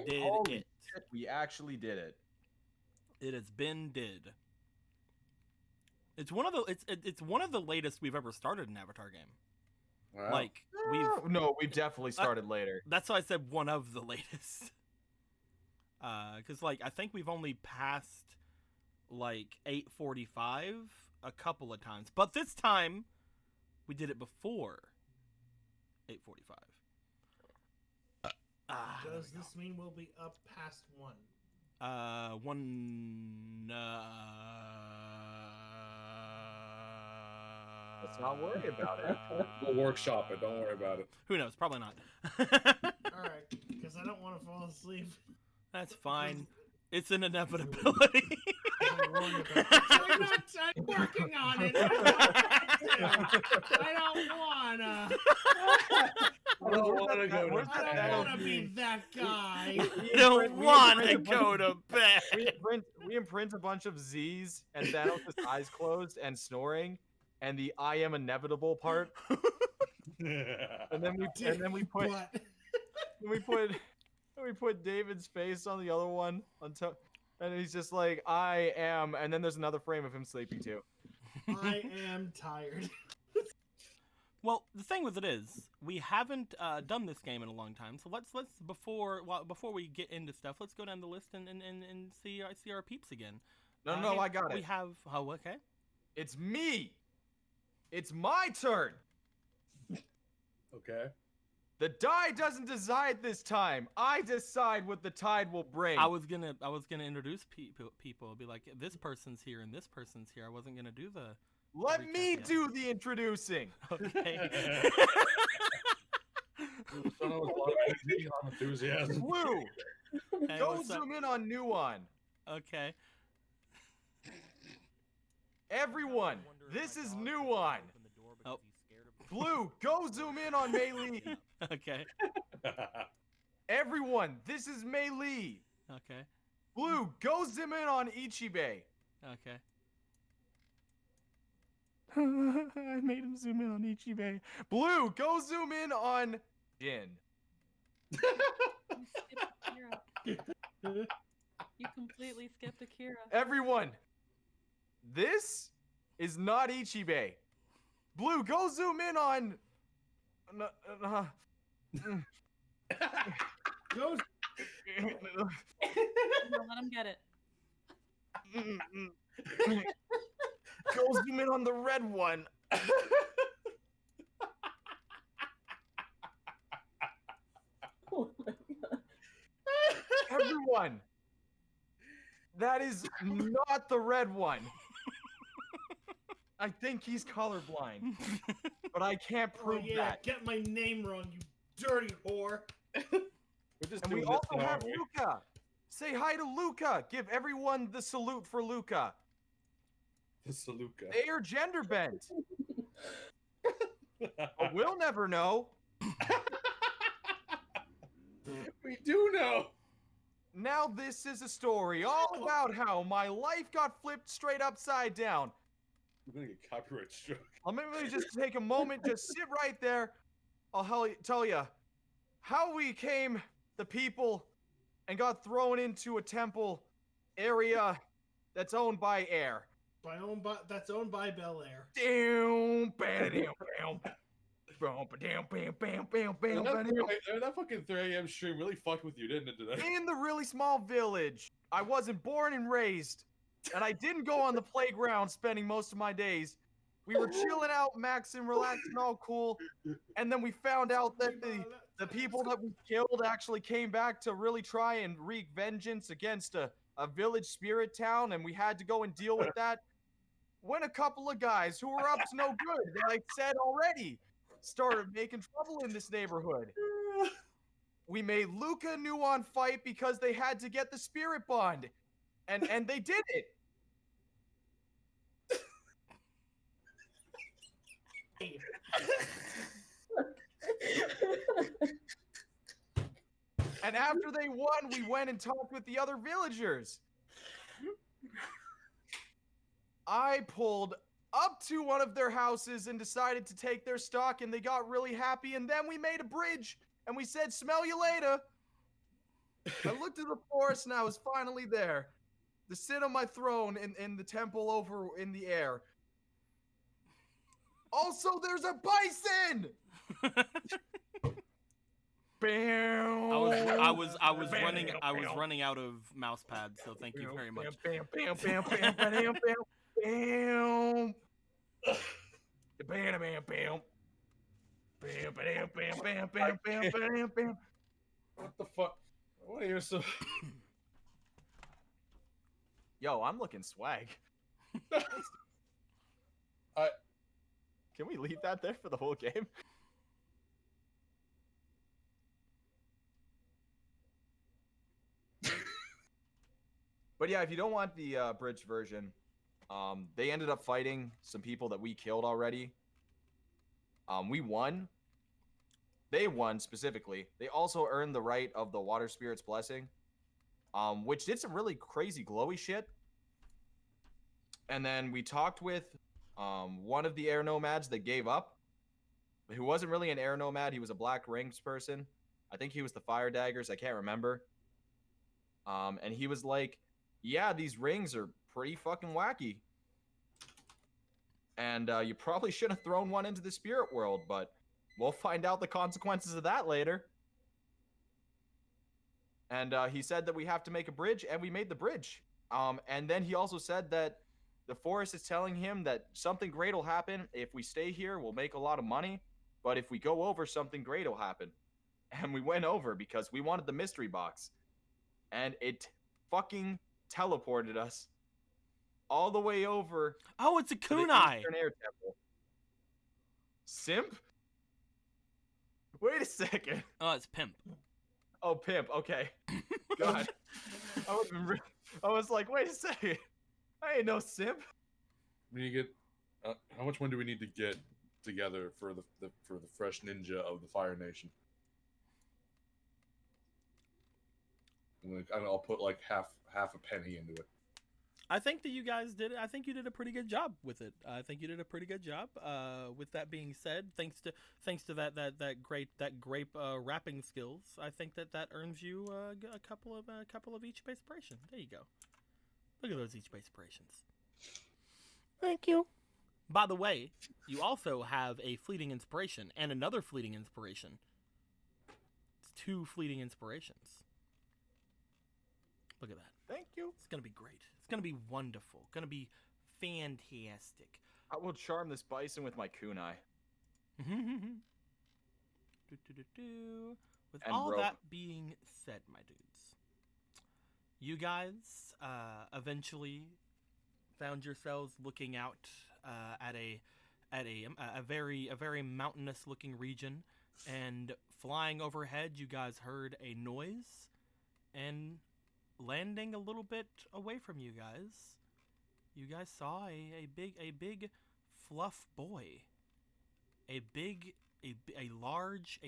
did Holy it. shit, we actually did it. It has been did. It's one of the it's one of the latest we've ever started an Avatar game. Wow. Like we've definitely started later. That's why I said one of the latest. Because like I think we've only passed like 8:45 a couple of times, but this time we did it before 8:45. Does this mean we'll be up past 1? One. Let's not worry about it. We'll workshop it. Don't worry about it. Who knows? Probably not. All right, because I don't want to fall asleep. That's fine. It's an inevitability. I'm working on it. I don't wanna. I don't want to go Where's to that- I bed. don't want to be that guy. I don't want to go to bed. We imprint a bunch of Z's and Thanos' eyes closed and snoring, and the "I am inevitable" part, and then we put But we put David's face on the other one until, and he's just like, "I am," and then there's another frame of him sleeping too. I am tired. Well, the thing with it is, we haven't done this game in a long time. So let's before we get into stuff, let's go down the list and see our peeps again. No, I got it. We have okay. It's me. It's my turn. Okay. The die doesn't decide this time. I decide what the tide will bring. I was gonna introduce people. I'll be like, this person's here and this person's here. I wasn't gonna do the. Let me recap do the introducing. Okay. Son of a lot of energy, enthusiasm. Blue, Hey, go what's up? zoom in on Nuon. Okay. Everyone, this is Nuon. Oh. Blue, go zoom in on Mei Li. Okay. Everyone, this is Mei Li. Okay. Blue, go zoom in on Ichibe. Okay. I made him zoom in on Ichibe. Blue, go zoom in on Jin. You skipped Akira. You completely skipped Akira. Everyone, this is not Ichibe. Blue, go zoom in on. Go. No, let him get it. Go zoom in on the red one. Oh my god. Everyone, that is not the red one. I think he's colorblind, but I can't Oh prove yeah, that. get my name wrong, you dirty whore. We're just And we doing this also now, have aren't we? Luca. Say hi to Luca. Give everyone the salute for Luca. The Saluka. They are gender bent, but we'll never know. We do know. Now this is a story all about how my life got flipped straight upside down. We're gonna get copyright struck. Let me just take a moment, just sit right there. I'll tell you how we came, the people, and got thrown into a temple area that's owned by air. That's owned by Bel Air. Down, bam, bam, bam, bam, bam, bam, bam, bam, That fucking 3 a.m. stream really fucked with you, didn't it, today? in the really small village. I wasn't born and raised, and I didn't go on the playground spending most of my days. We were chilling out, maxing, relaxing, all cool, and then we found out that the people that we killed actually came back to really try and wreak vengeance against a village spirit town, and we had to go and deal with that. When a couple of guys who were up to no good, like I said already, started making trouble in this neighborhood. We made Luca and Nuon fight because they had to get the spirit bond. And they did it. And after they won, we went and talked with the other villagers. I pulled up to one of their houses and decided to take their stock, and they got really happy, and then we made a bridge, and we said, smell you later. I looked at the forest and I was finally there. To sit on my throne in the temple over in the air. Also, there's a bison! Bam! I was running out of mouse pads, so thank you very much. Bam, bam, bam, bam, bam, bam, bam, bam, bam, bam, bam. Bam, bam, bam, bam, bam, bam, bam, bam. What the fuck? What are you so? Yo, I'm looking swag. I- Can we leave that there for the whole game? But yeah, if you don't want the bridge version, they ended up fighting some people that we killed already. We won. They won specifically. They also earned the right of the Water Spirit's Blessing, which did some really crazy glowy shit. And then we talked with one of the air nomads that gave up, who wasn't really an air nomad. He was a Black Rings person. I think he was the Fire Daggers. I can't remember. And he was like, yeah, these rings are pretty fucking wacky. And you probably should have thrown one into the spirit world, but we'll find out the consequences of that later. And he said that we have to make a bridge, and we made the bridge. And then he also said that the forest is telling him that something great will happen. If we stay here, we'll make a lot of money. But if we go over, something great will happen. And we went over because we wanted the mystery box. And it fucking teleported us all the way over Oh, it's a to the kunai. Eastern Air Temple. Simp? Wait a second. Oh, it's pimp. Oh, pimp. Okay. God. I was like, wait a second. I ain't no simp. We need to get. How much money do we need to get together for the fresh ninja of the Fire Nation? I'll put like half a penny into it. I think that you guys did it. I think you did a pretty good job with it. I think you did a pretty good job. With that being said, thanks to that grape rapping skills, I think that earns you a couple of each base inspiration. There you go. Look at those each base inspirations. Thank you. By the way, you also have a fleeting inspiration and another fleeting inspiration. It's 2 fleeting inspirations. Look at that. Thank you. It's gonna be great. It's gonna be wonderful. Gonna be fantastic. I will charm this bison with my kunai. With And all rope. that being said, my dudes, you guys eventually found yourselves looking out at a very mountainous looking region, and flying overhead, you guys heard a noise, and landing a little bit away from you guys saw a big fluff boy, a big large.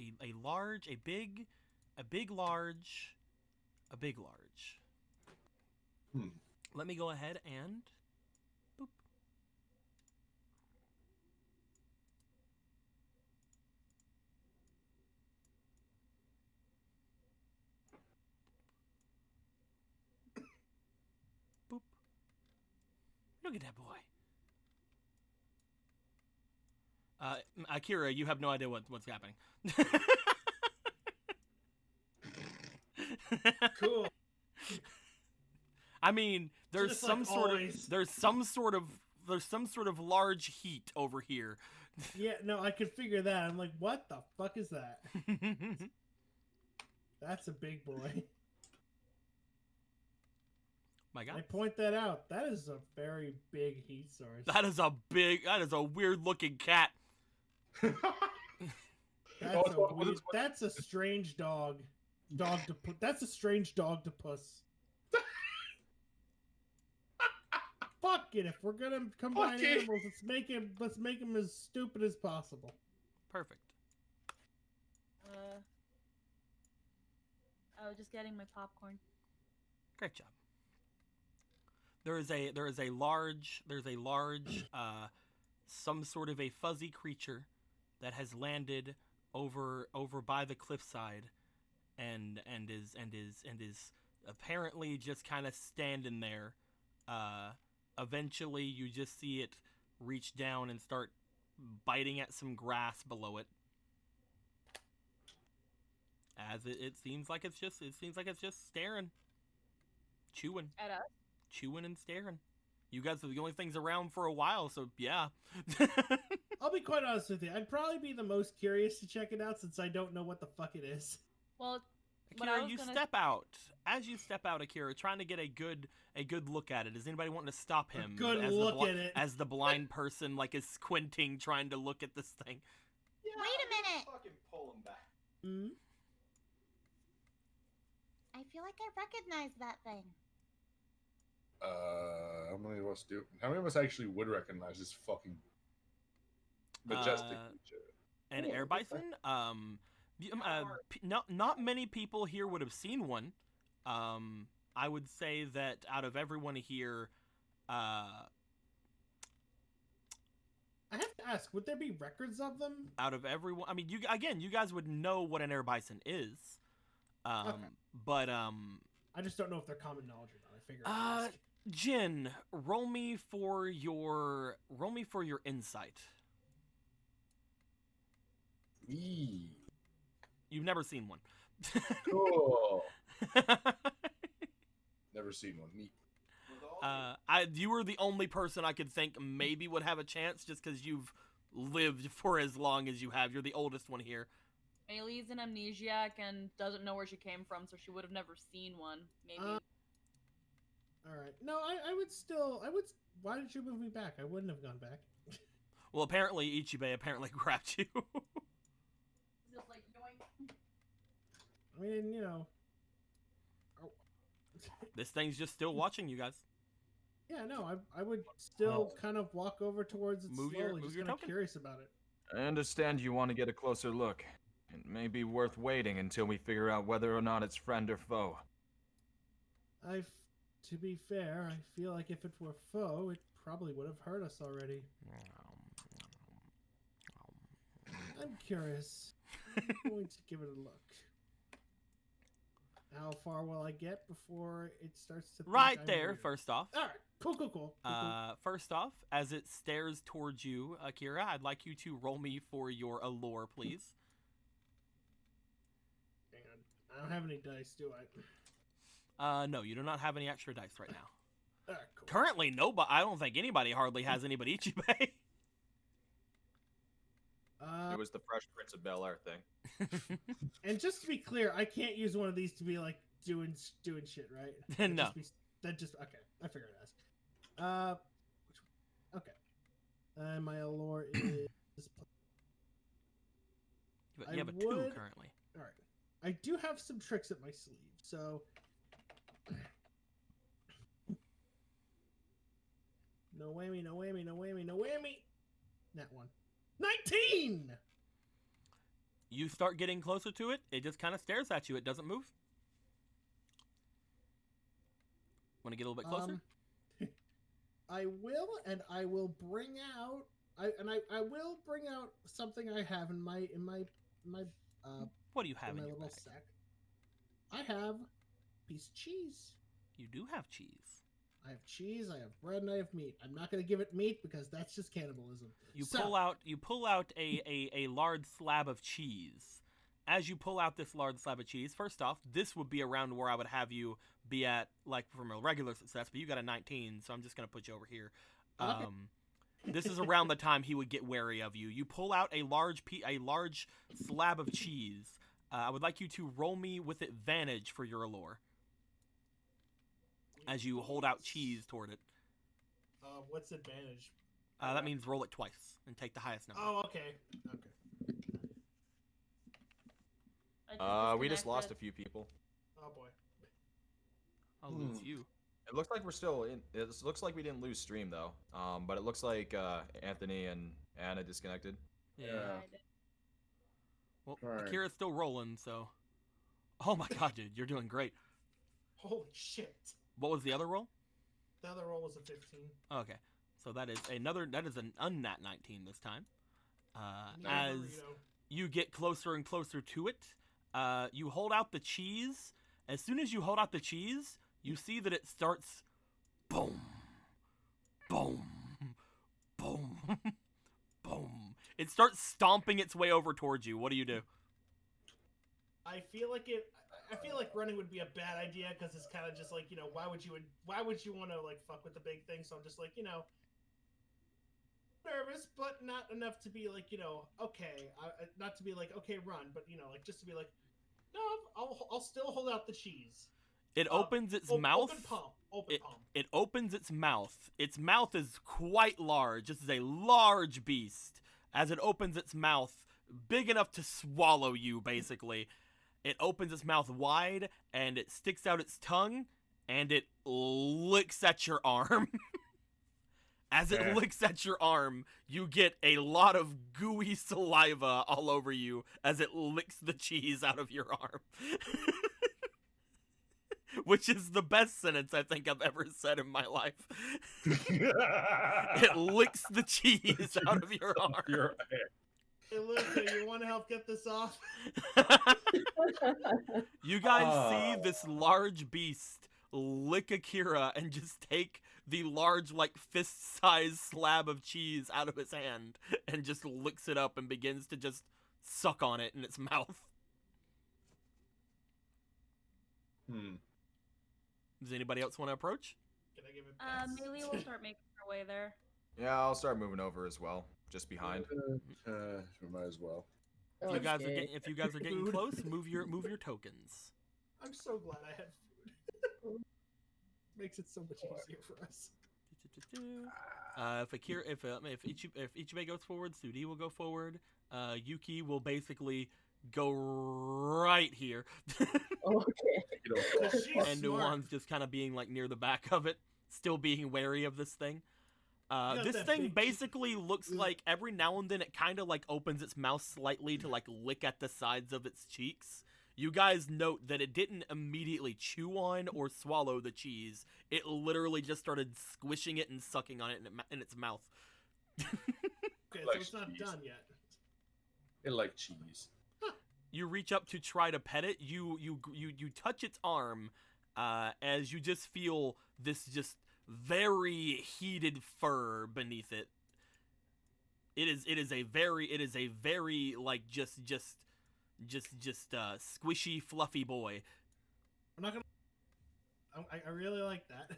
Let me go ahead and boop. Boop. Look at that boy. Akira, you have no idea what's happening. Cool. I mean, there's Just some like sort always. of there's some sort of large heat over here. Yeah, no, I could figure that. I'm like, what the fuck is that? That's a big boy. My I God, point that out. That is a very big heat source. that is a weird looking cat. That's a strange dog. That's a strange dog to puss. Fuck it. If we're gonna combine Fuck it. animals, let's make him as stupid as possible. Perfect. I was just getting my popcorn. Great job. There is a large some sort of a fuzzy creature that has landed over by the cliffside, and is apparently just kind of standing there. Eventually, you just see it reach down and start biting at some grass below it. As it seems like it's just staring, chewing and staring. You guys are the only things around for a while, so yeah. I'll be quite honest with you. I'd probably be the most curious to check it out since I don't know what the fuck it is. Well, what I Akira, was you gonna- step out. As you step out, Akira, trying to get a good look at it. Is anybody wanting to stop him? good as look the at it. As the blind person like is squinting, trying to look at this thing. Yeah, Wait a minute. Fucking pull him back. Hmm? I feel like I recognize that thing. How many of us do? How many of us actually would recognize this fucking majestic creature? An Yeah, air okay. bison. Not many people here would have seen one. I would say that out of everyone here, I have to ask, would there be records of them? out of everyone, I mean, you guys would know what an air bison is. Okay. But I just don't know if they're common knowledge or not. I figured I'd ask. Jin, roll me for your insight. Eee, You've never seen one. cool. Never seen one. Neat. You were the only person I could think maybe would have a chance, just because you've lived for as long as you have. You're the oldest one here. Ailey's an amnesiac and doesn't know where she came from, so she would have never seen one. Maybe. All right. No, I would. Why did you move me back? I wouldn't have gone back. Well, apparently Ichibei grabbed you. Just like yoink. I mean, you know. This thing's just still watching you guys. Yeah, no, I would still kind of walk over towards it Move slowly, your- move just your kind of token. curious about it. I understand you want to get a closer look. It may be worth waiting until we figure out whether or not it's friend or foe. To be fair, I feel like if it were foe, it probably would have hurt us already. I'm curious. I'm going to give it a look. How far will I get before it starts to think Right I'm there, weird? first off. All right, cool. First off, as it stares towards you, Akira, I'd like you to roll me for your allure, please. Hang on. I don't have any dice, do I? No, you do not have any extra dice right now. All right, cool. Currently, no, but I don't think anybody hardly has any but Ichibei. It was the Fresh Prince of Bel-Air thing. And just to be clear, I can't use one of these to be like doing shit, right? No. Okay. I figured I'd ask. Okay. My allure is. You have a 2 would- currently. All right. I do have some tricks up my sleeve, so. No whammy, no whammy, no whammy, no whammy. That one. 19! You start getting closer to it, it just kind of stares at you. It doesn't move. Want to get a little bit closer? I will, and I will bring out. I will bring out something I have in my What do you have in in my your little bag? sack. I have a piece of cheese. You do have cheese. I have cheese. I have bread, and I have meat. I'm not going to give it meat because that's just cannibalism. You So- pull out a large slab of cheese. As you pull out this large slab of cheese, first off, this would be around where I would have you be at, like from a regular success, but you got a 19, so I'm just gonna put you over here. Okay. This is around the time he would get wary of you. You pull out a large slab of cheese. I would like you to roll me with advantage for your allure. As you hold out cheese toward it. What's advantage? That means roll it twice and take the highest number. Oh, okay. We just lost a few people. Oh boy. I'll lose you. It looks like we're still in. It looks like we didn't lose stream though. But it looks like Anthony and Anna disconnected. Yeah. Yeah. Well, Darn. Akira's still rolling, so. Oh my god, dude, you're doing great. Holy shit. What was the other roll? The other roll was a 15. Okay, so that is an unnat 19 this time. No As burrito. you get closer and closer to it, You hold out the cheese. As soon as you hold out the cheese, you see that it starts boom, boom, boom, boom. It starts stomping its way over towards you. What do you do? I feel like running would be a bad idea because it's kind of just like, why would you want to like fuck with the big thing? So I'm just like, nervous, but not enough to be like, okay, not to be like, okay, run, but like just to be like, no, I'll still hold out the cheese. It opens its mouth. Open palm. Open palm. It opens its mouth. Its mouth is quite large. This is a large beast. As it opens its mouth, big enough to swallow you, basically. It opens its mouth wide, and it sticks out its tongue, and it licks at your arm. As it licks at your arm, you get a lot of gooey saliva all over you as it licks the cheese out of your arm. Which is the best sentence I think I've ever said in my life. It licks the cheese out of your arm. Hey, Luca, you want to help get this off? You guys see this large beast lick Akira and just take the large, like, fist-sized slab of cheese out of his hand and just licks it up and begins to just suck on it in its mouth. Does anybody else want to approach? Can I give it pass? Maybe we'll start making our way there. Yeah, I'll start moving over as well, just behind. We might as well. If you guys are getting close, move your tokens. I'm so glad I had food. Makes it so much easier for us. If Ichibei goes forward, Sudi will go forward. Yuki will basically go right here. Okay. And Nuwan's just kind of being like near the back of it, still being wary of this thing. This thing basically looks like every now and then it kind of like opens its mouth slightly to like lick at the sides of its cheeks. You guys note that it didn't immediately chew on or swallow the cheese. It literally just started squishing it and sucking on it in its mouth. Okay, so it's not done yet. It like cheese. You reach up to try to pet it. You touch its arm, as you just feel this just very heated fur beneath it. It is a very like just squishy, fluffy boy. I'm not gonna. I really like that,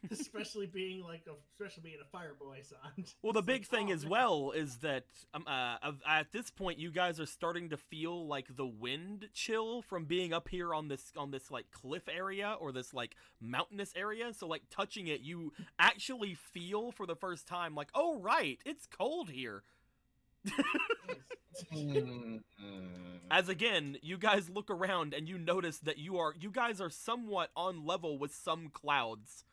especially being a fire boy son. Well, the It's big like, thing oh, as man. well is that at this point, you guys are starting to feel like the wind chill from being up here on this like cliff area or this like mountainous area. So like touching it, you actually feel for the first time like, oh right, it's cold here. As again, you guys look around and you notice that you guys are somewhat on level with some clouds.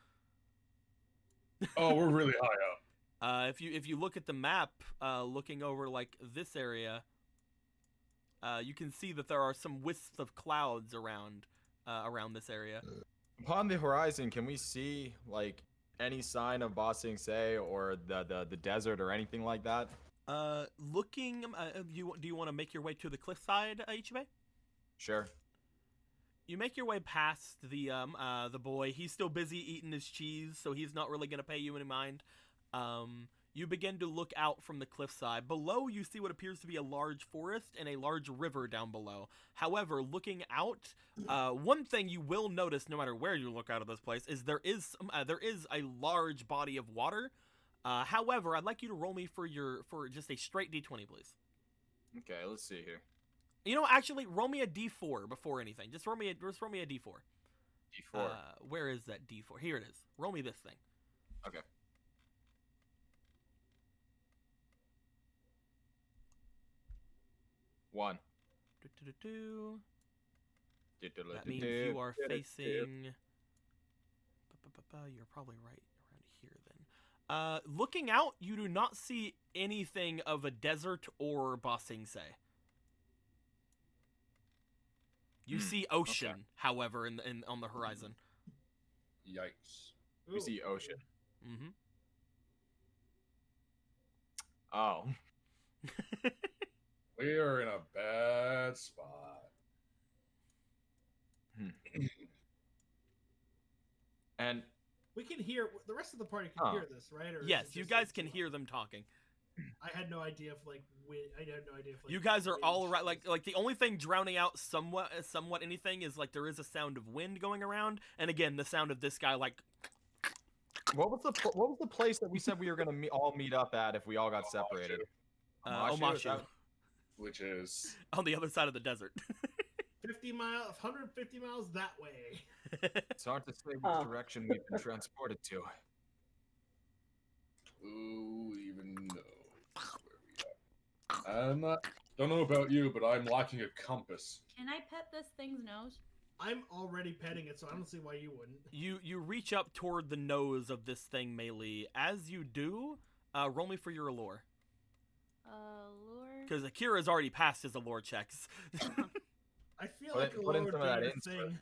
Oh, we're really high up. If you look at the map, looking over like this area, you can see that there are some wisps of clouds around this area. Upon the horizon, can we see like any sign of Ba Sing Se or the desert or anything like that? Looking, do you want to make your way to the cliffside, Ichibei? Sure. You make your way past the boy. He's still busy eating his cheese, so he's not really gonna pay you any mind. You begin to look out from the cliffside. Below, you see what appears to be a large forest and a large river down below. However, looking out, one thing you will notice, no matter where you look out of this place, is there is a large body of water. However, I'd like you to roll me for just a straight d20, please. Okay, let's see here. You know, actually, roll me a d4 before anything. Just roll me a d4. D4. Where is that d4? Here it is. Roll me this thing. Okay. One. That means you are facing. You're probably right around here then. Looking out, you do not see anything of a desert or Ba Sing Se. You see ocean, Okay. however, on the horizon. Yikes. We see ocean. Mm-hmm. Oh. We are in a bad spot. And We can hear the rest of the party can Huh. hear this, right? Or is Yes, it you just, guys like, can hear them talking. I had no idea if like I had no idea if like You guys are wind all around. shit was- Like the only thing drowning out somewhat anything is like there is a sound of wind going around, and again the sound of this guy like. what was the place that we said we were gonna all meet up at if we all got separated? Omashu, is Omashu, that- Which is on the other side of the desert. 150 miles that way. It's hard to say which Oh. direction we've been transported to. who even knows where we are. Don't know about you, but I'm lacking a compass. Can I pet this thing's nose? I'm already petting it, so I don't see why you wouldn't. You reach up toward the nose of this thing, Melee. As you do, roll me for your allure, Lure. because Akira's already passed his allure checks. I feel Put like in- a put in lower some of that data inspo. thing.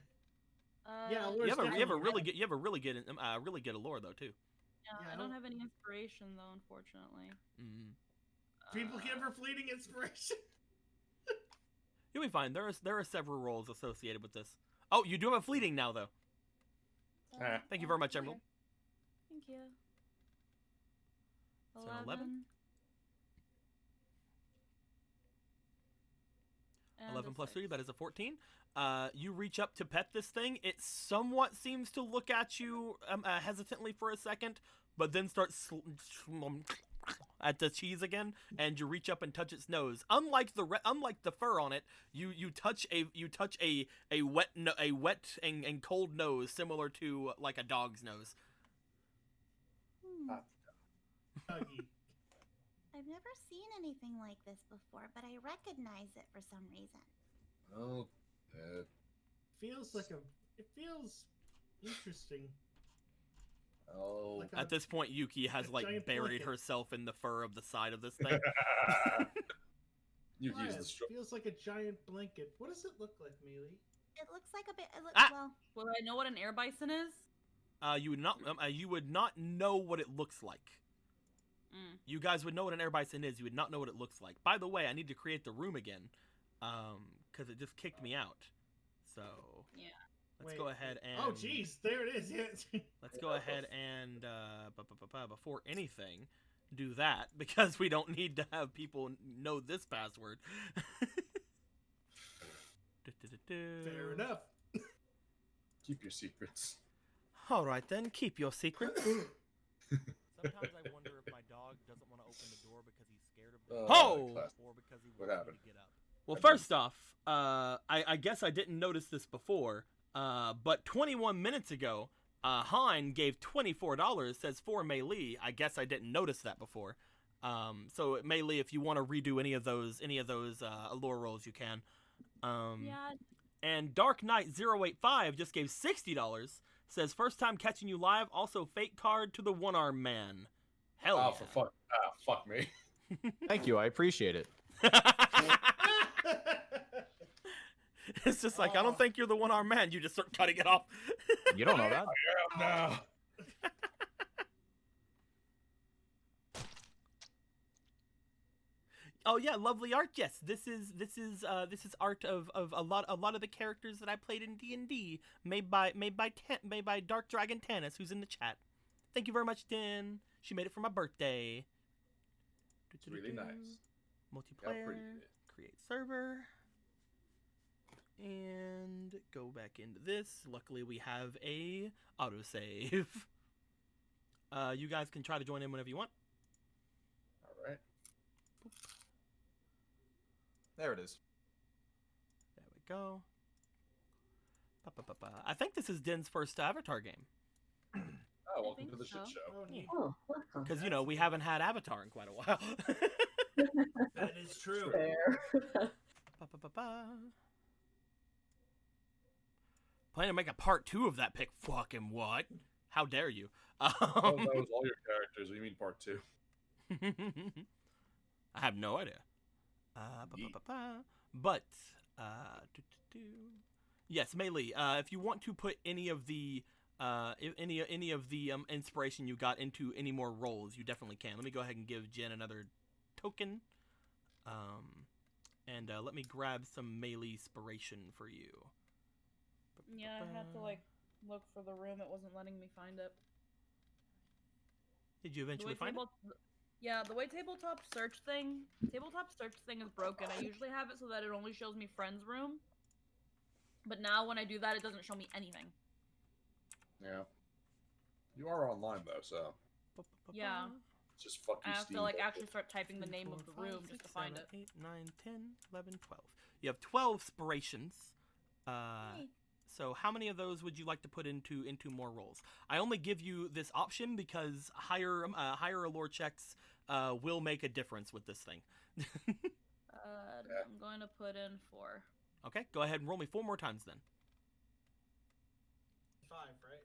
Yeah, Allure's you have a definitely really good really good allure though too. Yeah, Yeah, I I don't don't- have any inspiration though, unfortunately. Mm. People give her fleeting inspiration. You'll be fine. There are several roles associated with this. Oh, you do have a fleeting now though. Thank you very much, Emerald. Thank you. So 11? 11 plus 3, that is a 14. You reach up to pet this thing. It somewhat seems to look at you hesitantly for a second, but then starts at the cheese again, and you reach up and touch its nose. Unlike the fur on it, you touch a wet and cold nose similar to like a dog's nose. Huggy. I've never seen anything like this before, but I recognize it for some reason. Oh, Feels like it feels interesting. oh. Like At this point, Yuki has a like giant buried blanket. herself in the fur of the side of this thing. Yuki's Why? the It strong. feels like a giant blanket. What does it look like, Mealy? It looks like a bit. It looks, Ah! well, Will I know what an air bison is? You would not know what it looks like. Mm. You guys would know what an air bison is. You would not know what it looks like. By the way, I need to create the room again, because it just kicked me out. So Yeah. let's Wait, go ahead and Oh, jeez, there it is. Yeah. let's go ahead and before anything, do that because we don't need to have people know this password. Fair enough. Keep your secrets. All right then, keep your secrets. Sometimes I wonder if my dog doesn't want to open the door because he's scared of the Oh, or class. because he What wants me happened? to get up. Well, first off, I guess I didn't notice this before, but 21 minutes ago, Hein gave $24, says for Melee. I guess I didn't notice that before. So Melee, if you want to redo any of those allure rolls, you can. Yeah. And Dark Knight 085 just gave $60. Says first time catching you live. Also fake card to the one arm man. Hell Oh, yeah. for fuck me. Thank you, I appreciate it. It's just like I don't think you're the one arm man. You just start cutting it off. You don't know that. No. Oh yeah, lovely art. Yes, this is art of a lot of the characters that I played in D&D, made by Dark Dragon Tannis, who's in the chat. Thank you very much, Din. She made it for my birthday. It's really nice. Yeah, Multiplayer. pretty good. Create server. And go back into this. Luckily, we have a autosave. You guys can try to join in whenever you want. All right. There it is. There we go. Ba-ba-ba-ba. I think this is Din's first Avatar game. Oh, welcome think to the shit so. show. Oh, neat. Oh, welcome. Because, we haven't had Avatar in quite a while. That is true. Fair. Ba-ba-ba-ba. Planning to make a part 2 of that pick. Fucking what? How dare you? Oh, that was all your characters. What do you mean part 2? I have no idea. Ba-ba-ba-ba. But, yes, Melee. If you want to put any of the inspiration you got into any more roles, you definitely can. Let me go ahead and give Jen another token. And let me grab some Melee inspiration for you. Yeah, I had to like look for the room. It wasn't letting me find it. Did you The way eventually find it? Yeah, the way tabletop search thing is broken. I usually have it so that it only shows me friend's room. But now when I do that, it doesn't show me anything. Yeah. You are online though, so Yeah. it's just fuck I you, have Steve. to like actually start typing the name of the room just to find it. 8, 9, 10, 11, 12. You have 12 inspirations. Hey. So how many of those would you like to put into more rolls? I only give you this option because higher allure checks will make a difference with this thing. I'm going to put in 4. Okay, go ahead and roll me 4 more times then. 5, right?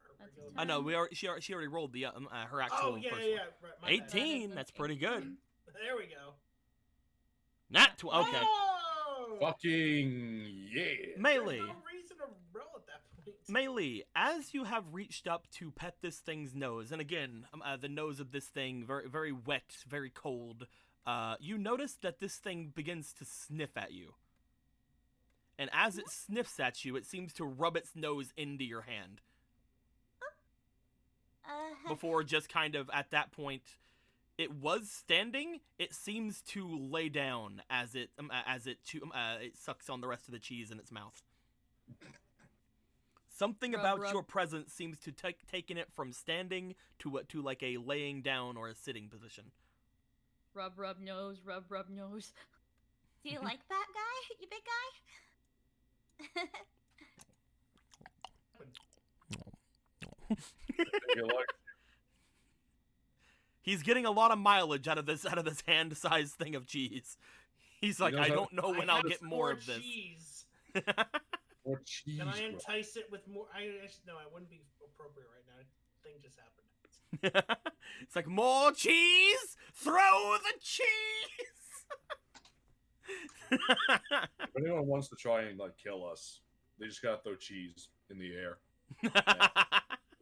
Or That's regular- a No, she already rolled the her actual Oh yeah, first yeah, one. right, my bad. 18. That's pretty good. There we go. Nat 12. Okay. Oh! Fucking yeah. Melee. There's no reason to roll at that point. Melee, as you have reached up to pet this thing's nose, and again, the nose of this thing, very, very wet, very cold, you notice that this thing begins to sniff at you. And as it sniffs at you, it seems to rub its nose into your hand. Before just kind of, at that point, it was standing, it seems to lay down as it sucks on the rest of the cheese in its mouth. Something Rub, about rub. your presence seems to taken it from standing to like a laying down or a sitting position. Rub, rub, nose, rub, rub, nose. Do you like that guy? You big guy? You're like, He's getting a lot of mileage out of this hand-sized thing of cheese. He's like, knows I how- don't know when I I'll have get more 4 of this. cheese. more cheese. Can I bro. entice it with more? No, I wouldn't be appropriate right now. Thing just happened. It's like, more cheese? Throw the cheese! If anyone wants to try and like kill us, they just gotta throw cheese in the air. To be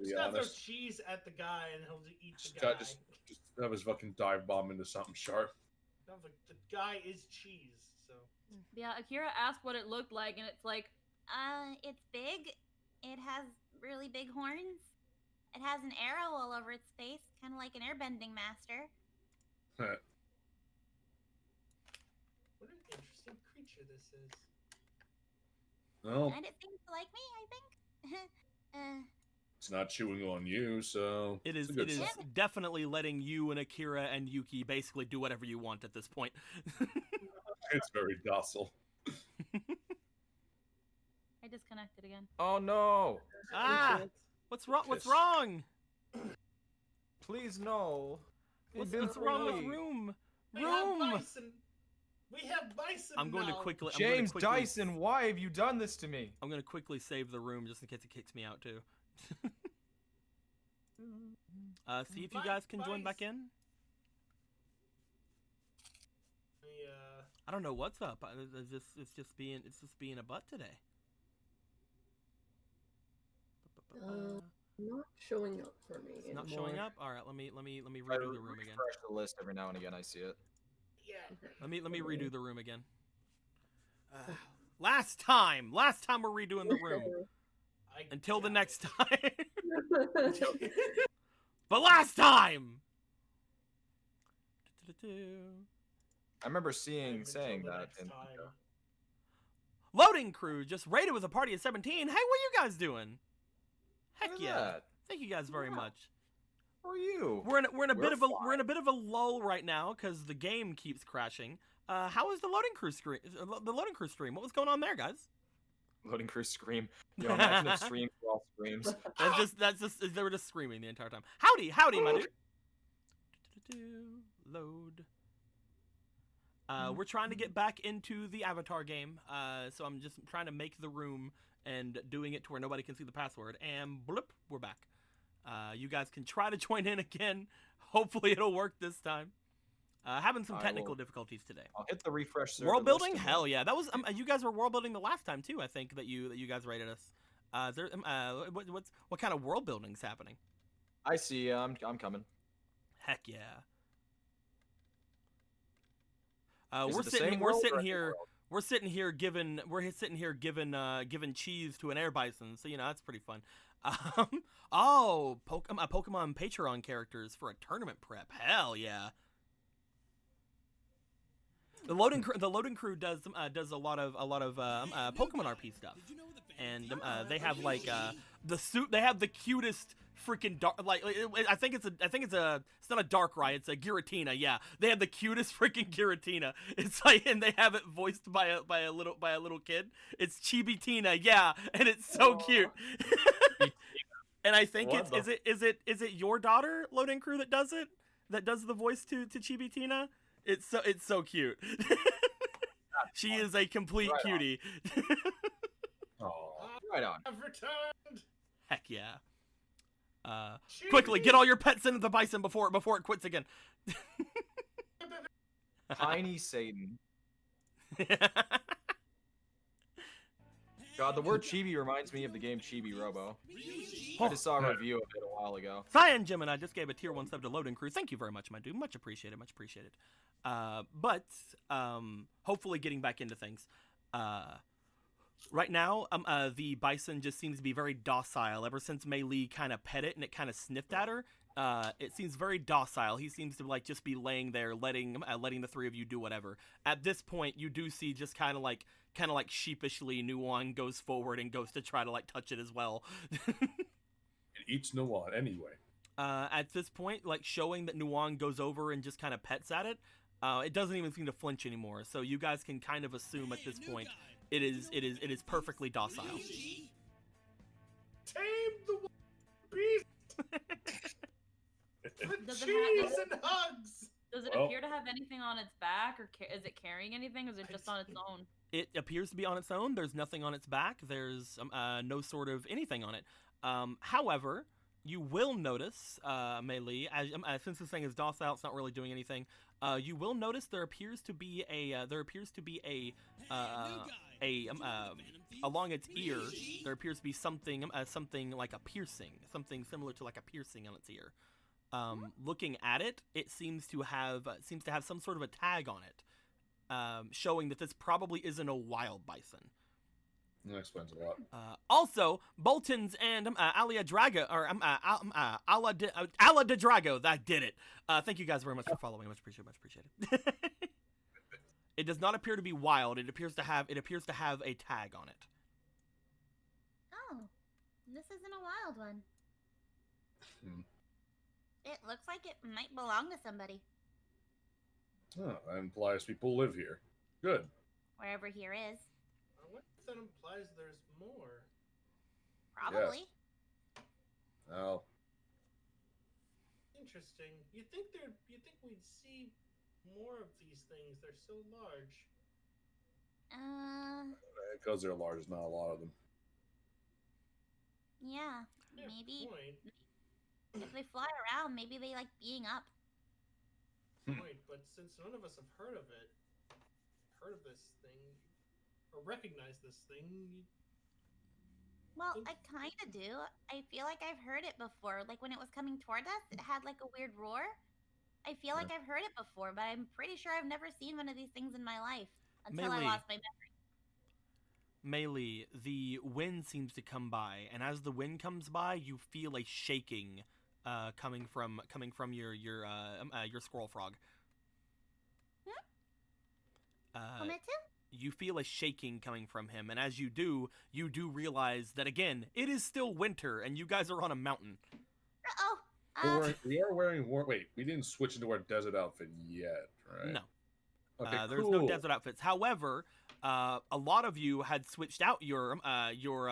Just gotta throw honest, cheese at the guy and he'll eat just, the guy. just have his fucking dive bomb into something sharp. No, the guy is cheese, so. Yeah, Akira asked what it looked like, and it's like, It's big. It has really big horns. It has an arrow all over its face, kind of like an airbending master. What an interesting creature this is. Well, And it seems to like me, I think. it's not chewing on you, so It is it's a good it is sign. definitely letting you and Akira and Yuki basically do whatever you want at this point. It's very docile. I disconnected again. Oh no! Ah! What's wrong? What's Piss. wrong? Please no. What's Been wrong with free. room? We have Room! bison. We have bison. I'm going to now. quickly. James Dyson, why have you done this to me? I'm going to quickly save the room just in case it kicks me out too. See if you guys can join back in. I don't know what's up. It's just being a butt today. Not showing up for me It's not anymore. showing up. All right, let me I redo the room again. refresh the list every now and again. I see it. Yeah. Let me redo the room again. Last time we're redoing the room until the next time. But last time. I remember saying that. In, Loading crew just raided with a party of 17. Hey, what you guys doing? Heck Look at yeah! that. Thank you guys very Yeah. much. Who are you? We're in a We're bit of a lull right now because the game keeps crashing. How was the loading crew stream? What was going on there, guys? Loading crew scream. Yo, imagine if streams were all screams. That's just they were just screaming the entire time. Howdy, my dude. Load. We're trying to get back into the Avatar game, so I'm just trying to make the room and doing it to where nobody can see the password. And bloop, we're back. You guys can try to join in again. Hopefully it'll work this time. Having some I technical will- difficulties today. I'll hit the refresh server World list building? again. Hell yeah! That was you guys were world building the last time too. I think that you guys rated us. Is there what kind of world building's happening? I see. I'm coming. Heck yeah! Is We're it the sitting same we're world or sitting a new here world? we're sitting here giving giving cheese to an air bison, so that's pretty fun. Pokemon Patreon characters for a tournament prep. Hell yeah. The loading crew does a lot of Pokemon RP stuff, and they have like the suit. They have the cutest freaking I think it's not a Darkrai, it's a Giratina. Yeah, they have the cutest freaking Giratina. It's like, and they have it voiced by a little kid. It's Chibitina. Yeah, and it's so cute. And I think is it your daughter, loading crew, that does it? That does the voice to Chibitina? It's so cute. She is a complete cutie. Oh, Right on. I've returned. Heck yeah. Quickly, get all your pets into the bison before it quits again. Tiny Satan. God, the word chibi reminds me of the game Chibi Robo. I just saw a review of it a while ago. Cyan Gemini just gave a tier 1 sub to Loading Crew. Thank you very much, my dude. Much appreciated. Much appreciated. But hopefully getting back into things. Right now, the bison just seems to be very docile. Ever since Mei Li kind of pet it and it kind of sniffed at her, it seems very docile. He seems to like just be laying there, letting the three of you do whatever. At this point, you do see just kind of like sheepishly, Nuwan goes forward and goes to try to like touch it as well. it eats Nuwan anyway. At this point, like showing that Nuwan goes over and just kind of pets at it, it doesn't even seem to flinch anymore. So you guys can kind of assume at this point it is perfectly docile. Tame the beast. With Does it cheese and hugs. Does it Well- appear to have anything on its back, or is it carrying anything, or is it just on its own? It appears to be on its own. There's nothing on its back. There's no sort of anything on it. However, you will notice, Mei Li, since this thing is docile, it's not really doing anything. You will notice there appears to be along its ear, there appears to be something like a piercing, something similar to like a piercing on its ear. Looking at it, it seems to have some sort of a tag on it, showing that this probably isn't a wild bison. That explains a lot. Also, Boltons and Alia Drago, or Ala de Drago, that did it. Thank you guys very much for following. Much appreciated. It does not appear to be wild. It appears to have a tag on it. Oh, this isn't a wild one. Hmm. It looks like it might belong to somebody, Oh, that implies people live here. Good. wherever here is. I wonder if that implies there's more. Probably. Well, Interesting. You think we'd see more of these things? They're so large. because they're large, not a lot of them. Yeah. Yeah, Maybe point. if they fly around, maybe they like being up. Point. But since none of us have heard of it, heard of this thing, or recognize this thing, Well, I kind of do. I feel like I've heard it before. Like when it was coming toward us, it had like a weird roar. I feel like I've heard it before, but I'm pretty sure I've never seen one of these things in my life until I Melee. lost my memory. Melee, the wind seems to come by, and as the wind comes by, you feel a shaking coming from your squirrel frog. Kometsu? You feel a shaking coming from him, and as you do realize that again, it is still winter, and you guys are on a mountain. Oh, We are wearing Wait, we didn't switch into our desert outfit yet, right? No. Okay, There's cool. no desert outfits. However, a lot of you had switched out your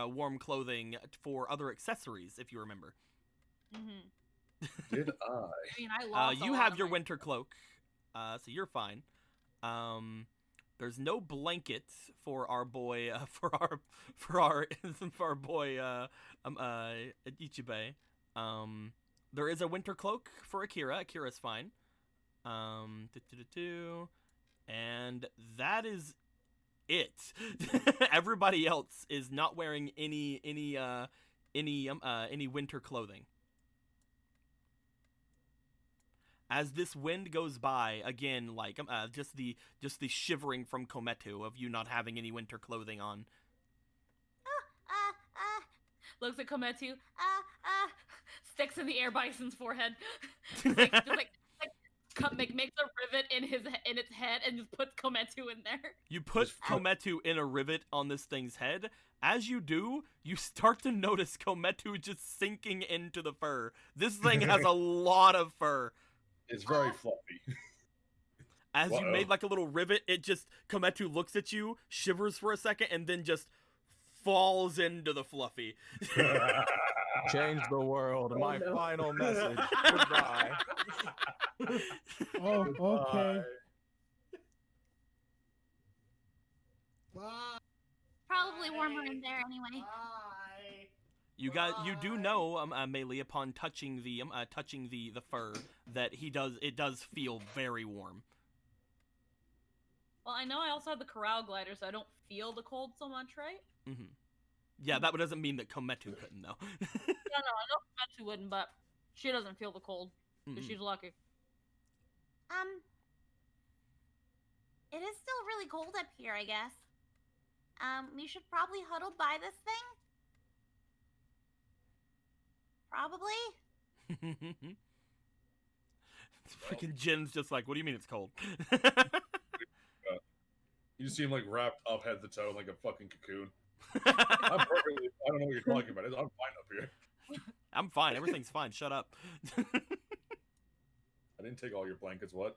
warm clothing for other accessories, if you remember. Mm-hmm. Did I? I mean, I lost. You a lot have of your my- winter cloak, so you're fine. There's no blanket for our boy, for our boy, Ichibe. There is a winter cloak for Akira. Akira's fine. And that is it. Everybody else is not wearing any winter clothing. As this wind goes by, again, like just the shivering from Kometu of you not having any winter clothing on. Looks at Kometu. Sticks in the air Bison's forehead. Just makes a rivet in its head and just puts Kometu in there. You put Kometu in a rivet on this thing's head. As you do, you start to notice Kometu just sinking into the fur. This thing has a lot of fur. It's very fluffy. As you made like a little rivet, Kometu looks at you, shivers for a second, and then just falls into the fluffy. Change the world. Oh, My no. final message. Goodbye. Oh, okay. Bye. Probably warmer in there anyway. Bye. You do know, Melee, upon touching the fur, that it does feel very warm. Well, I know I also have the corral glider, so I don't feel the cold so much, right? Mm-hmm. Yeah, that doesn't mean that Kometu couldn't, though. No, I know Kometu wouldn't, but she doesn't feel the cold, because Mhm. she's lucky. It is still really cold up here, I guess. We should probably huddle by this thing. Probably. Freaking Jin's just like, what do you mean it's cold? You seem like wrapped up head to toe in like a fucking cocoon. I don't know what you're talking about. I'm fine up here. I'm fine. Everything's fine. Shut up. I didn't take all your blankets. What?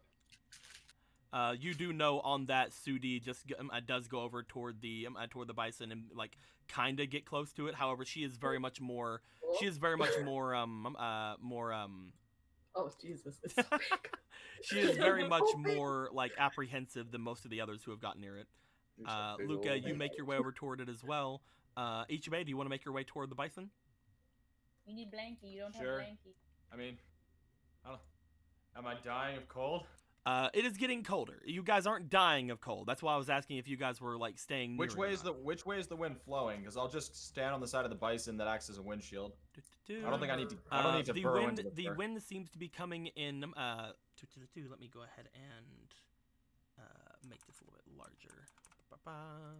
You do know on that Sudi does go over toward the bison and like kind of get close to it. However, she is very much more. She is very much more Oh Jesus! It's so big. She is very much more like apprehensive than most of the others who have gotten near it. Luca, you make your way over toward it as well. Ichibei, do you want to make your way toward the bison? You need Blanky. You don't Sure. have Blanky. I mean, I don't. Am I dying of cold? It is getting colder. You guys aren't dying of cold. That's why I was asking if you guys were like staying. Which near way it is or not. which way is the wind flowing? Because I'll just stand on the side of the bison that acts as a windshield. I don't think I need to. I don't need to the burrow wind. into the The fur. wind seems to be coming in. Let me go ahead and make this a little bit larger. Ba-ba.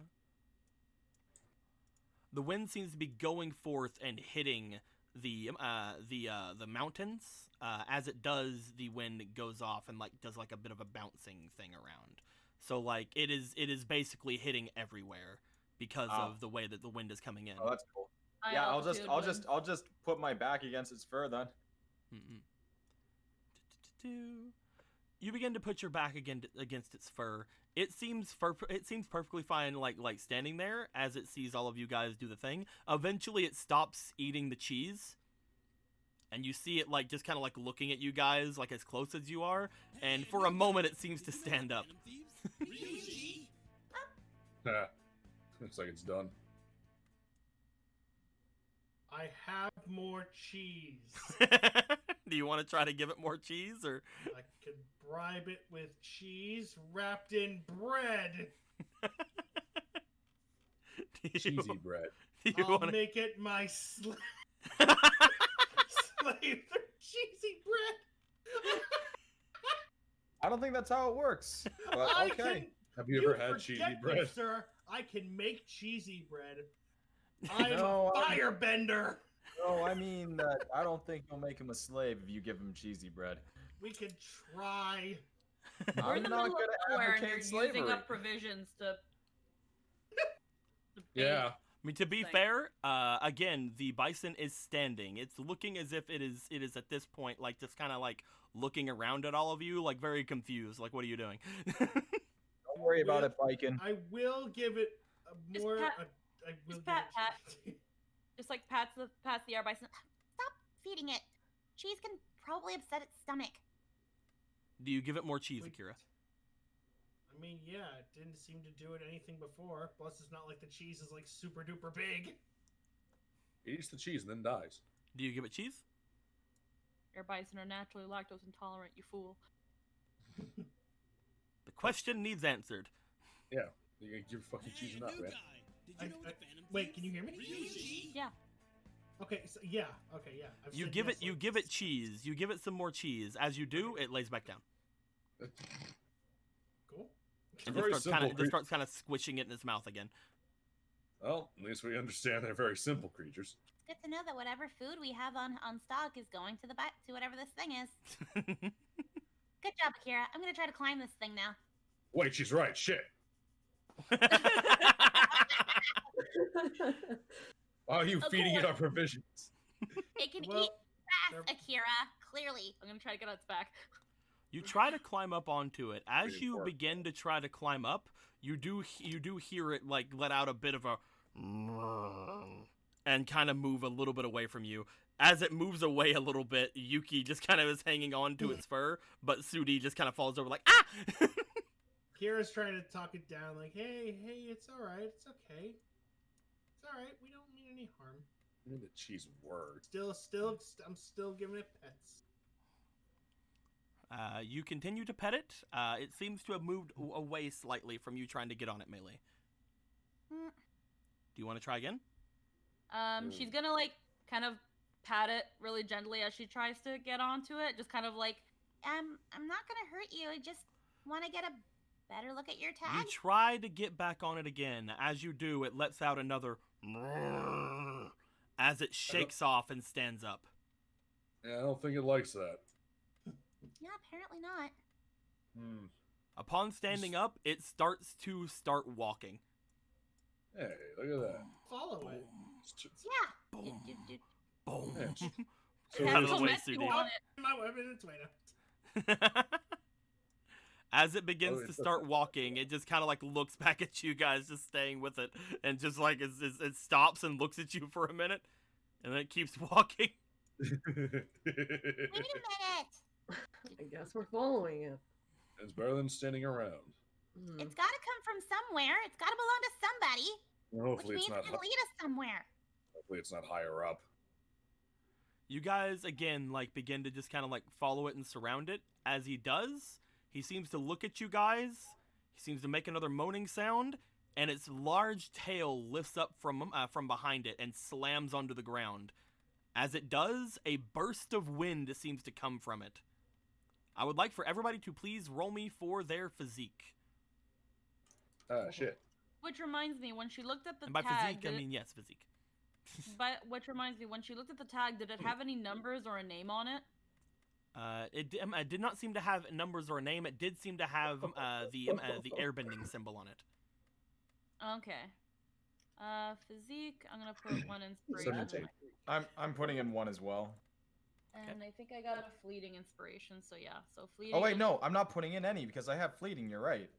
The wind seems to be going forth and hitting the mountains. As it does, the wind goes off and like does like a bit of a bouncing thing around. So like it is basically hitting everywhere because of the way that the wind is coming in. Oh, that's cool. High Yeah, altitude wind. I'll just put my back against its fur then. Mm-mm. You begin to put your back against its fur. It seems perfectly fine, like standing there as it sees all of you guys do the thing. Eventually, it stops eating the cheese, and you see it like just kind of like looking at you guys like as close as you are. And for a moment, it seems to stand up. Looks like it's done. I have more cheese. Do you want to try to give it more cheese, or? I could bribe it with cheese wrapped in bread. Do you- Cheesy bread. Do you I'll want to? make it my slave for cheesy bread. I don't think that's how it works. But I okay. can- Have you ever had cheesy forget bread? this, sir. I can make cheesy bread. I'm No, a firebender. No, I mean that I don't think you'll make him a slave if you give him cheesy bread. We could try. We're in I'm the not middle of gonna nowhere and you're advocate slavery. using up provisions to pay. Yeah. I mean, to be Thing. fair, again, the bison is standing. It's looking as if it is at this point, like just kind of like looking around at all of you, like very confused. Like, what are you doing? Don't worry about it, Bikin. I will give it a Just more. pat- I will just give pat, it. Just like pats the air bison. Stop feeding it. Cheese can probably upset its stomach. Do you give it more cheese, Wait. Akira? I mean, yeah, it didn't seem to do it anything before. Plus, it's not like the cheese is like super duper big. He eats the cheese and then dies. Do you give it cheese? Air bison are naturally lactose intolerant, you fool. The question needs answered. Yeah. You give fucking cheese enough, man. Wait, can you hear me? Yeah. Okay, so yeah. Okay, yeah. I've You said give yes, it you like, give it cheese. You give it some more cheese. As you do, it lays back down. Cool. And Very just simple starts kind of squishing it in its mouth again. Well, at least we understand they're very simple creatures. Good to know that whatever food we have on stock is going to to whatever this thing is. Good job, Akira. I'm gonna try to climb this thing now. Wait, she's right. Shit. Why are you feeding it our provisions? It can Well, eat they're- fast, Akira. Clearly. I'm gonna try to get on its back. You try to climb up onto it. As Pretty you important. begin to try to climb up, you do hear it like let out a bit of a and kind of move a little bit away from you. As it moves away a little bit, Yuki just kind of is hanging on to its fur, but Sudi just kind of falls over like ah. Kira's trying to talk it down, like, hey, it's all right, it's okay, it's all right. We don't mean any harm. I mean the cheese word. I'm still giving it pets. You continue to pet it. It seems to have moved away slightly from you trying to get on it, Melee. Mm. Do you want to try again? She's gonna like kind of pat it really gently as she tries to get onto it, just kind of like I'm not gonna hurt you. I just want to get a better look at your You tag. try to get back on it again. As you do, it lets out another as it shakes off and stands up. Yeah, I don't think it likes that. Yeah, apparently not. Hmm. Upon standing up, it starts to walking. Hey, look at that. Follow it. It's too- Yeah. Boom. Do. Yeah, Boom. So Out of the That's way, Kometsu Sudi. on it. My weapon, it's way up. As it begins Oh, to it's start walking, it just kind of like looks back at you guys, just staying with it, and just like it stops and looks at you for a minute, and then it keeps walking. Wait a minute. I guess we're following it. It's better than standing around. Hmm. It's got to come from somewhere. It's got to belong to somebody, And which hopefully means it's not. it'll lead us somewhere. Hopefully it's not higher up. You guys again like begin to just kind of like follow it and surround it. As he does, he seems to look at you guys. He seems to make another moaning sound, and its large tail lifts up from behind it and slams onto the ground. As it does, a burst of wind seems to come from it. I would like for everybody to please roll me for their physique. Ah, shit. Which reminds me, when she looked at the And by tag, physique, I mean yes, physique. but which reminds me, when she looked at the tag, did it have any numbers or a name on it? It did not seem to have numbers or a name. It did seem to have the airbending symbol on it. Okay. Physique. I'm gonna put one inspiration. 17. I'm putting in one as well. And I think I got a fleeting inspiration. So yeah. So fleeting. Oh wait, no, I'm not putting in any because I have fleeting. You're right.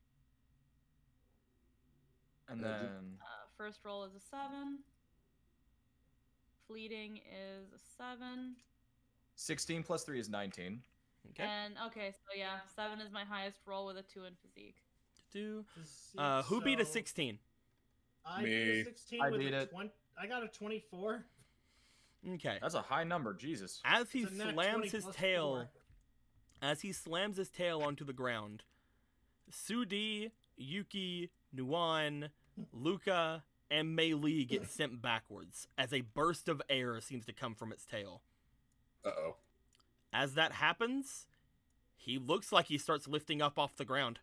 And Yeah, then First roll is a 7. Fleeting is a 7. 16 plus 3 is 19. Okay. And okay, so yeah, 7 is my highest roll with a 2 in physique. Who beat a So, 16? I Me. beat a 16 I with beat a it. 20. I got a 24. Okay. That's a high number, Jesus. As he It's a nat slams 20 his plus tail, 4. as he slams his tail onto the ground, Sudi, Yuki, Nuan, Luca, and Mei Li get sent backwards as a burst of air seems to come from its tail. Uh-oh. As that happens, he looks like he starts lifting up off the ground.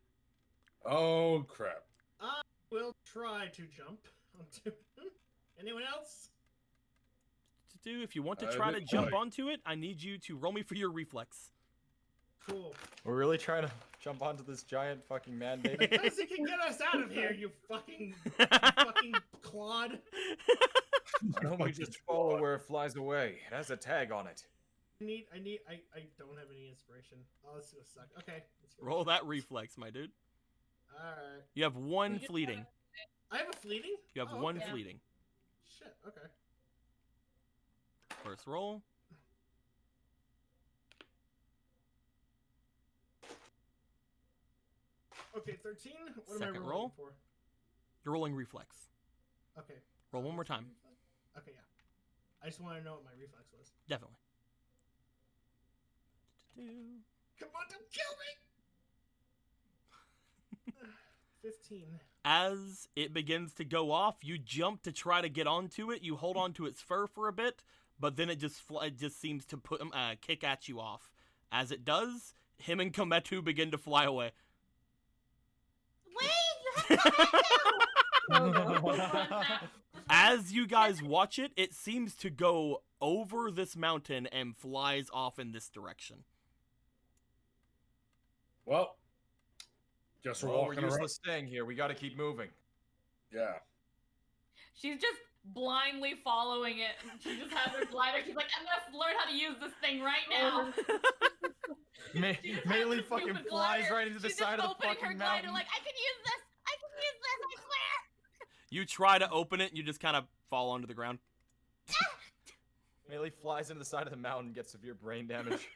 Oh, crap. I will try to jump onto him. Anyone else? If you want to I try to didn't jump quite. onto it, I need you to roll me for your reflex. Cool. We're really trying to jump onto this giant fucking man baby. Because he can get us out of here, you fucking clod. Why don't we just follow where it flies away? It has a tag on it. I don't have any inspiration. Oh, this is gonna suck. Okay. Roll that reflex, my dude. Alright. You have one You get fleeting. I have a fleeting? You have Oh, one okay. fleeting. Shit, okay. First roll. Okay, 13. What am Second I rolling roll. for? You're rolling reflex. Okay. Roll one more time. Okay, yeah. I just want to know what my reflex was. Definitely. Come on, don't kill me! 15. As it begins to go off, you jump to try to get onto it. You hold onto its fur for a bit, but then it just seems to kick at you off. As it does, him and Kometu begin to fly away. Wait, you have Kometu! Oh, no. As you guys watch it, it seems to go over this mountain and flies off in this direction. Well, guess we're Well, walking we're around. useless staying here. We gotta keep moving. Yeah. She's just blindly following it. She just has her glider. She's like, I'm gonna learn how to use this thing right now. She just has Melee this fucking stupid flies glider. right into the She's side just of the opening her fucking glider mountain. like, I can use this. I swear. You try to open it, and you just kind of fall onto the ground. Melee flies into the side of the mountain, gets severe brain damage.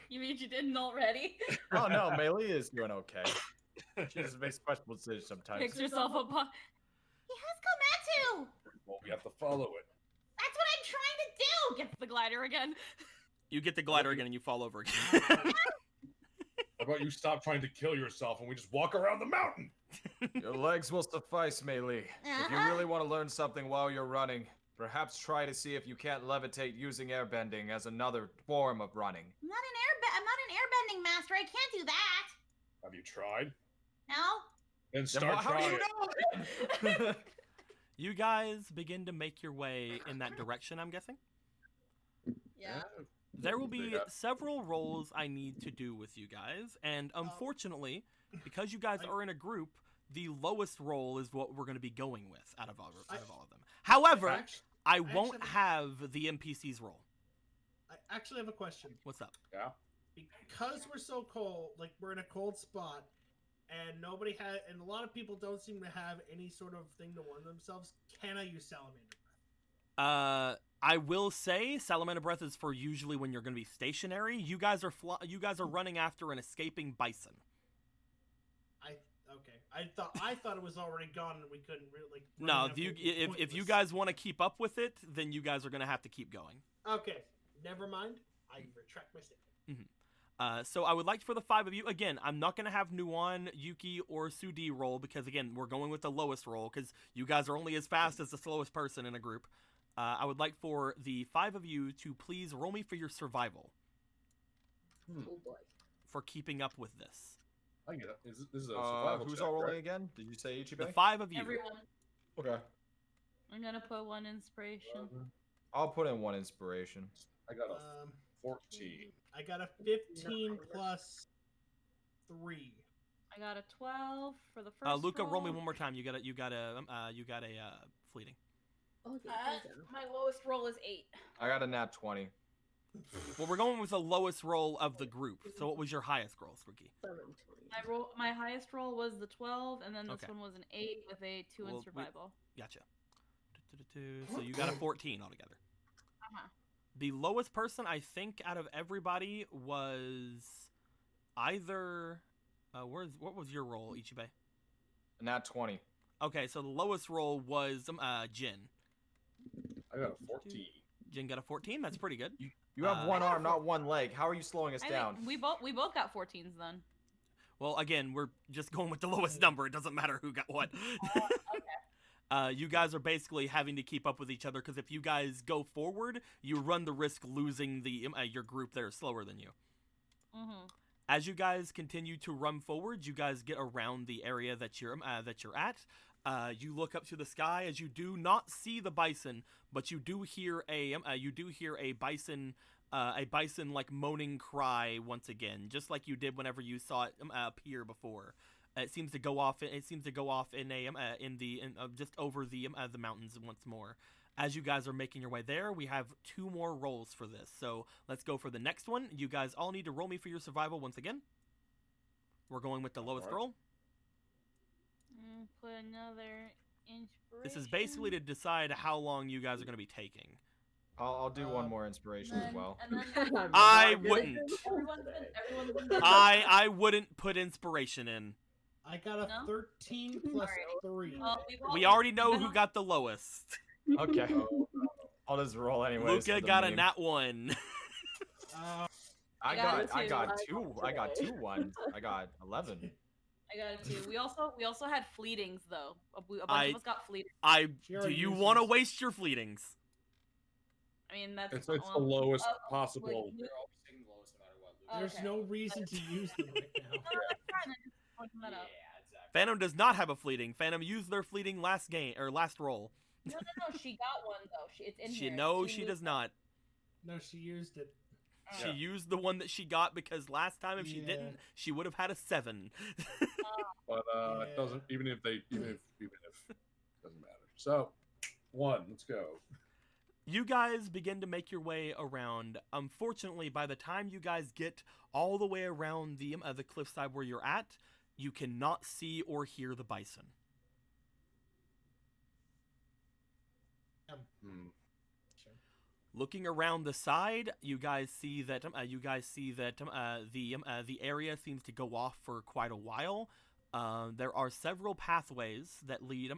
You mean you didn't already? Oh no, Melee is doing okay. She just makes questionable decisions sometimes. Picks herself up. He has Kometu! Well, we have to follow it. That's what I'm trying to do! Gets the glider again. You get the glider again, and you fall over again. How about you stop trying to kill yourself and we just walk around the mountain? Your legs will suffice, Melee. If you really want to learn something while you're running, perhaps try to see if you can't levitate using airbending as another form of running. I'm not an airbending master. I can't do that. Have you tried? No? Then Then start how do trying. you know? You guys begin to make your way in that direction, I'm guessing. Yeah. There will be Yeah. several roles I need to do with you guys, and unfortunately, because you guys are in a group, the lowest roll is what we're going to be going with out of all of them. However, Actu- I won't actually- have the NPCs roll. I actually have a question. What's up? Yeah. Because we're so cold, like we're in a cold spot, and and a lot of people don't seem to have any sort of thing to warm themselves. Can I use salamander? I will say Salamander Breath is for usually when you're going to be stationary. You guys are running after an escaping bison. I thought it was already gone and we couldn't really like. No, running after you, it would be if you pointless. guys want to keep up with it, then you guys are going to have to keep going. Okay, never mind. I retract my statement. So I would like for the 5 of you, again, I'm not going to have Nuwan, Yuki, or Sudi roll because, again, we're going with the lowest roll because you guys are only as fast as the slowest person in a group. I would like for the 5 of you to please roll me for your survival Oh boy. for keeping up with this. I get it. This is a survival Who's check, all rolling right? again? Did you say Ichibe? The 5 of you. Everyone. Okay. I'm gonna put 1 inspiration. I'll put in 1 inspiration. I got a Um, 14. I got a 15 plus 3. I got a 12 for the first. Luca, roll me roll. one more time. You got a fleeting. Oh, yeah. My lowest roll is 8. I got a nat 20. Well, we're going with the lowest roll of the group. So what was your highest roll, Spooky? 17. My highest roll was the 12, and then this Okay. one was an 8 with a 2 Well, in we- survival. Gotcha. So you got a 14 altogether. Uh-huh. The lowest person, I think, out of everybody was either... what was your roll, Ichibe? A nat 20. Okay, so the lowest roll was Jin. I got a 14. Jin got a 14. That's pretty good. You have one arm, not one leg. How are you slowing us I down? think we both got 14s then. Well, again, we're just going with the lowest number. It doesn't matter who got what. You guys are basically having to keep up with each other because if you guys go forward, you run the risk losing your group that are slower than you. Mm-hmm. As you guys continue to run forward, you guys get around the area that you're at. You look up to the sky as you do not see the bison, but you do hear a bison like moaning cry once again, just like you did whenever you saw it appear before. It seems to go off. It seems to go off in just over the mountains once more. As you guys are making your way there, we have 2 more rolls for this. So let's go for the next one. You guys all need to roll me for your survival once again. We're going with the lowest Alright. roll. Put another inspiration. This is basically to decide how long you guys are going to be taking. I'll do one more inspiration as well. And then I Not good. wouldn't. everyone's been I wouldn't put inspiration in. I got a No? 13 plus 3. We already know who got the lowest. Okay. I'll just roll anyways. Luca for the got a meme. nat 1. I got got two. 2. I got 2 ones. I got 11. I got it too. We also had fleetings though. A bunch of us got fleetings. She Do already you used want to hers. waste your fleetings? I mean, that's It's the lowest possible. They're always taking the lowest no matter what. Luke. There's Okay. no reason to use them right now. No, that's fine. I'm just pointing that Yeah, out. exactly. Phantom does not have a fleeting. Phantom used their fleeting last game or last roll. No, she got one though. It's in here. She does not. No, she used it. She Yeah. used the one that she got because last time if she Yeah. didn't, she would have had a 7. But it doesn't. Even if doesn't matter. So 1. Let's go. You guys begin to make your way around. Unfortunately, by the time you guys get all the way around the cliffside where you're at, you cannot see or hear the bison. Hmm. Looking around the side, you guys see that the area seems to go off for quite a while. There are several pathways that lead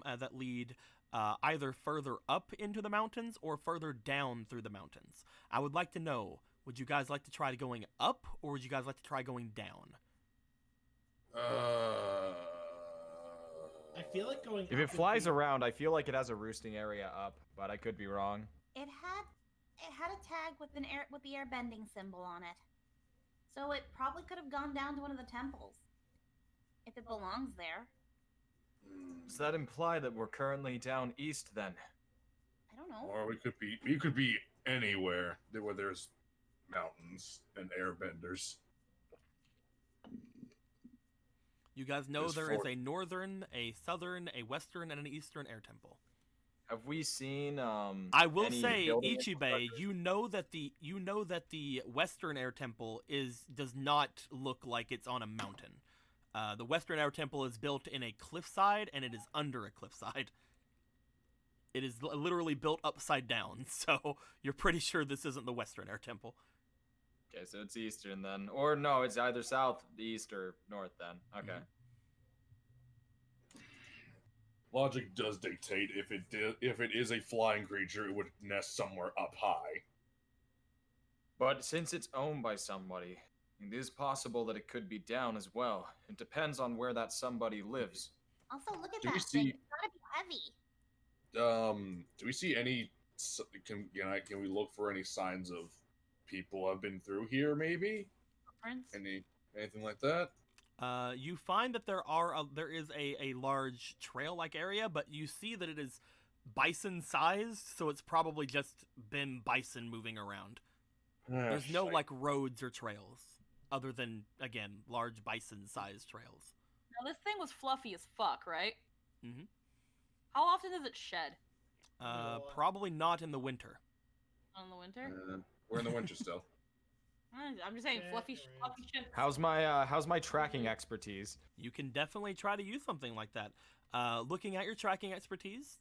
either further up into the mountains or further down through the mountains. I would like to know: would you guys like to try going up, or would you guys like to try going down? I feel like going. If up it would flies be- around, I feel like it has a roosting area up, but I could be wrong. It had a tag with the airbending symbol on it. So it probably could have gone down to one of the temples. If it belongs there. Does that imply that we're currently down east then? I don't know. Or we could be anywhere where there's mountains and airbenders. You guys know There's there is 4. a northern, a southern, a western, and an eastern air temple. Have we seen I will any say, building Ichibe, infrastructures? you know that the western air temple does not look like it's on a mountain. The western air temple is built in a cliffside, and it is under a cliffside. It is literally built upside down, so you're pretty sure this isn't the western air temple. Okay, so it's eastern then. Or no, it's either south, east, or north then. Okay. Mhm. Logic does dictate if it is a flying creature, it would nest somewhere up high. But since it's owned by somebody, it is possible that it could be down as well. It depends on where that somebody lives. Also, look at Do we that thing. see- It's gotta be heavy. Do we see any? Can we look for any signs of people have been through here? Maybe Footprints? anything like that? You find that there is a large trail-like area, but you see that it is bison-sized, so it's probably just been bison moving around. There's no like roads or trails, other than again large bison-sized trails. Now this thing was fluffy as fuck, right? Mhm. How often does it shed? Probably not in the winter. On the winter? We're in the winter still. I'm just saying, Yeah, fluffy right. shit. How's my tracking expertise? You can definitely try to use something like that. Looking at your tracking expertise,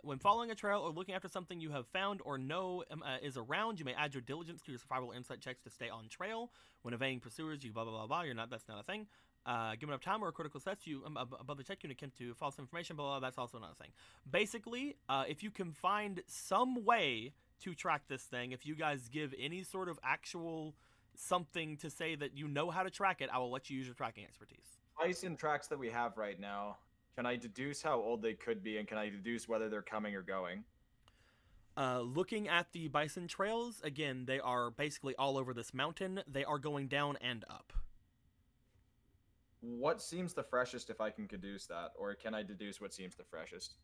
when following a trail or looking after something you have found or know is around, you may add your diligence to your survival insight checks to stay on trail. When evading pursuers, you blah blah blah blah. That's not a thing. Given enough time or a critical success, you above the check you attempt to false information. Blah blah. That's also not a thing. Basically, if you can find some way to track this thing, if you guys give any sort of actual something to say that you know how to track it, I will let you use your tracking expertise. Bison tracks that we have right now. Can I deduce how old they could be, and can I deduce whether they're coming or going? Looking at the bison trails, again, they are basically all over this mountain. They are going down and up. What seems the freshest if I can deduce that, or can I deduce what seems the freshest?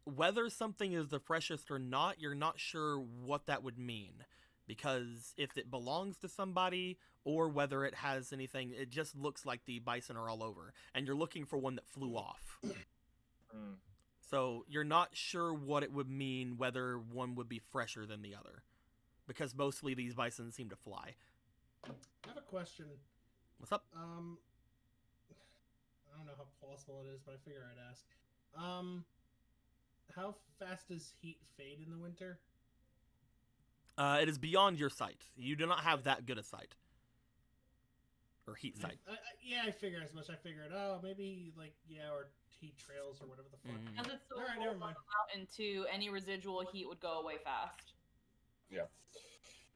Whether something is the freshest or not, you're not sure what that would mean. Because if it belongs to somebody, or whether it has anything, it just looks like the bison are all over. And you're looking for one that flew off. So you're not sure what it would mean, whether one would be fresher than the other. Because mostly these bison seem to fly. I have a question. What's up? I don't know how plausible it is, but I figure I'd ask. How fast does heat fade in the winter? It is beyond your sight. You do not have that good a sight. Or heat sight. Yeah, I figure as much. I figured, maybe or heat trails or whatever the fuck. Mhm. Because it's so Alright, cold never on mind. the mountain too, any residual heat would go away fast.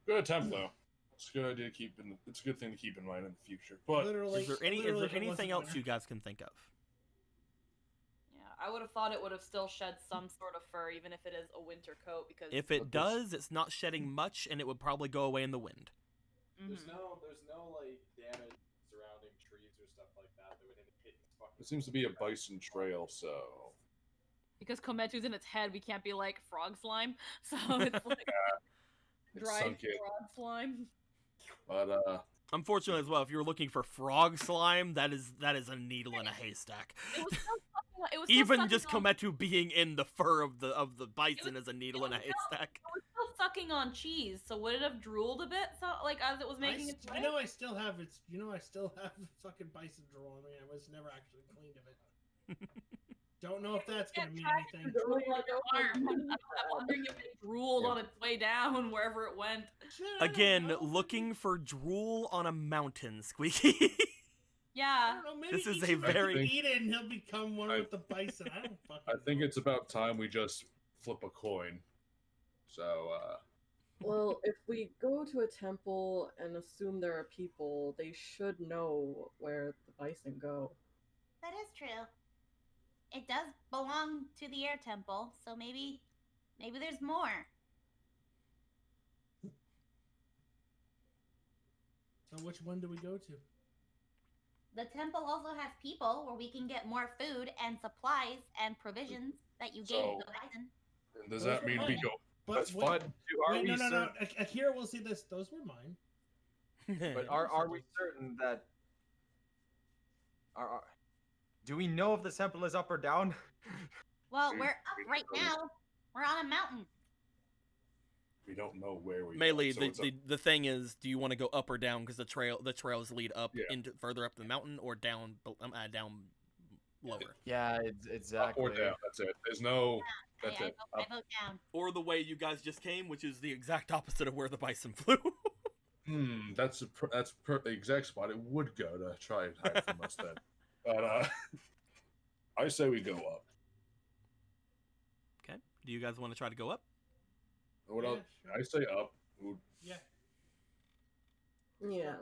Good attempt though. It's a good idea to keep in. It's a good thing to keep in mind in the future. But Literally, Is there literally, if it anything wasn't else winter. you guys can think of? Yeah, I would have thought it would have still shed some sort of fur, even if it is a winter coat, because If it But there's- does, it's not shedding much, and it would probably go away in the wind. There's Mhm. no like damage surrounding trees or stuff like that that would hit fucking. it seems to be a bison trail, so because Kometu's in its head, we can't be like frog slime, so it's like it's dried sunk in. frog slime. But Unfortunately, as well, if you're looking for frog slime, that is a needle in a haystack. It was still sucking on, it was still Even sucking just on, Kometu being in the fur of the bison is a needle in a it was haystack. it was still sucking on cheese, so would it have drooled a bit? So like as it was making its way. You know, I still have its. You know, I still have the fucking bison drool on me. I was never actually cleaned of it. Don't know if that's gonna mean anything. Drool on your arm. I'm wondering if it drooled on its way down wherever it went. Shit, I don't Again, know. looking for drool on a mountain, Squeaky. I Yeah. don't know. Maybe This is each a of us very- can eat it, and he'll become one I- with the bison. I don't fucking. I think know. it's about time we just flip a coin. So Well, if we go to a temple and assume there are people, they should know where the bison go. That is true. It does belong to the air temple, so maybe there's more. So which one do we go to? The temple also has people where we can get more food and supplies and provisions that you gave So- the bison. does that mean we go? But That's wait, fine. But are wait, we no, no, no. certain? Akira will see this. Those were mine. But are we certain that? Do we know if the temple is up or down? Well, We- we're up we right don't know. now. We're on a mountain. We don't know where we. Melee, go, so it's the thing is, do you want to go up or down? Because the trails lead up Yeah. into further up the mountain, or down down lower, Yeah, up exactly. or down. That's it. There's no. I, That's I, it. vote, I vote down. or the way you guys just came, which is the exact opposite of where the bison flew. That's the exact spot it would go to try and hide from us then. But I say we go up. Okay. Do you guys want to try to go up? What Yeah, else? sure. I say up. Ooh, Yeah. Yeah,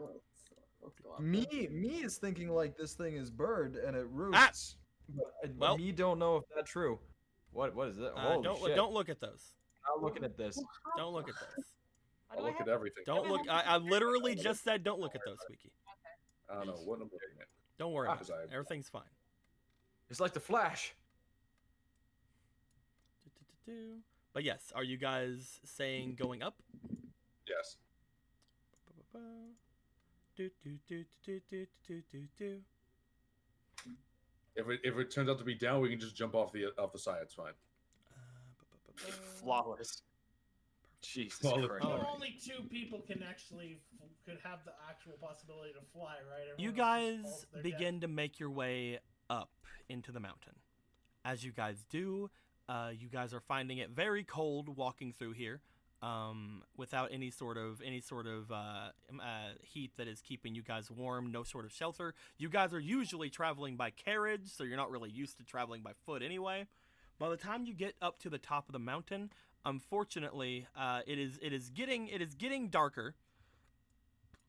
let's go up. Me is thinking like this thing is bird and it roosts. But Well- me don't know if that's true. What is it? Holy shit! Don't look at those. Not looking at this. Don't look at those. I'll look at everything. Don't look. I literally just said don't look at those, Squeaky. I don't know what I'm looking at. Don't worry about Because it. Everything's fine. It's like the Flash. Do-do-do-do. But yes, are you guys saying going up? Yes. Do-do-do-do-do-do-do-do. If it turns out to be down, we can just jump off the side. It's fine. Flawless. Jesus Flawless. Christ. Alright. Only two people can actually could have the actual possibility to fly, right? You Everyone else just guys falls to their begin to make your way up into the mountain. As you guys do, you guys are finding it very cold walking through here, without any sort of heat that is keeping you guys warm. No sort of shelter. You guys are usually traveling by carriage, so you're not really used to traveling by foot anyway. By the time you get up to the top of the mountain, unfortunately, it is getting darker.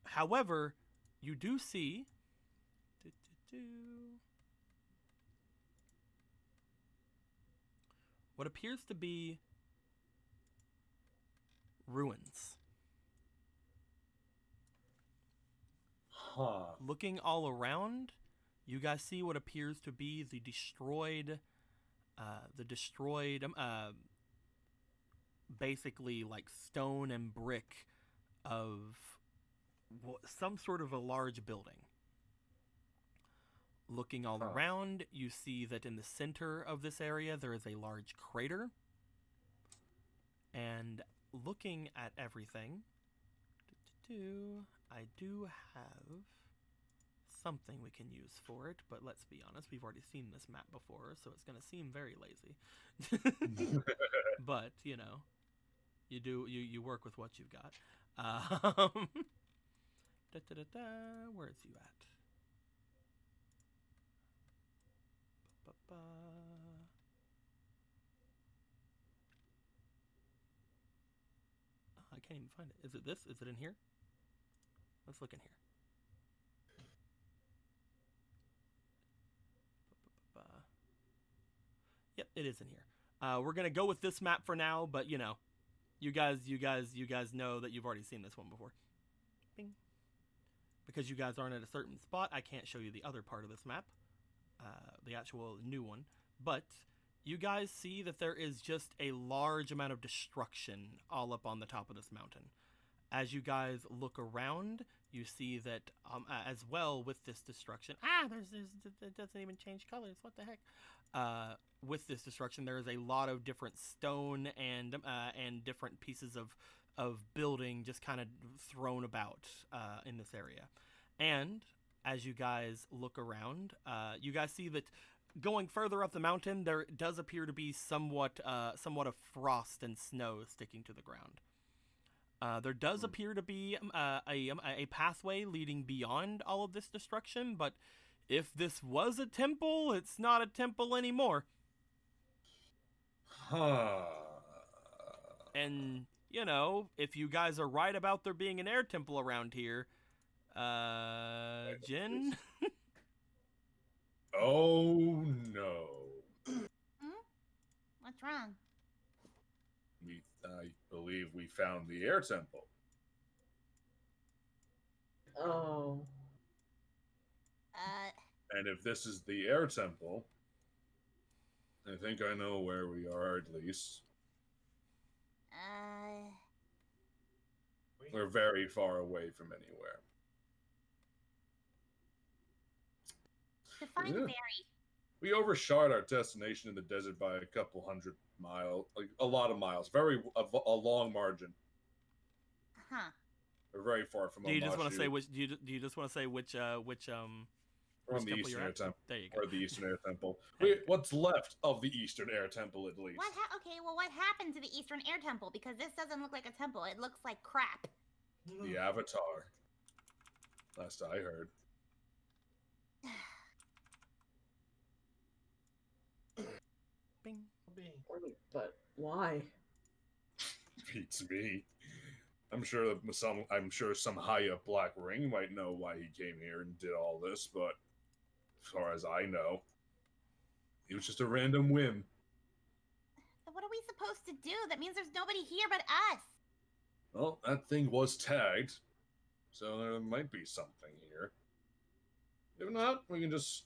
However, you do see what appears to be ruins. Huh. Looking all around, you guys see what appears to be the destroyed, basically like stone and brick of some sort of a large building. Looking all Huh. around, you see that in the center of this area there is a large crater. And looking at everything, I do have something we can use for it, but let's be honest, we've already seen this map before, so it's going to seem very lazy. But, you know, you work with what you've got. Where is you at? I can't even find it. Is it this? Is it in here? Let's look in here. Yep, it is in here. We're gonna go with this map for now, but you know, you guys know that you've already seen this one before. Bing. Because you guys aren't at a certain spot, I can't show you the other part of this map, the actual new one. But you guys see that there is just a large amount of destruction all up on the top of this mountain. As you guys look around, you see that as well with this destruction. It doesn't even change colors. What the heck? With this destruction, there is a lot of different stone and different pieces of building just kind of thrown about in this area. And as you guys look around, you guys see that going further up the mountain, there does appear to be somewhat of frost and snow sticking to the ground. There does appear to be a pathway leading beyond all of this destruction, but if this was a temple, it's not a temple anymore. Huh. And, you know, if you guys are right about there being an air temple around here, Jin? Oh no. What's wrong? I believe we found the air temple. Oh. And if this is the air temple, I think I know where we are at least. We're very far away from anywhere. Define Yeah. very. We overshot our destination in the desert by a couple hundred miles, like a lot of miles, a long margin. Huh. We're very far from. Do you just want to Omashu. say which? Do you just want to say which We're which on the temple Eastern you're Air at? Temple, There you go. or the Eastern Air Temple. There you Wait, what's left of the Eastern Air Temple, at least? Okay, well, what happened to the Eastern Air Temple? Because this doesn't look like a temple. It looks like crap. The Avatar. Last I heard. Bing. But why? Beats me. I'm sure some high up Black Ring might know why he came here and did all this, but as far as I know, it was just a random whim. So what are we supposed to do? That means there's nobody here but us. Well, that thing was tagged, so there might be something here. If not, we can just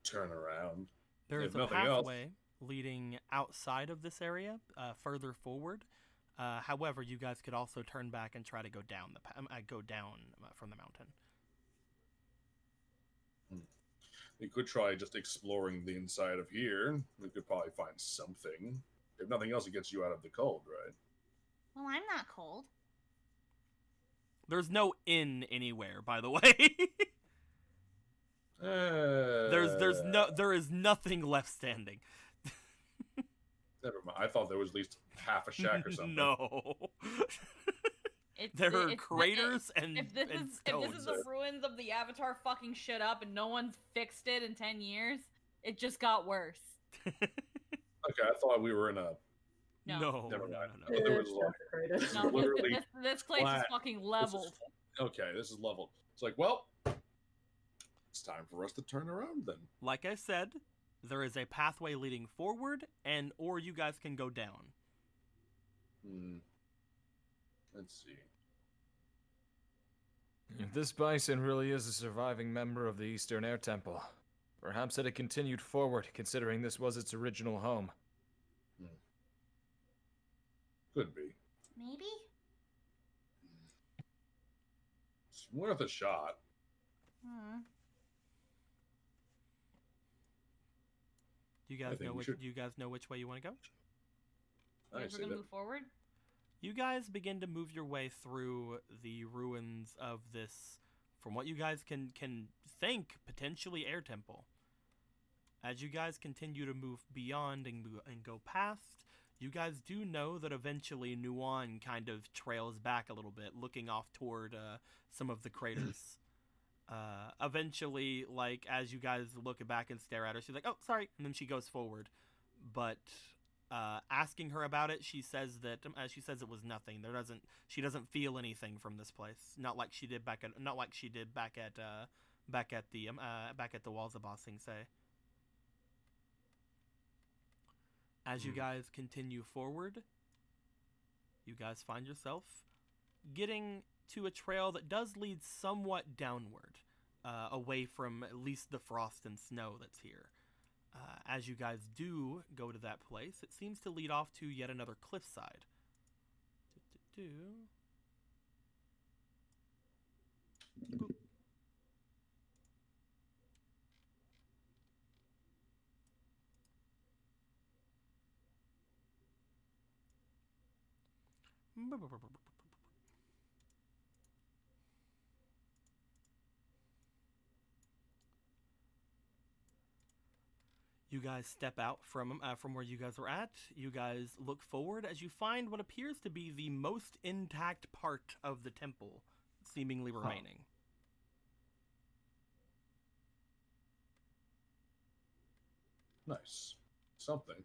turn around. There If is a nothing else. pathway leading outside of this area, further forward. However, you guys could also turn back and try to go down from the mountain. We could try just exploring the inside of here. We could probably find something. If nothing else, it gets you out of the cold, right? Well, I'm not cold. There's no inn anywhere, by the way. There is nothing left standing. Never mind. I thought there was at least half a shack or something. No. There are craters and If this stones. is the ruins of the Avatar fucking shit up and no one's fixed it in 10 years, it just got worse. Okay, I thought we were in a. No. Never No. mind. No. But there was It's a lot. desecrated. This is No, literally this place is flat. fucking This is- leveled. Okay, this is leveled. It's like, well, it's time for us to turn around then. Like I said, there is a pathway leading forward, or you guys can go down. Let's see. If this bison really is a surviving member of the Eastern Air Temple, perhaps it had continued forward, considering this was its original home. Could be. Maybe? It's worth a shot. Do you I guys think know we which? should- Do you guys know which way you want to go? I We're say gonna that. move forward. You guys begin to move your way through the ruins of this, from what you guys can think, potentially air temple. As you guys continue to move beyond and go past, you guys do know that eventually Nuan kind of trails back a little bit, looking off toward some of the craters. Eventually, like, as you guys look back and stare at her, she's like, "Oh, sorry," and then she goes forward. But asking her about it, she says that it was nothing. She doesn't feel anything from this place. Not like she did back at the walls of Ba Sing Se. As you guys continue forward, you guys find yourself getting to a trail that does lead somewhat downward, away from at least the frost and snow that's here. As you guys do go to that place, it seems to lead off to yet another cliffside. Boop. You guys step out from where you guys were at. You guys look forward as you find what appears to be the most intact part of the temple, seemingly remaining. Nice. Something.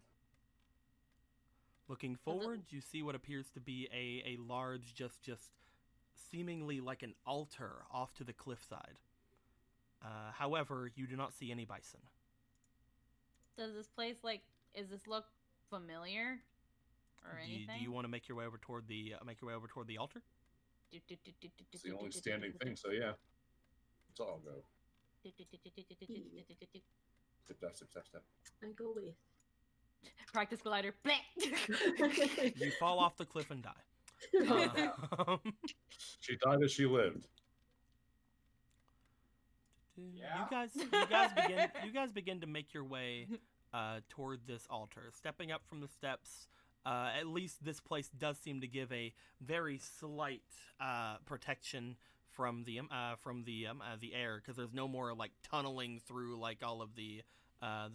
Looking forward, you see what appears to be a large, just seemingly like an altar off to the cliffside. However, you do not see any bison. Does this place look familiar or anything? Do you want to make your way over toward the altar? It's the only standing thing, so yeah. Let's all go. Step, step, step, step, step. I go with. Practice glider. You fall off the cliff and die. She died as she lived. Yeah. You guys begin to make your way toward this altar, stepping up from the steps. At least this place does seem to give a very slight protection from the air, because there's no more like tunneling through like all of the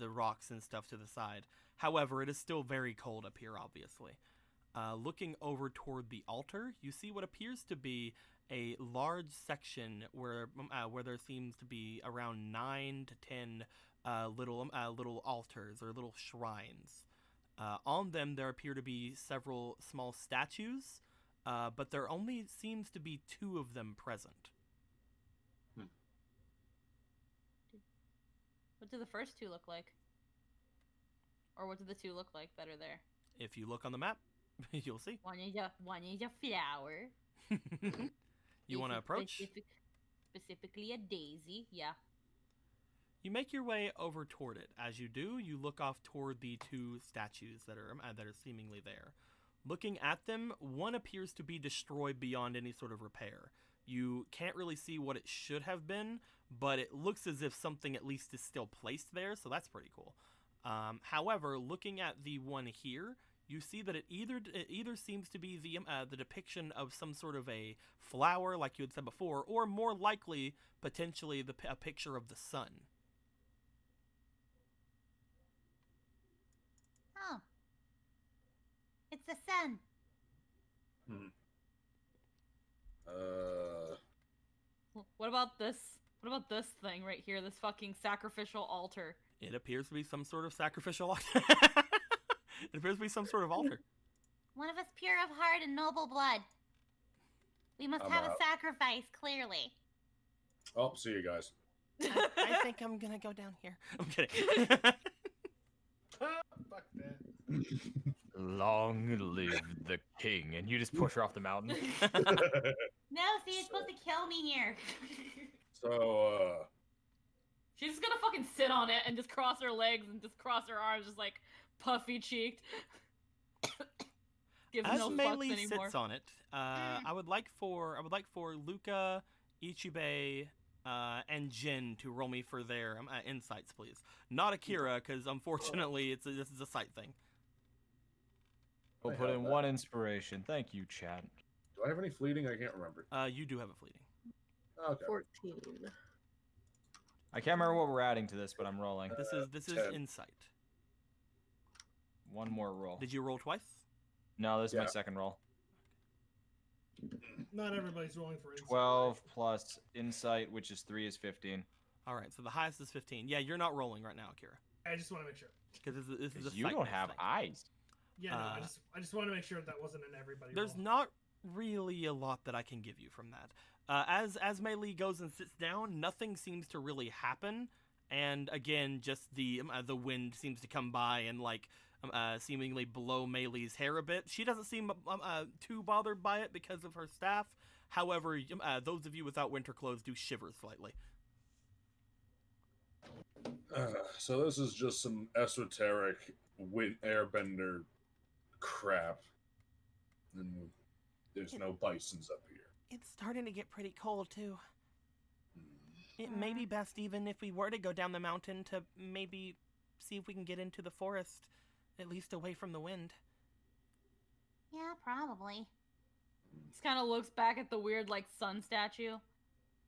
rocks and stuff to the side. However, it is still very cold up here, obviously. Looking over toward the altar, you see what appears to be a large section where there seems to be around 9 to 10 little altars or little shrines. On them, there appear to be several small statues, but there only seems to be 2 of them present. What do the first 2 look like? Or what do the 2 look like that are there? If you look on the map, you'll see. One is a flower. You want to approach? Specifically a daisy, yeah. You make your way over toward it. As you do, you look off toward the 2 statues that are seemingly there. Looking at them, one appears to be destroyed beyond any sort of repair. You can't really see what it should have been, but it looks as if something at least is still placed there, so that's pretty cool. However, looking at the one here, you see that it either seems to be the depiction of some sort of a flower, like you had said before, or more likely, potentially, a picture of the sun. Oh. It's the sun. What about this? What about this thing right here? This fucking sacrificial altar. It appears to be some sort of sacrificial altar. It appears to be some sort of altar. One of us pure of heart and noble blood. We must I'm have out. a sacrifice, clearly. Oh, see you guys. I think I'm gonna go down here. I'm kidding. Fuck that. Long live the king. And you just push her off the mountain. No, see, it's supposed to kill me here. So, She's just gonna fucking sit on it and just cross her legs and just cross her arms, just like puffy cheeked. Gives As no fucks Meili anymore. sits on it, I would like for Luca, Ichibei, and Jin to roll me for their insights, please. Not Akira, because unfortunately, this is a sight thing. We'll I put have in that. 1 inspiration. Thank you, chat. do I have any fleeting? I can't remember. You do have a fleeting. Okay. 14. I can't remember what we're adding to this, but I'm rolling. This is 10. insight. 1 more roll. Did you roll twice? No, this is my Yeah. second roll. Not everybody's rolling for insight. 12 plus insight, which is 3, is 15. All right, so the highest is 15. Yeah, you're not rolling right now, Akira, I just want to make sure. because this is a Because you sight don't based have thing. eyes. Yeah, no, Uh, I just want to make sure that wasn't an everybody. There's roll. not really a lot that I can give you from that. As Mei Lee goes and sits down, nothing seems to really happen, and again, just the wind seems to come by and seemingly blow Mei Lee's hair a bit. She doesn't seem too bothered by it because of her staff. However, those of you without winter clothes do shiver slightly. So this is just some esoteric airbender crap. And there's no bisons up here. It's starting to get pretty cold too. Hmm. It may be best even if we were to go down the mountain to maybe see if we can get into the forest, at least away from the wind. Yeah, probably. Just kind of looks back at the weird sun statue.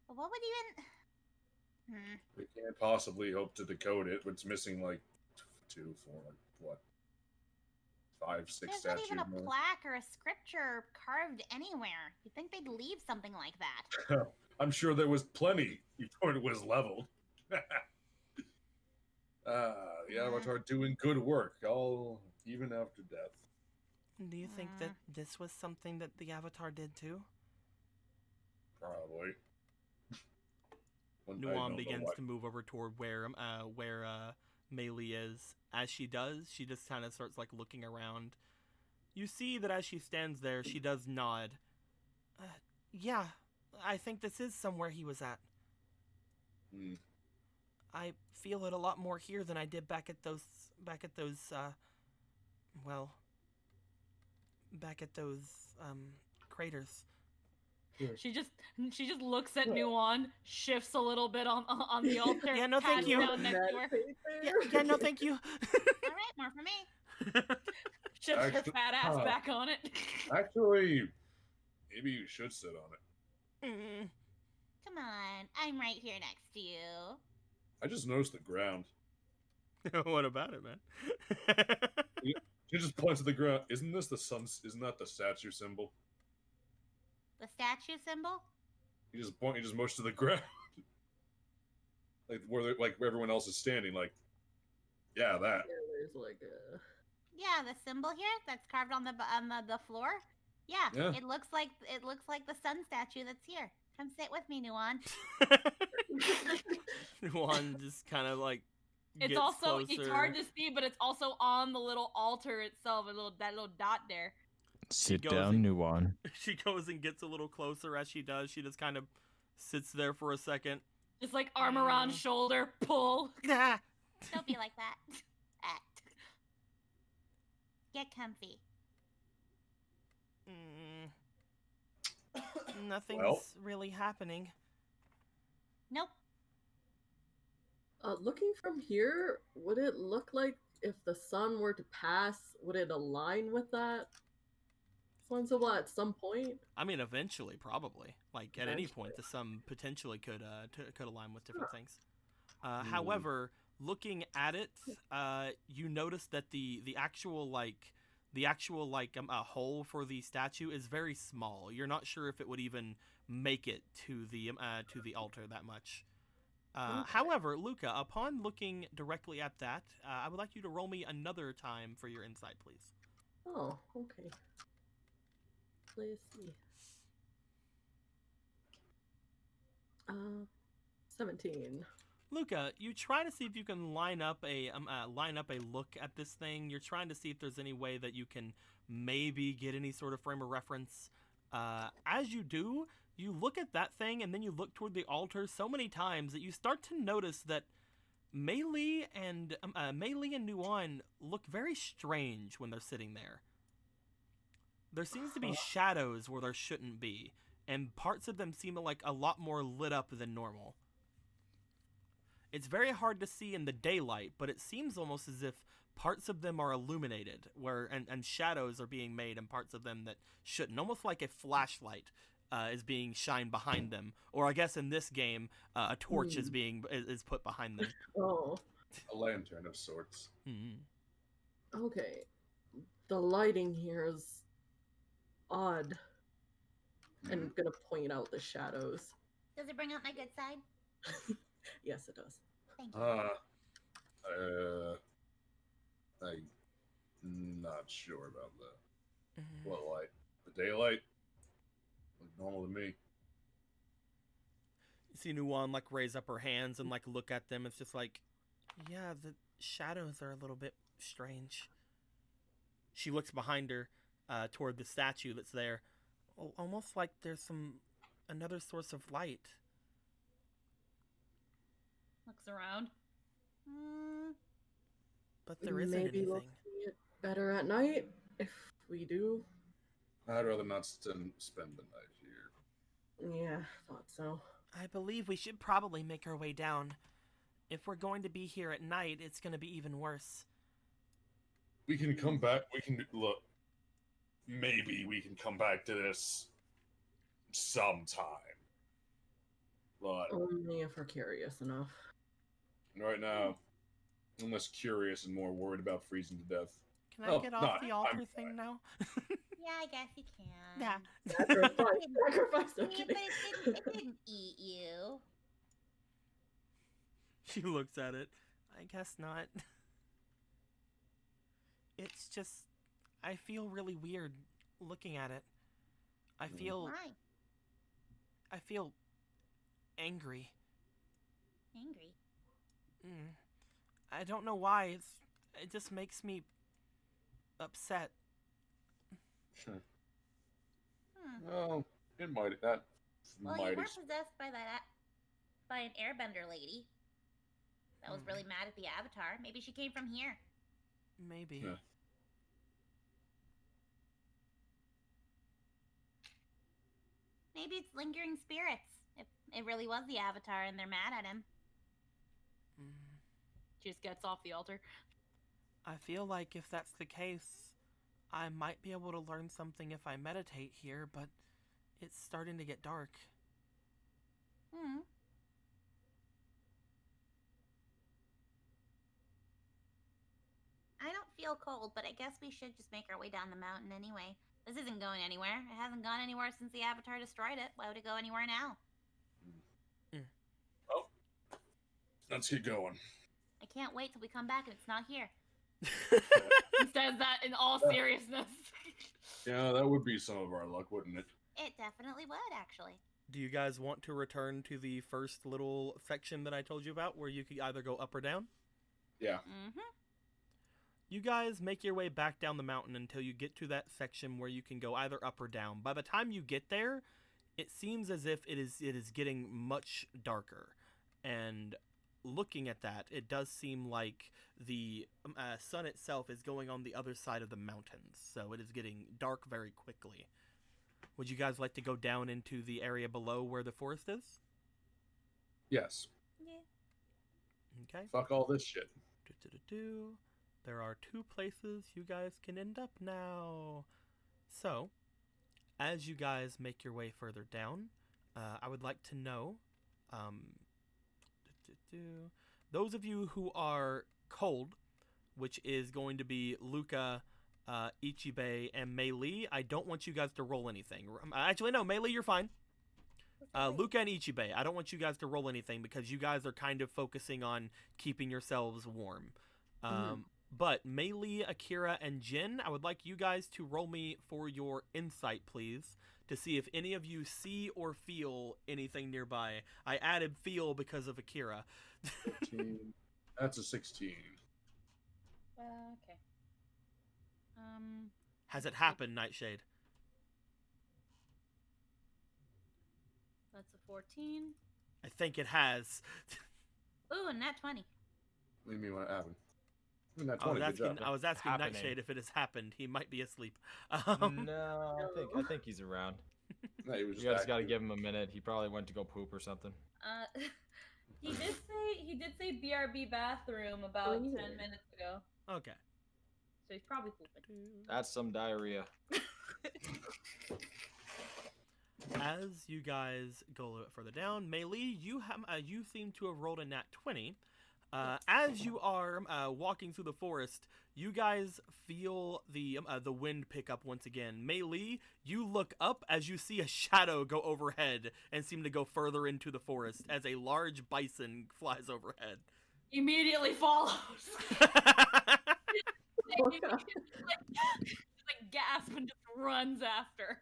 But what would even? We can't possibly hope to decode it. It's missing 2, 4, 5, 6 There's statues. not even a more. plaque or a scripture carved anywhere. You'd think they'd leave something like that. I'm sure there was plenty before it was leveled. The Avatar doing good work, all even after death. Do you think that this was something that the Avatar did too? Probably. I don't Nuan know begins what. to move over toward where Mei Lee is. As she does, she just kind of starts looking around. You see that as she stands there, she does nod. Yeah, I think this is somewhere he was at. Hmm. I feel it a lot more here than I did back at those craters. She just looks at Nuon, shifts a little bit on the altar. Yeah, no, thank pats you. down next to her, Yeah, no, thank you. All right, more for me. shifts her Actually- fat ass back on it. Actually, maybe you should sit on it. Mm. Come on, I'm right here next to you. I just noticed the ground. What about it, man? She just points at the ground. Isn't this the sun? Isn't that the statue symbol? The statue symbol? You just point. You just motion to the ground, where everyone else is standing. Yeah, that. Yeah, there's a. Yeah, the symbol here that's carved on the floor. Yeah, Yeah. it looks like the sun statue that's here. Come sit with me, Nuan. Nuan just kind of It's gets also it's closer. hard to see, but it's also on the little altar itself, that little dot there. Sit goes down, and- Nuan. She goes and gets a little closer. As she does, she just kind of sits there for a second. Just arm around shoulder, pull. Ah! Don't be like that. Get comfy. Nothing's really happening. Nope. Looking from here, would it look like if the sun were to pass, would it align with that sun symbol at some point? I mean, eventually, probably. At any point, Eventually. the sun potentially could align with different things. However, looking at it, you notice that the actual hole for the statue is very small. You're not sure if it would even make it to the altar that much. Okay. However, Luca, upon looking directly at that, I would like you to roll me another time for your insight, please. Oh, okay. Let's see. 17. Luca, you try to see if you can line up a look at this thing. You're trying to see if there's any way that you can maybe get any sort of frame of reference. As you do, you look at that thing and then you look toward the altar so many times that you start to notice that Mei Lee and Nuan look very strange when they're sitting there. There seems to be shadows where there shouldn't be, and parts of them seem a lot more lit up than normal. It's very hard to see in the daylight, but it seems almost as if parts of them are illuminated, and shadows are being made in parts of them that shouldn't. Almost like a flashlight is being shined behind them, or I guess in this game, a torch is put behind them. Oh, A lantern of sorts. Mm-hmm. okay. The lighting here is odd. And I'm gonna point out the shadows. Does it bring out my good side? Yes, it does. Thank you. Not sure about that. Mhm. What light? The daylight? Look normal to me. You see Nuwan like raise up her hands and like look at them. It's just like, yeah, the shadows are a little bit strange. She looks behind her, toward the statue that's there, almost like there's another source of light. Looks around. But there isn't Maybe anything. we'll see it better at night if we do. I'd rather not spend the night here. Yeah, thought so. I believe we should probably make our way down. If we're going to be here at night, it's going to be even worse. We can come back. We can look. Maybe we can come back to this sometime. But Only if we're curious enough. right now, I'm less curious and more worried about freezing to death. Can I get off the altar thing now? Yeah, I guess you can. Yeah. Sacrifice. Sacrifice. Yeah, Okay. but it didn't eat you. She looks at it. I guess not. It's just, I feel really weird looking at it. I feel Why? Angry. Angry. I don't know why. It just makes me upset. Sure. Hmm. Well, it might. That Well, might. you were possessed by by an airbender lady that was really mad at the Avatar. Maybe she came from here. Maybe. Yeah. Maybe it's lingering spirits. If it really was the Avatar and they're mad at him. She just gets off the altar. I feel like if that's the case, I might be able to learn something if I meditate here, but it's starting to get dark. I don't feel cold, but I guess we should just make our way down the mountain anyway. This isn't going anywhere. It hasn't gone anywhere since the Avatar destroyed it. Why would it go anywhere now? Oh, let's get going. I can't wait till we come back and it's not here. He says that in all seriousness. Yeah, that would be some of our luck, wouldn't it? It definitely would, actually. Do you guys want to return to the first little section that I told you about where you could either go up or down? Yeah. You guys make your way back down the mountain until you get to that section where you can go either up or down. By the time you get there, it seems as if it is getting much darker. And looking at that, it does seem like the sun itself is going on the other side of the mountains. So it is getting dark very quickly. Would you guys like to go down into the area below where the forest is? Yes. Yeah. Okay. Fuck all this shit. There are 2 places you guys can end up now. So, as you guys make your way further down, I would like to know, those of you who are cold, which is going to be Luca, Ichibe, and Mei Lee, I don't want you guys to roll anything. Actually, no, Mei Lee, you're fine. Luca and Ichibe, I don't want you guys to roll anything because you guys are kind of focusing on keeping yourselves warm. But Mei Lee, Akira, and Jin, I would like you guys to roll me for your insight, please, to see if any of you see or feel anything nearby. I added feel because of Akira. 13. That's a 16. Okay. Has it happened, Nightshade? That's a 14. I think it has. Ooh, and nat 20. What do you mean what happened? I mean, that's I was asking Happening. Nightshade if it has happened. He might be asleep. No, I think he's around. No, he was You guys got to active. give him a minute. He probably went to go poop or something. He did say BRB bathroom about 10 minutes ago. Okay. So he's probably pooping. That's some diarrhea. As you guys go a little bit further down, Mei Lee, you seem to have rolled a nat 20. As you are walking through the forest, you guys feel the wind pick up once again. Mei Lee, you look up as you see a shadow go overhead and seem to go further into the forest as a large bison flies overhead. Immediately follows. like gasp and just runs after.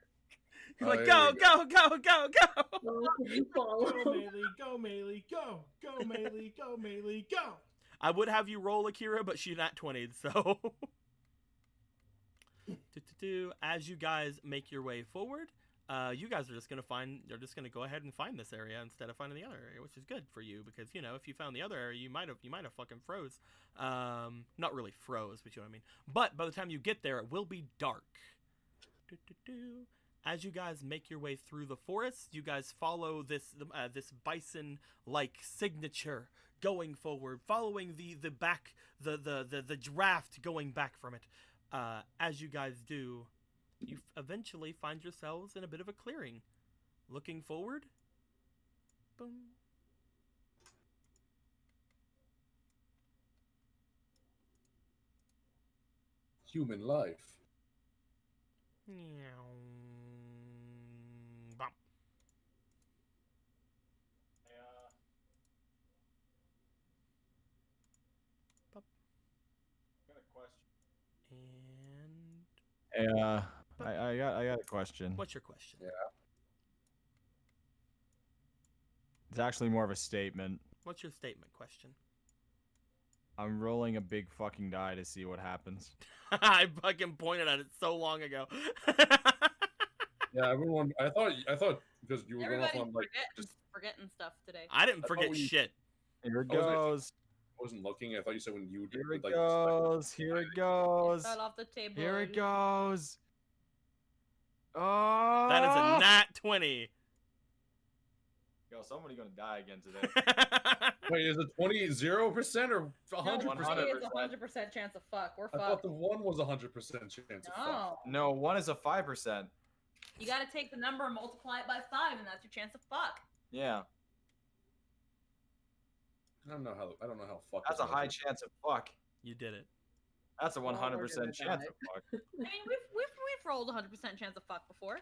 You're like, there go, we go, go, go, go. You follow. Go Melee, go Melee, go! Go Melee, go Melee, go! I would have you roll Akira, but she not 20'd, so. As you guys make your way forward, you guys are just gonna go ahead and find this area instead of finding the other area, which is good for you because if you found the other area, you might have fucking froze. Not really froze, but you know what I mean. But by the time you get there, it will be dark. As you guys make your way through the forest, you guys follow this bison-like signature going forward, following the draft going back from it. As you guys do, you eventually find yourselves in a bit of a clearing. Looking forward, boom. Human life. Bum. Got a question. And I got a question. what's your question? Yeah. It's actually more of a statement. What's your statement question? I'm rolling a big fucking die to see what happens. I fucking pointed at it so long ago. Yeah, everyone. I thought because you were going off Everybody's on like just forgetting stuff today. I didn't I forget thought we- shit. Here it I was actually- goes. wasn't looking. I thought you said when you did. Here it like, goes. Here it goes. Fell off the table. Here it and- goes. Oh! That is a nat 20. Yo, somebody gonna die again today. Wait, is it 0% or 100%? 100%. It's a 100% chance of fuck. We're I thought fucked. the one was 100% chance of fuck. No. No, one is a 5%. You gotta take the number and multiply it by 5, and that's your chance of fuck. Yeah, I don't know how fuck. that's is a high measured. chance of fuck. You did it. That's a Well, we're 100% gonna chance die. of fuck. I mean, we've rolled a 100% chance of fuck before.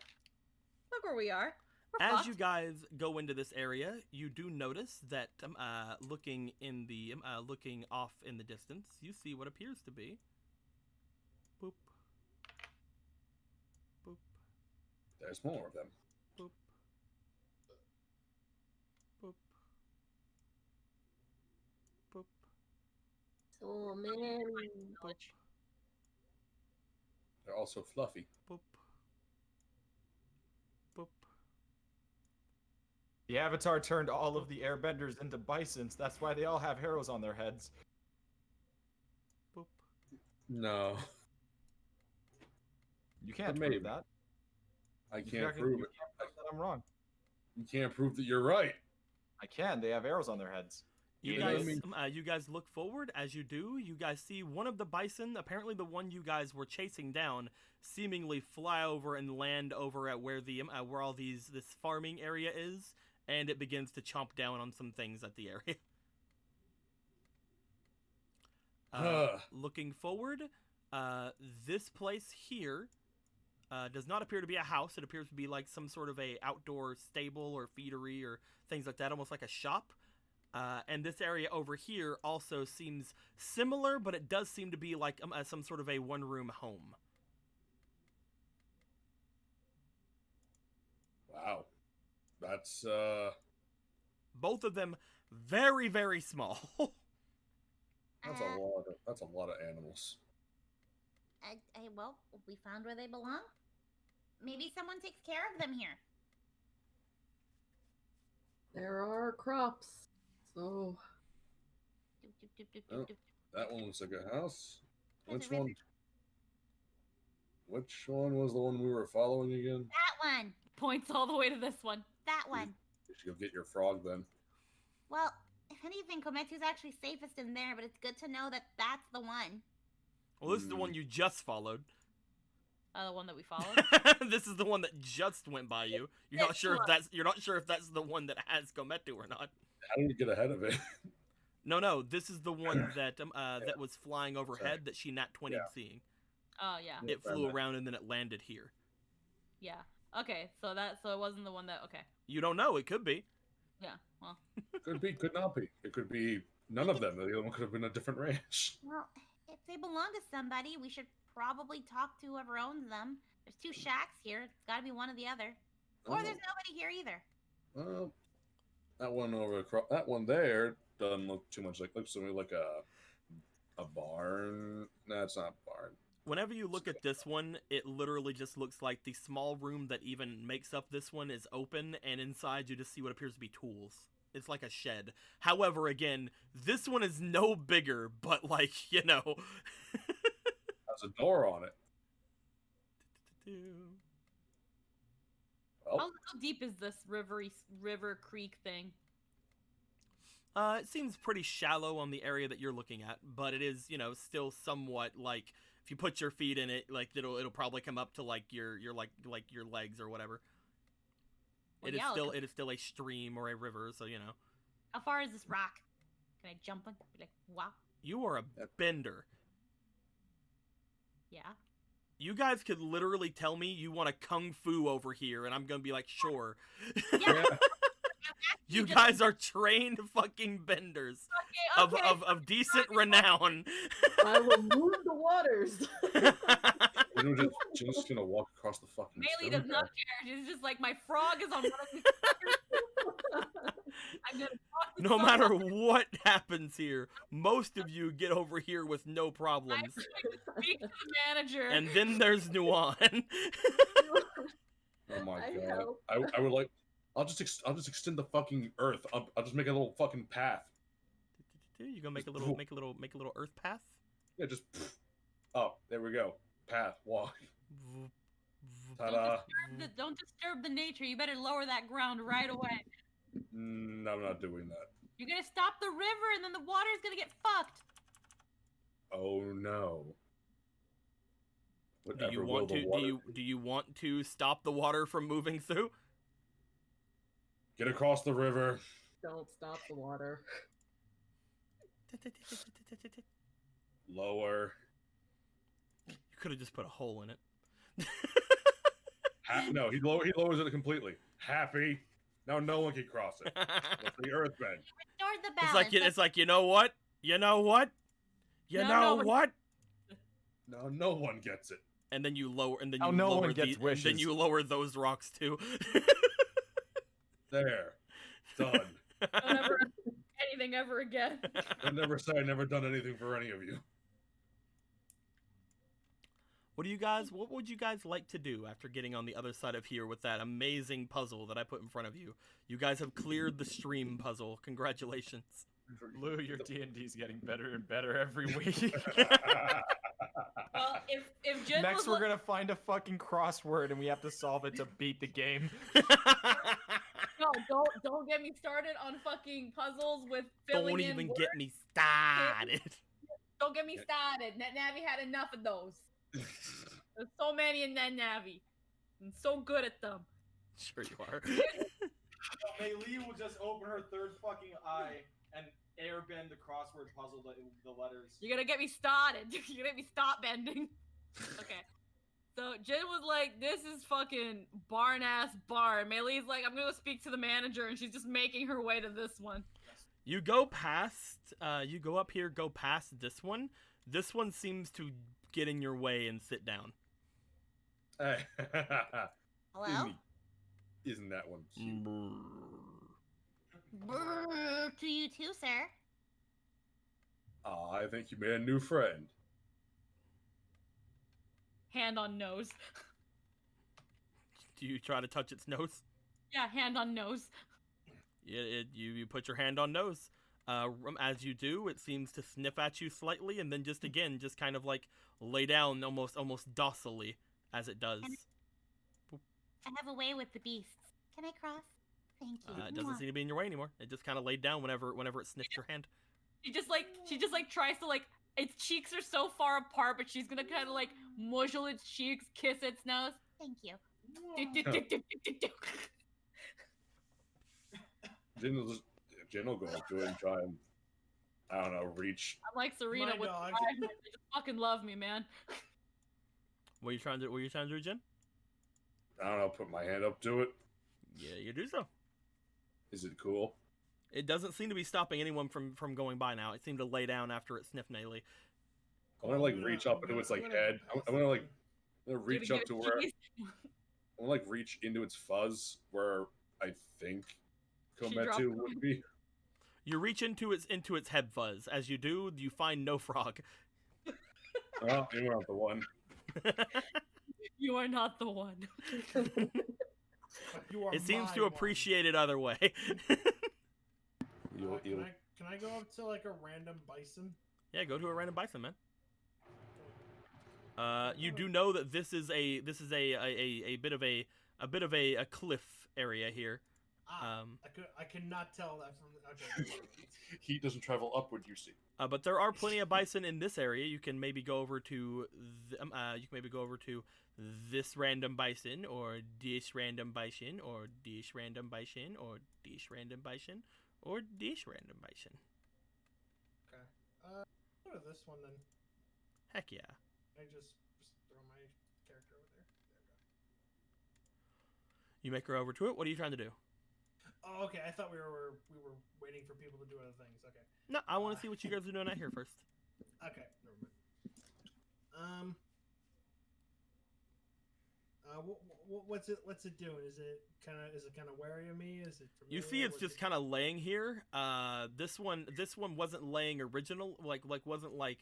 Look where we are. We're As fucked. you guys go into this area, you do notice that looking off in the distance, you see what appears to be. Boop. Boop. There's more of them. Boop. Boop. Boop. So many. Boop. They're also fluffy. Boop. Boop. The Avatar turned all of the airbenders into bisons. That's why they all have arrows on their heads. Boop. No, You can't Maybe. prove that. I You can't fucking- prove you it. can't prove that I'm wrong. You can't prove that you're right. I can. They have arrows on their heads. You Yeah, I guys, mean- you guys look forward. As you do, you guys see one of the bison, apparently the one you guys were chasing down, seemingly fly over and land over at where where all this farming area is, and it begins to chomp down on some things at the area. Looking forward, this place here does not appear to be a house. It appears to be like some sort of a outdoor stable or feedery or things like that, almost like a shop. And this area over here also seems similar, but it does seem to be like some sort of a one-room home. Wow, that's Both of them very, very small. that's a lot. That's a lot of animals. Well, we found where they belong. Maybe someone takes care of them here. There are crops. So Doop, doop, doop, doop, Oh. doop, doop. That one looks like a house. There's Which a river. one? Which one was the one we were following again? That one. Points all the way to this one. That one. You should go get your frog then. Well, if anything, Kometsu's actually safest in there, but it's good to know that that's the one. Well, this is the one you just followed. The one that we followed. This is the one that just went by you. You're not This sure if one. that's the one that has Kometu or not. How did we get ahead of it? No, this is the one that that was flying overhead that she nat 20'd Yeah. seeing. Oh yeah. Yeah. It flew around and then it landed here. Yeah. Okay. So it wasn't the one that. Okay. You don't know. It could be. Yeah. Well. Could be, could not be. It could be none of them. The other one could have been a different ranch. Well, If they belong to somebody, we should probably talk to whoever owns them. There's 2 shacks here. It's got to be one or the other. Or Oh. there's nobody here either. Well, that one over across, that one there doesn't look too much like, looks to me like a barn. No, it's not a barn. Whenever you look at this one, it literally just looks like the small room that even makes up this one is open, and inside you just see what appears to be tools. It's like a shed. However, again, this one is no bigger, but like, you know. Has a door on it. Well, How deep is this river creek thing? It seems pretty shallow on the area that you're looking at, but it is, you know, still somewhat like if you put your feet in it, like it'll probably come up to like your like your legs or whatever. Well, It is yeah, still look- it is still a stream or a river, so you know. How far is this rock? Can I jump on? Be like, wow. You are a bender. Yeah. You guys could literally tell me you want a kung fu over here, and I'm gonna be like, sure. Yeah. You just- guys are trained fucking benders of decent renown. I will move the waters. You're just gonna walk across the fucking. Bailey stone does not there. care. She's just like, my frog is on one of these. I'm gonna walk this No frog matter up. what happens here, most of you get over here with no problems. I'm going to speak to the manager. And then there's Nuan. Oh my I god! help. I would like. I'll just extend the fucking earth. I'll just make a little fucking path. You gonna make a little earth path? Yeah, just. Oh, there we go. Path. Walk. Ta-da. Don't disturb the nature. You better lower that ground right away. No, I'm not doing that. You're gonna stop the river, and then the water's gonna get fucked. Oh no. Do Whatever you will want the to? water Do you want to stop the water from moving through? Get across the river. Don't stop the water. Lower. You could have just put a hole in it. No, he lowers it completely. Happy. Now no one can cross it. That's the earth bend. Restored the It's balance. like it's like you know what? You know what? You No, know no, what? No, no one gets it. And then you lower, and then Now you no lower one gets and then wishes. you lower those rocks too. There. Done. Don't ever anything ever again. I never say I never done anything for any of you. What would you guys like to do after getting on the other side of here with that amazing puzzle that I put in front of you? You guys have cleared the stream puzzle. Congratulations. Lou, your D&D's getting better and better every week. Well, if Jen Next, was we're gonna find a fucking crossword and we have to solve it to beat the game. no, don't get me started on fucking puzzles with filling Don't in even words. get me started. Don't get me started. NetNavi had enough of those. There's so many in NetNavi. I'm so good at them. Sure you are. Maylee will just open her third fucking eye and airbend the crossword puzzle, the letters. You're gonna get me started. You're gonna get me stop bending. Okay. So Jen was like, this is fucking barn ass bar. Maylee's like, I'm gonna speak to the manager, and she's just making her way to this one. You go past, you go up here, go past this one. This one seems to get in your way and sit down. Hey. Hello? Isn't that one cute? Brrr, to you too, sir. I think you made a new friend. Hand on nose. Do you try to touch its nose? Yeah, hand on nose. You put your hand on nose. As you do, it seems to sniff at you slightly, and then just again, just kind of like lay down almost docilely as it does. I have a way with the beasts. Can I cross? Thank you. It doesn't seem to be in your way anymore. It just kind of laid down whenever it sniffed your hand. She just like tries to like, its cheeks are so far apart, but she's gonna kind of like muzzle its cheeks, kiss its nose. Thank you. Jen will go up to it and try and, I don't know, reach. I'm like Serena My with dog. they just fucking love me, man. What are you trying to do, Jen? I don't know, put my hand up to it. Yeah, you do so. Is it cool? It doesn't seem to be stopping anyone from going by now. It seemed to lay down after it sniffed Naylee. I want to like reach up into its like head. I want to like reach up to where I want to like reach into its fuzz where I think Kometu would be. You reach into its head fuzz. As you do, you find no frog. Oh, you're not the one. You are not the one. You are It seems my to one. appreciate it other way. Can I go up to like a random bison? Yeah, go to a random bison, man. You do know that this is a bit of a cliff area here. I cannot tell that from. Okay. Heat doesn't travel upward, you see. But there are plenty of bison in this area. You can maybe go over to this random bison, or this random bison, or this random bison, or this random bison, or this random bison. Okay. Go to this one then. Heck yeah. I just throw my character over there. There we go. You make her over to it. What are you trying to do? Oh, okay. I thought we were waiting for people to do other things. Okay. No, I want to see what you guys are doing out here first. Okay. Never mind. What's it doing? Is it kind of wary of me? Is it? You see, it's just kind of laying here. This one wasn't laying original, like wasn't like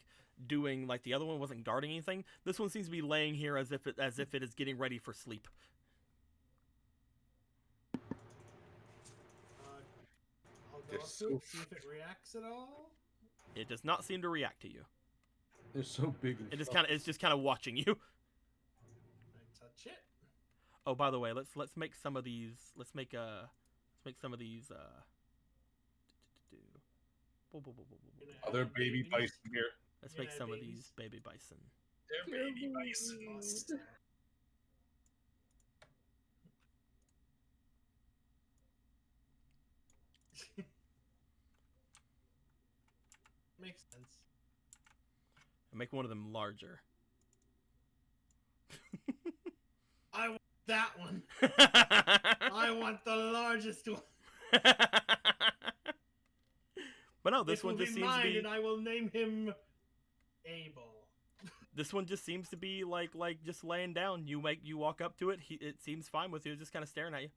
doing like the other one wasn't guarding anything. This one seems to be laying here as if it is getting ready for sleep. I'll go up to it, see if it reacts at all. It does not seem to react to you. They're so big. And It's just kind of watching you. I touch it. Oh, by the way, let's make some of these. Let's make some of these. Are there baby bison here? Let's make some of these baby bison. They're baby bisons. Makes sense. And make one of them larger. I want that one. I want the largest one. But no, this one just seems mine, to be. and I will name him Abel. This one just seems to be like just laying down. You walk up to it. It seems fine with you. Just kind of staring at you.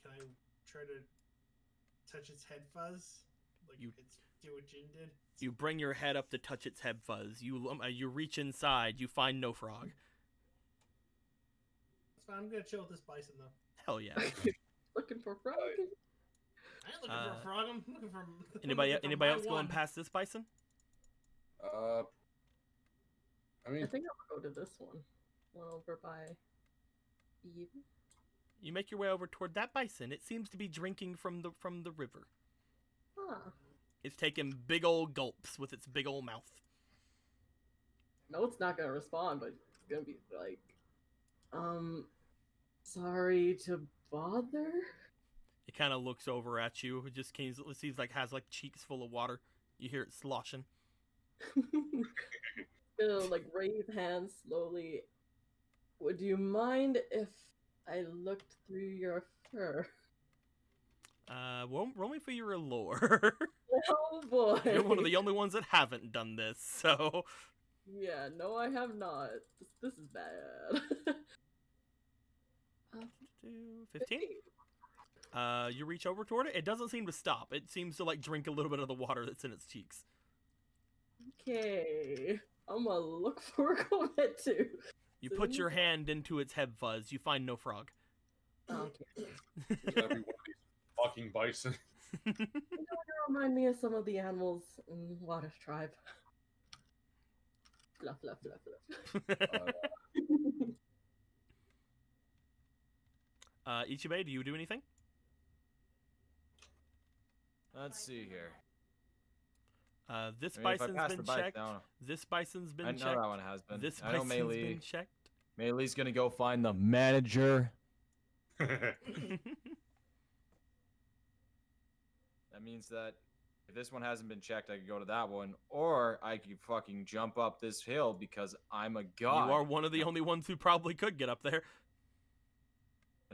Can I try to touch its head fuzz? Like it's do what Jin did? You bring your head up to touch its head fuzz. You reach inside. You find no frog. That's fine. I'm gonna chill with this bison though. Hell yeah. Looking for frog. I ain't looking for a frog. I'm looking for. Anybody else going past this bison? I mean, I think I'll go to this one. One over by Eve. You make your way over toward that bison. It seems to be drinking from the river. Huh. It's taking big old gulps with its big old mouth. No, it's not gonna respond, but it's gonna be like, sorry to bother. It kind of looks over at you. It just seems like has like cheeks full of water. You hear it sloshing. Gonna like raise hands slowly. Would you mind if I looked through your fur? Roll me for your allure. Oh boy. You're one of the only ones that haven't done this, so. Yeah, no, I have not. This is bad. 15? You reach over toward it. It doesn't seem to stop. It seems to like drink a little bit of the water that's in its cheeks. Okay, I'm gonna look for Kometu. You put your hand into its head fuzz. You find no frog. Okay. there's gotta be one of these fucking bison. You know, you remind me of some of the animals in Water Tribe. Fluff, fluff, fluff, fluff. Ichibe, do you do anything? Let's see here. This I mean, if I bison's pass been the bike checked. down- This bison's been I checked. know that one has been. This I know bison's Melee. been checked. Melee's gonna go find the manager. That means that if this one hasn't been checked, I could go to that one, or I could fucking jump up this hill because I'm a god. You are one of the only ones who probably could get up there.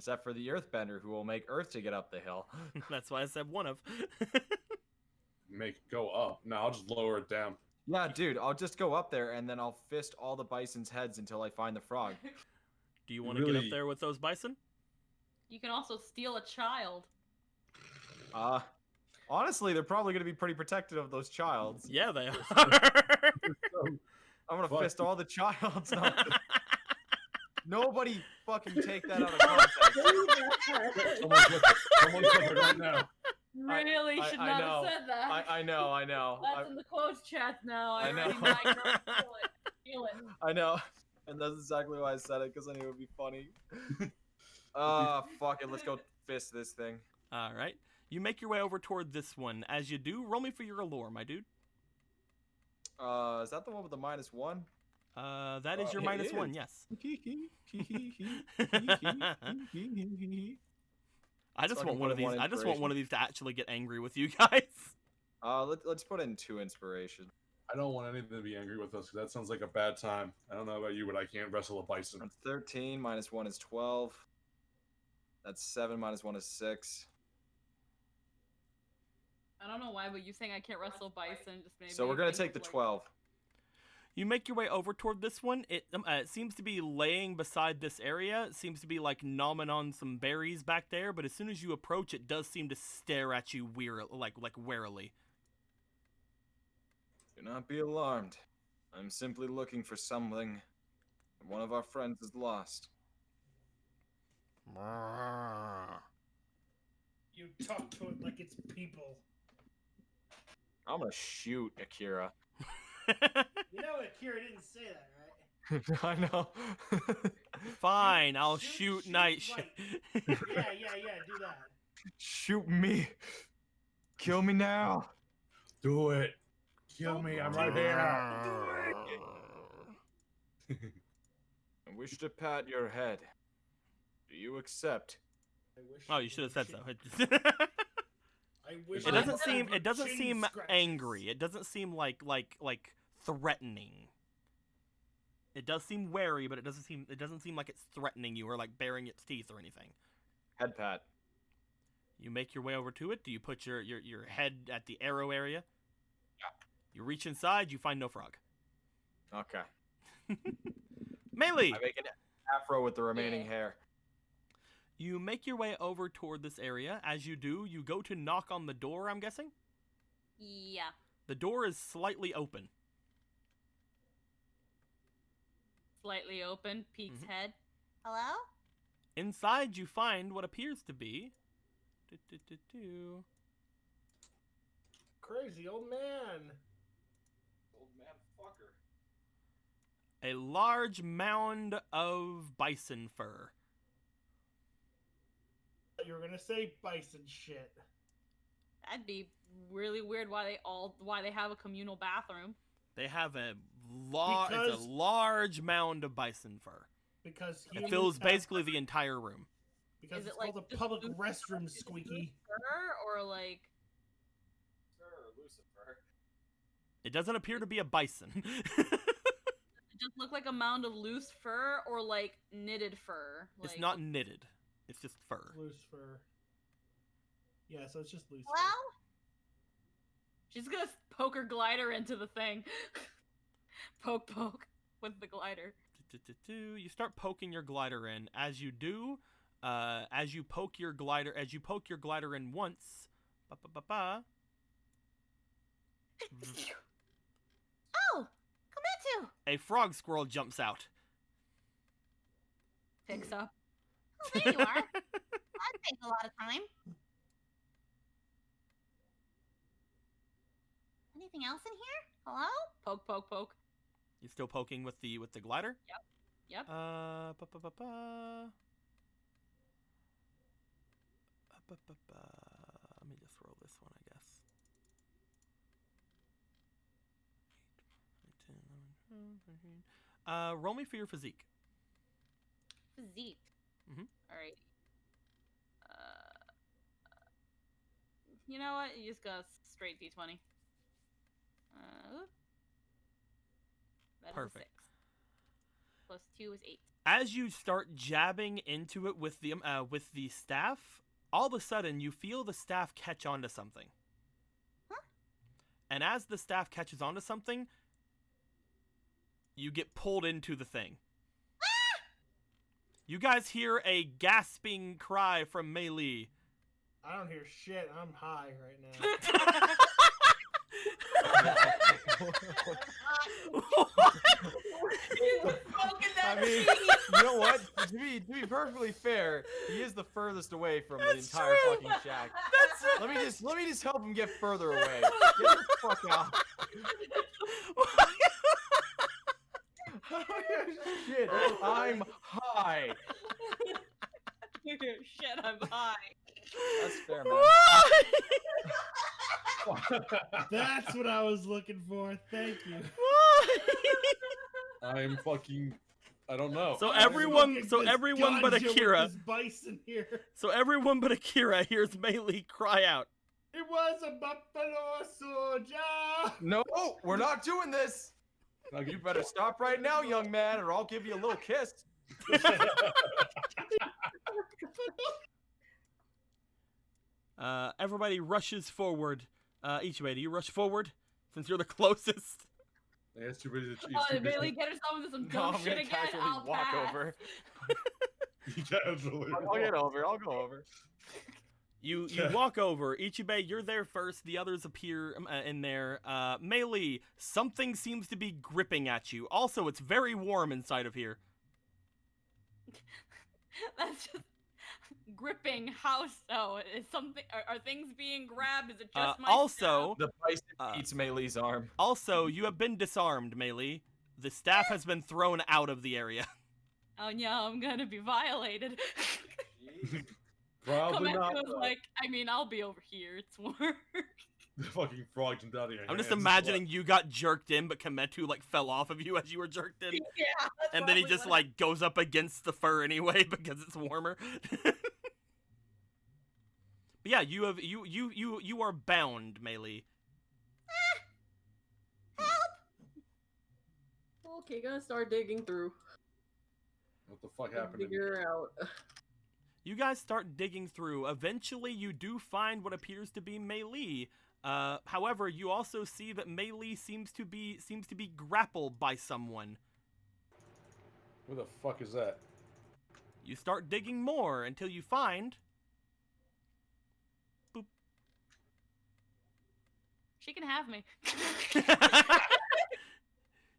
Except for the Earthbender, who will make Earth to get up the hill. That's why I said one of. Make it go up. No, I'll just lower it down. Yeah, dude, I'll just go up there and then I'll fist all the bison's heads until I find the frog. Do you want to get Really? up there with those bison? You can also steal a child. Honestly, they're probably going to be pretty protective of those childs. Yeah, they are. I'm going to Fuck. fist all the childs. Nobody fucking take that out of context. Someone clip it right now. Really I should know. not have said that. I know. That's in the quotes chat now. I know. Already might feel it. I know. And that's exactly why I said it, because I knew it would be funny. Fuck it. Let's go fist this thing. All right. You make your way over toward this one. As you do, roll me for your allure, my dude. Is that the one with the -1? That is your It -1, is. yes. I just So I want can one put of in these. one I just want one inspiration. of these to actually get angry with you guys. Let's put in 2 inspiration. I don't want anything to be angry with us because that sounds like a bad time. I don't know about you, but I can't wrestle a bison. That's 13. -1 is 12. That's 7. -1 is 6. I don't know why, but you saying I can't wrestle bison just made So me we're gonna think take the of, like, 12. You make your way over toward this one. It seems to be laying beside this area. It seems to be like gnawing on some berries back there. But as soon as you approach, it does seem to stare at you like warily. Do not be alarmed. I'm simply looking for something that one of our friends has lost. You talk to it like it's people. I'm gonna shoot Akira. You know Akira didn't say that, right? I know. Fine, I'll Shoot, shoot Night. right. Sh- Yeah, do that. Shoot me. Kill me now. Do it. Kill me. I'm right here. I wish to pat your head. Do you accept? I wish Oh, you should have said so. I wish It I doesn't had seem. your It doesn't chin seem scratches. angry. It doesn't seem like threatening. It does seem wary, but it doesn't seem like it's threatening you or like baring its teeth or anything. Head pat. You make your way over to it. Do you put your head at the arrow area? Yeah. You reach inside. You find no frog. Okay. Melee. I make an afro with the remaining hair. You make your way over toward this area. As you do, you go to knock on the door. I'm guessing Yeah. the door is slightly open. Slightly open, peeks Mhm. head. Hello? Inside, you find what appears to be Crazy old man. Old man fucker. a large mound of bison fur. You were gonna say bison shit. That'd be really weird why they have a communal bathroom. They have it's Because- a large mound of bison fur. Because It humans fills have- basically the entire room. Because Is it's it like called a just public loose- restroom, is it Squeaky. Fur or like Sir, Lucifer. It doesn't appear to be a bison. it just look like a mound of loose fur or like knitted fur? It's Like, not knitted. It's just fur. Loose fur. Yeah, so it's just loose fur. Hello? She's gonna poke her glider into the thing. Poke with the glider. You start poking your glider in. As you do, as you poke your glider in once, Oh, Kometsu! a frog squirrel jumps out. Picks up. Oh, there you are. That takes a lot of time. Anything else in here? Hello? Poke. You still poking with the glider? Yep. Let me just roll this one, I guess. 8, 9, 10, 11, 12, 13. Roll me for your physique. Physique. Mhm. Alright. You know what? You just go straight D20. That is a Perfect. 6. Plus 2 is 8. As you start jabbing into it with the staff, all of a sudden you feel the staff catch onto something. Huh? And as the staff catches onto something, you get pulled into the thing. You guys hear a gasping cry from Mei Li. I don't hear shit. I'm high right now. I mean, you know what? To be perfectly fair, he is the furthest away from the entire true. fucking shack. That's Let me just help him get further away. Get the fuck out. Shit, I'm high. Shit, I'm high. That's fair, man. That's what I was looking for. Thank you. I'm fucking. I don't know. So I'm- everyone but Ganja with Akira. this bison here. So everyone but Akira hears Mei Li cry out. It was a buffalo soldier. No, we're not doing this. I'll You get- better stop right now, young man, or I'll give you a little kiss. Everybody rushes forward. Ichibe, do you rush forward? Since you're the closest. Yeah, it's too busy. It's Oh, too did busy. Bailey get herself into some No, dumb I'm shit gonna again? casually I'll walk pass. over. Casually. I'll get over. I'll go over. You walk over. Ichibe, you're there first. The others appear in there. Mei Li, something seems to be gripping at you. Also, it's very warm inside of here. That's just gripping. How so? Is something? Are things being grabbed? Is it just my Also, The bison Uh, eats Mei Li's arm. also, you have been disarmed, Mei Li. The staff has been thrown out of the area. staff? Oh yeah, I'm gonna be violated. Probably not. Kometsu was though. like, I mean, I'll be over here. It's warm. The fucking frog jumped out of your I'm just hands. imagining you got jerked in, but Kometu like fell off of you as you were jerked in. Yeah, that's And then he probably just what like goes up against the fur anyway because it's warmer. But yeah, you are bound, Mei Li. Okay, gonna start digging through. What the fuck happened? to me? Figure out. You guys start digging through. Eventually, you do find what appears to be Mei Li. However, you also see that Mei Li seems to be grappled by someone. Who the fuck is that? You start digging more until you find. Boop. She can have me.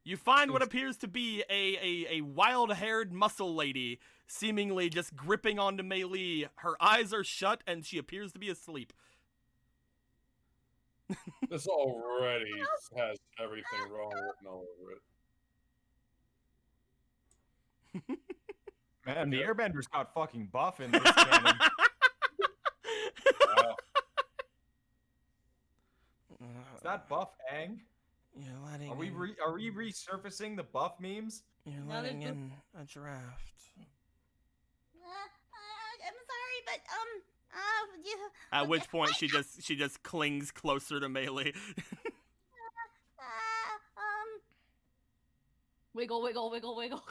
You find what appears to be a wild-haired muscle lady, seemingly just gripping onto Mei Li. Her eyes are shut, and she appears to be asleep. This already has everything wrong written all over it. Man, the airbenders got fucking buff in this canon. Wow. Is that buff Aang? You're letting Are we resurfacing the buff memes? you're No, letting there's in a draft. I'm sorry, but you. At which point she just clings closer to Mei Li. Wiggle, wiggle, wiggle, wiggle.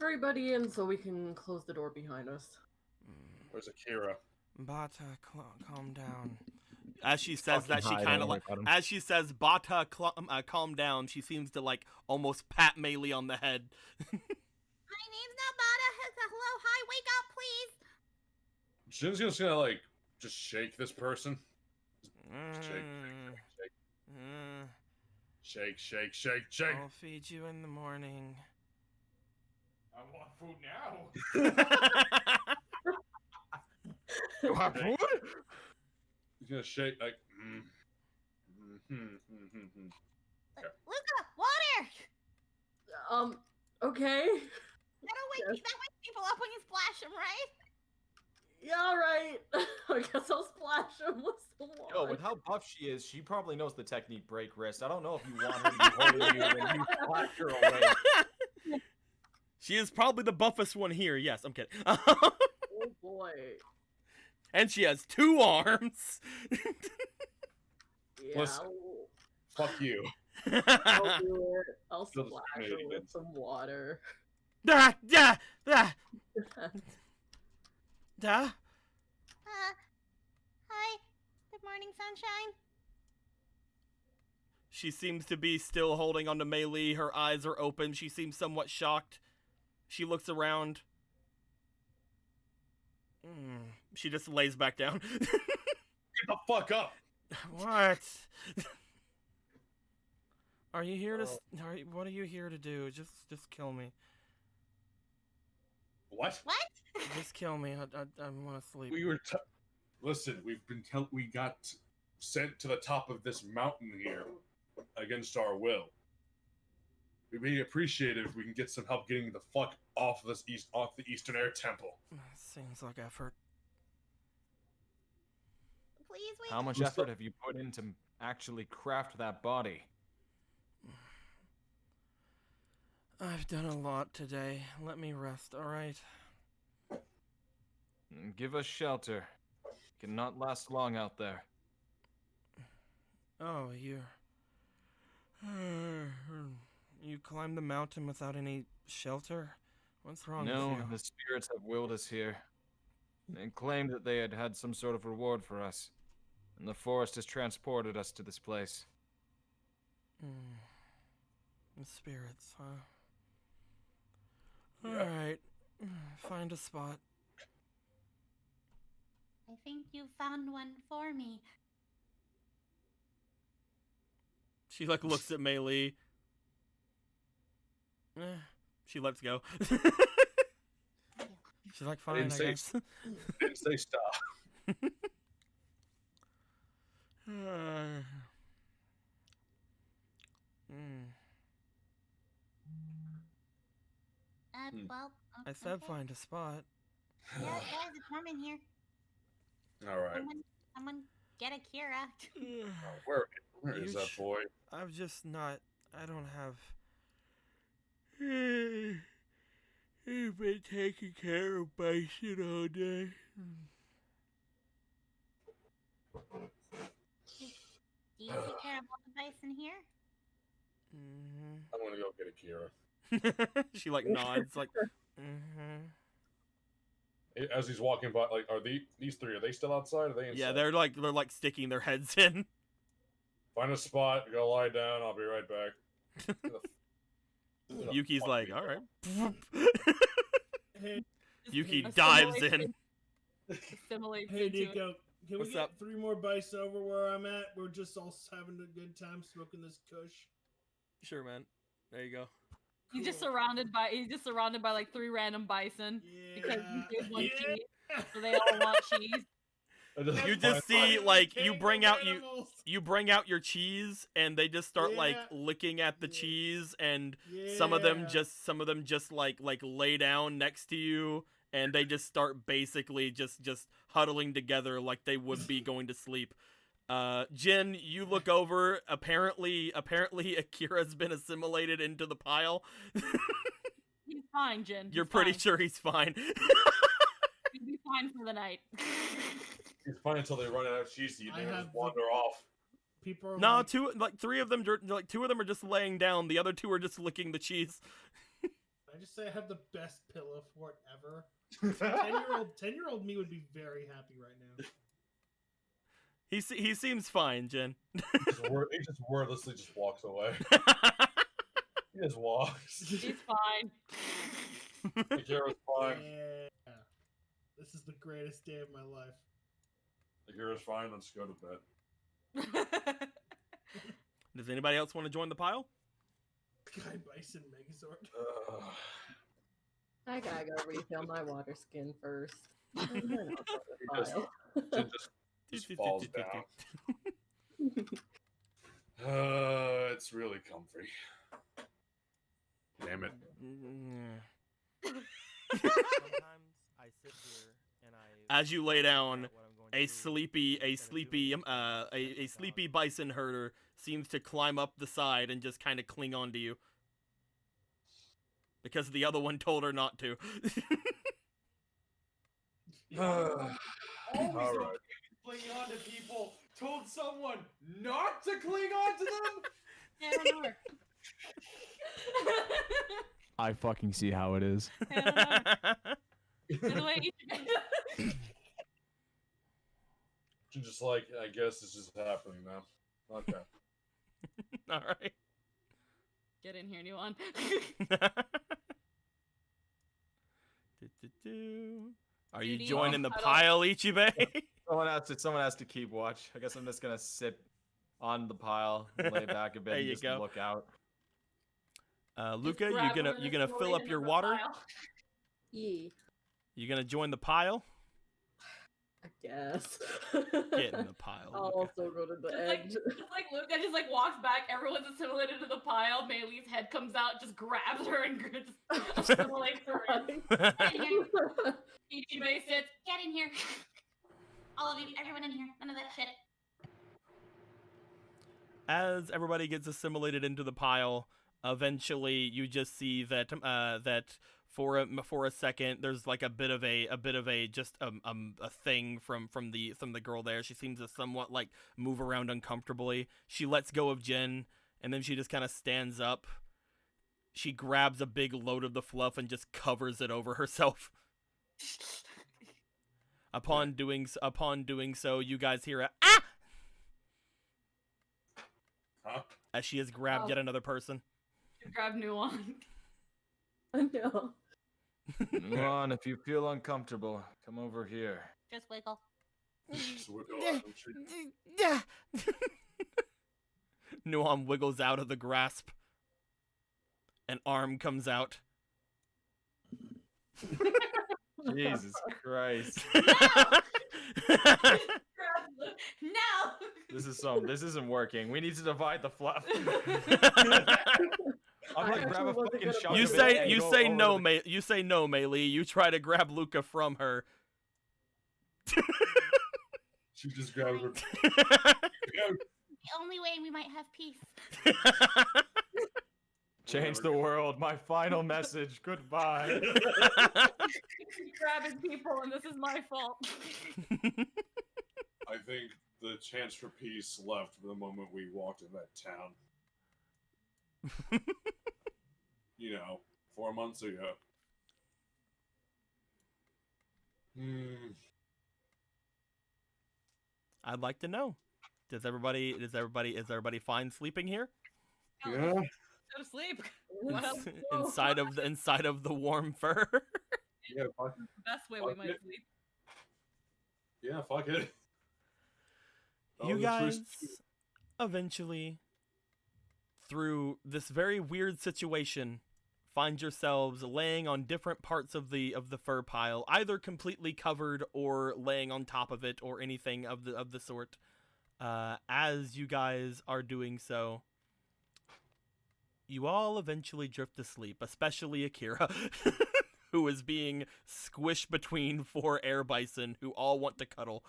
Everybody in so we can close the door behind us. Where's Akira? Bata, calm down. As she says that, she hide, kind don't of worry like, about him. as she says, Bata, calm down. She seems to like almost pat Mei Li on the head. My name's not Bada. Hello, hi, wake up, please. Jin's just gonna like just shake this person. Shake, shake, shake, shake, shake. I'll feed you in the morning. I want food now. You have food? He's gonna shake like. Luca, water. Okay. That wakes people up when you splash them, right? Yeah, alright. I guess I'll splash him with some water. Yo, with how buff she is, she probably knows the technique break wrist. I don't know if you want her to be holding you when you splash her away. She is probably the buffest one here. Yes, I'm kidding. Oh boy. And she has 2 arms. Yeah. Listen. Fuck you. I'll do it. I'll Still splash her with Canadians. some water. Da, da, da, da. Hi. Good morning, sunshine. She seems to be still holding on to Mei Lee. Her eyes are open. She seems somewhat shocked. She looks around. She just lays back down. Get the fuck up! What? Are you here to? What are you here to do? Just kill me. What? What? Just kill me. I want to sleep. We were. Listen, we got sent to the top of this mountain here against our will. We'd be appreciated if we can get some help getting the fuck off the Eastern Air Temple. Seems like effort. Please wait. How much effort have you put in to actually craft that body? I've done a lot today. Let me rest, alright? Give us shelter. Cannot last long out there. Oh, you... You climbed the mountain without any shelter? What's wrong No, with you? the spirits have willed us here. They claimed that they had some sort of reward for us. And the forest has transported us to this place. The spirits, huh? Yeah. Alright. Find a spot. I think you found one for me. She, like, looks at Mei Lee. She lets go. She's like, fine, I didn't say guess. Didn't say stop. Well, I said find a spot. Yeah, guys, it's warm in here. All right. Someone get a Kira. Where You is that boy? I'm just not... I don't have... I've been taking care of Bison all day. Do you take care of all the bison here? I'm gonna go get a Kira. She, like, nods, like... As he's walking by, like, are these three? Are they still outside? Or are they inside? Yeah, they're like sticking their heads in. Find a spot. Go lie down. I'll be right back. Who the Yuki's fuck like, you all are? right. Hey, Yuki dives in. Assimilation. Assimilates hey, into it. Nico. Can What's we get up? 3 more bison over where I'm at? We're just all having a good time smoking this kush. Sure, man. There you go. He's just surrounded by like 3 random bison because he did want cheese, so they all want cheese. You just see, like, you bring out your cheese, and they just start like licking at the cheese, and some of them just like lay down next to you, and they just start basically just huddling together like they would be going to sleep. Jin, you look over. Apparently Akira's been assimilated into the pile. He's fine, Jin. You're He's pretty fine. sure he's fine. He'll be fine for the night. He's fine until they run out of cheese to eat. I They have just wander off. People are No, like, 2 of them are just laying down. The other 2 are just licking the cheese. I just say I have the best pillow fort ever. 10-year-old me would be very happy right now. He seems fine, Jin. He just wordlessly just walks away. He just walks. He's fine. Akira's fine. Yeah. This is the greatest day of my life. Akira's fine. Let's go to bed. Does anybody else want to join the pile? Guy Bison Megazord. I gotta go refill my water skin first. And then I'll Just- go to the pile. just falls down. It's really comfy. Damn it. Sometimes I sit here and as you lay down, a sleepy bison herder seems to climb up the side and just kind of cling on to you. Because the other one told her not to. Always All right. clinging on to people. Told someone not to cling on to them. Yeah, I don't know her. I fucking see how it is. I don't know her. By the way, She's just like, I guess it's just happening now. Okay. All right. get in here, Nuon. Are you Judy, joining the I don't- pile, Ichibe? Someone has to keep watch. I guess I'm just gonna sit on the pile, lay back a bit, There and you just go. look out. Luca, you grab gonna one you and gonna throw fill it up into your the water? pile. Yeah, You gonna join the pile? I guess. Get in the pile. I'll Luca. also go to the Just like, edge. just like Luca just like walks back, everyone's assimilated to the pile, Maylee's head comes out, just grabs her and just assimilates her in. Get in here. Ichibe sits, Get in here. All of you, everyone in here. None of that shit. As everybody gets assimilated into the pile, eventually you just see that that for a second there's like a bit of a just a thing from the girl there. She seems to somewhat like move around uncomfortably. She lets go of Jin, and then she just kind of stands up. She grabs a big load of the fluff and just covers it over herself. Upon doing so, you guys hear a ah Huh? as she has grabbed Oh. yet another person. grab Nuon. I know. Come on, if you feel uncomfortable, come over here. Just wiggle. Just wiggle out and treat- Yeah. Nuam wiggles out of the grasp. An arm comes out. Jesus Christ. No! This isn't working. We need to divide the fluff. I'm I like grab a actually wasn't fucking gonna shot. you of it say and you go say over no, the- you say no, Melee. You try to grab Luca from her. She just grabs her. The only way we might have peace. Change the world. My final message. Goodbye. Grabbing people, and this is my fault. I think the chance for peace left the moment we walked in that town. 4 months ago. I'd like to know. Is everybody fine sleeping here? Yeah. Go to sleep. What else? inside of the warm fur? Yeah, fuck it. Best way we might Okay. sleep. Yeah, fuck it. You the guys truth- eventually, through this very weird situation, find yourselves laying on different parts of the fur pile, either completely covered or laying on top of it or anything of the sort. As you guys are doing so, you all eventually drift to sleep, especially Akira, who is being squished between 4 air bison who all want to cuddle.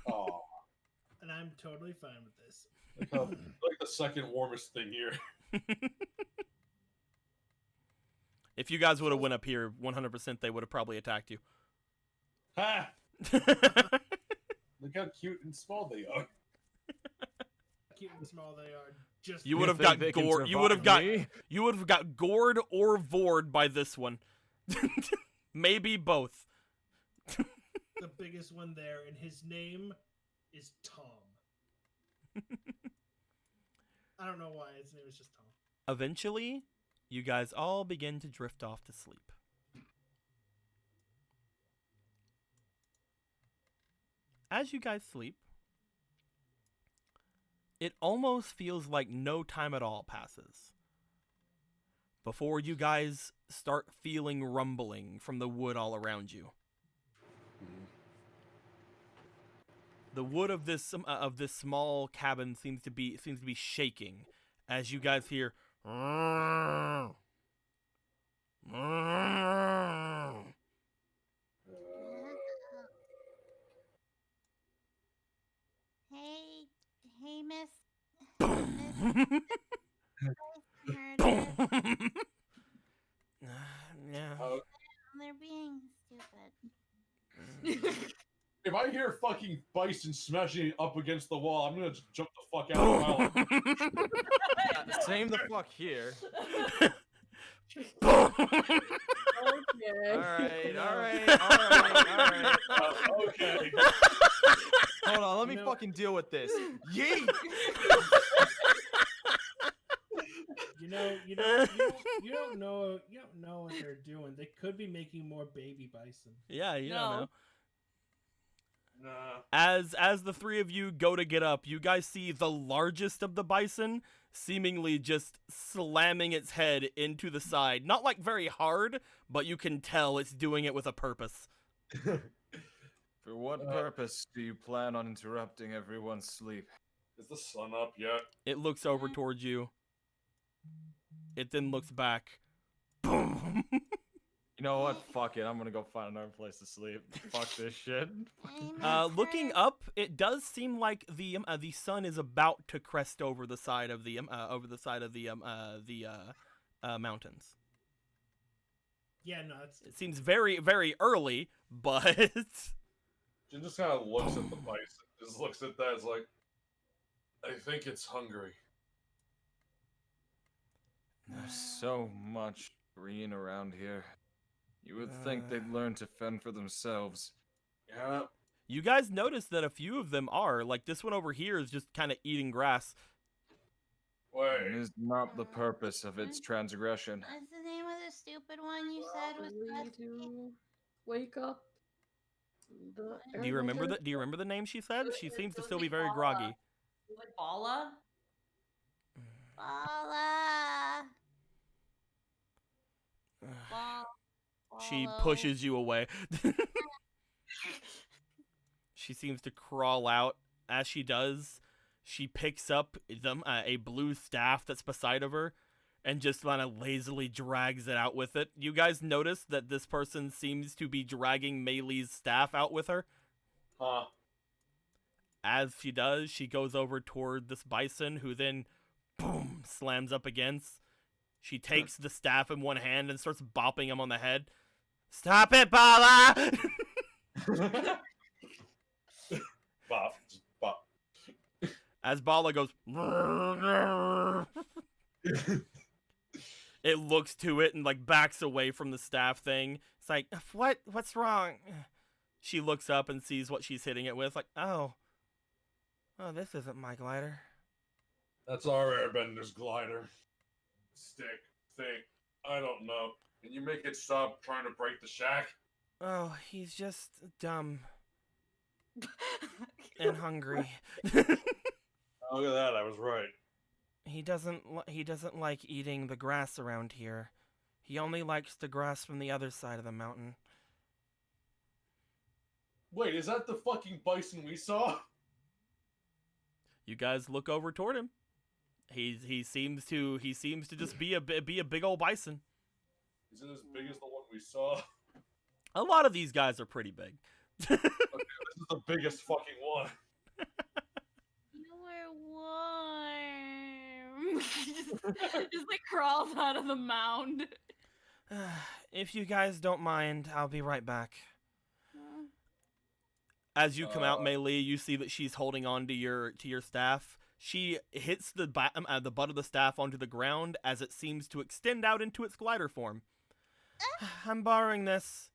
Aw, And I'm totally fine with this. like the second warmest thing here. If you guys would have went up here, 100% they would have probably attacked you. Ha! Look how cute and small they are. Cute and small they are. Just You would have think got they can gored. You would have got survive me? you would have got gored or vored by this one. Maybe both. the biggest one there, and his name is Tom. I don't know why his name is just Tom. Eventually, you guys all begin to drift off to sleep. As you guys sleep, it almost feels like no time at all passes before you guys start feeling rumbling from the wood all around you. The wood of this small cabin seems to be shaking as you guys hear Hey, miss. Yeah. Uh, They're being stupid. if I hear hear fucking bison smashing up against the wall, I'm gonna just jump the fuck out of the well. Same the fuck here. Okay. Alright. Okay. Hold on, let me You know- fucking deal with this. Yeet! You don't know what they're doing. They could be making more baby bison. Yeah, you don't No. know. Nah. As the three of you go to get up, you guys see the largest of the bison seemingly just slamming its head into the side. Not like very hard, but you can tell it's doing it with a purpose. For what purpose do you plan on interrupting everyone's sleep? Is the sun up yet? It looks over towards you. It then looks back. Boom. You know what? Fuck it. I'm gonna go find another place to sleep. Fuck this shit. Looking up, it does seem like the sun is about to crest over the side of the mountains. Yeah, no, it's It seems very, very early, but Jin just kind of looks at the bison. Just looks at that. It's like, I think it's hungry. There's so much green around here. You would think they'd learn to fend for themselves. Yeah. you guys notice that a few of them are. Like, this one over here is just kind of eating grass. It Wait. is not the purpose of its transgression. What's the name of the stupid one you said was We supposed to be- to wake up. The Do you remember airbender? the? Do you remember the name she said? She seems to It still would be be very Paula. groggy. Like Bala? Paula. She Follow. pushes you away. She seems to crawl out. As she does, she picks up a blue staff that's beside of her and just kind of lazily drags it out with it. You guys notice that this person seems to be dragging Maylee's staff out with her. Huh. As she does, she goes over toward this bison, who then, boom, slams up against. She takes the staff in one hand and starts bopping him on the head. Stop it, Bala! Bop. Just bop. As Bala goes, it looks to it and like backs away from the staff thing. It's like, what's wrong? She looks up and sees what she's hitting it with. Like, oh, this isn't my glider. That's our airbender's glider. Stick. Thing. I don't know. Can you make it stop trying to break the shack? Oh, he's just dumb and hungry. Look at that. I was right. He doesn't like eating the grass around here. He only likes the grass from the other side of the mountain. Wait, is that the fucking bison we saw? You guys look over toward him. He seems to just be a big old bison. Is it as big as the one we saw? A lot of these guys are pretty big. Okay, this is the biggest fucking one. You were warm. Just like crawls out of the mound. If you guys don't mind, I'll be right back. As you come out, Mei-Li, you see that she's holding on to your staff. She hits the butt of the staff onto the ground as it seems to extend out into its glider form. I'm borrowing this.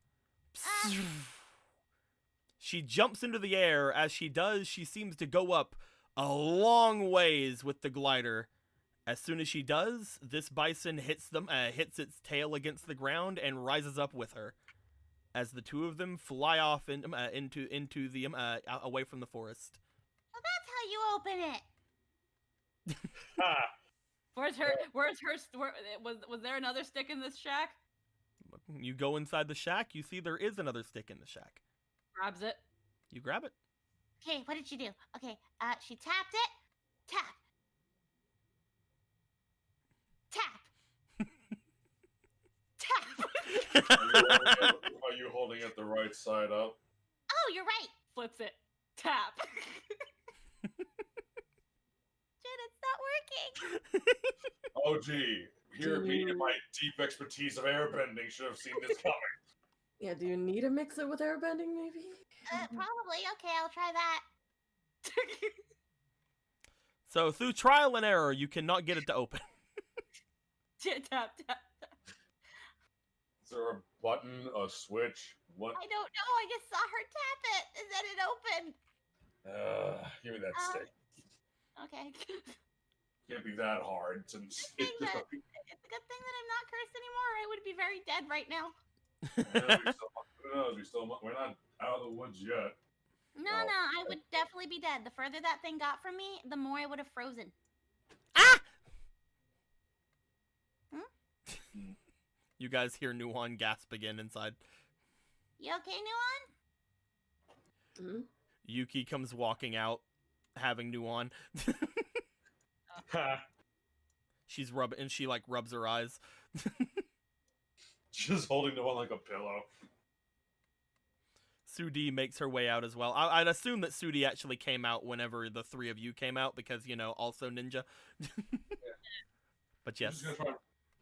She jumps into the air. As she does, she seems to go up a long ways with the glider. As soon as she does, this bison hits its tail against the ground and rises up with her. As the two of them fly off into the away from the forest. Well, that's how you open it. Ah, Was there another stick in this shack? You go inside the shack. You see there is another stick in the shack. Grabs it. You grab it. Okay, what did she do? Okay, she tapped it. Tap. Tap. Tap. are you holding it the right side up? Oh, you're right. Flips it. Tap. Jen, it's not working. Oh, gee. Here, me and my deep expertise of airbending should have seen this coming. Yeah, do you need to mix it with airbending, maybe? Probably. Okay, I'll try that. So through trial and error, you cannot get it to open. Tap, tap. Is there a button, a switch? What? I don't know. I just saw her tap it, and then it opened. Give me that stick. Okay. Can't be that hard since It's it's just a. It's a good thing that I'm not cursed anymore. Or I would be very dead right now. Who knows? We're not out of the woods yet. No, Oh. no, I would definitely be dead. The further that thing got from me, the more I would have frozen. Ah! Hmm? You guys hear Nuwan gasp again inside. You okay, Nuan? Hmm? Yuki comes walking out, having Nuwan. She's rubbing, and she like rubs her eyes. Just holding the one like a pillow. Sudi makes her way out as well. I'd assume that Sudi actually came out whenever the three of you came out because, you know, also ninja. But yes.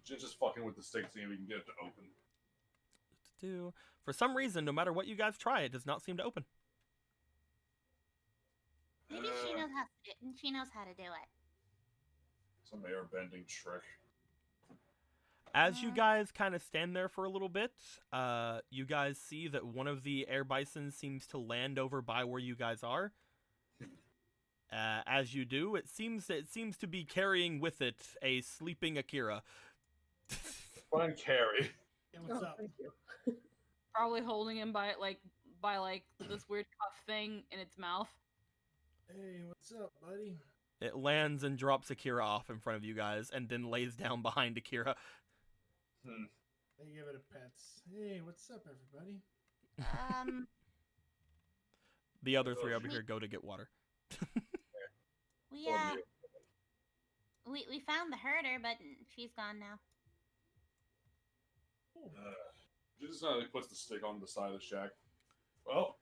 Just fucking with the stick, seeing if we can get it to open. For some reason, no matter what you guys try, it does not seem to open. Maybe she knows how to do it. She knows how to do it. Some air bending trick. As you guys kind of stand there for a little bit, you guys see that one of the air bisons seems to land over by where you guys are. As you do, it seems to be carrying with it a sleeping Akira. Fine, carry. Yeah, what's Oh, up? thank you. Probably holding him by this weird cuff thing in its mouth. Hey, what's up, buddy? It lands and drops Akira off in front of you guys, and then lays down behind Akira. They give it a pets. Hey, what's up, everybody? The other three over here go to get water. We we found the herder, but she's gone now. She just puts the stick on the side of the shack. Well,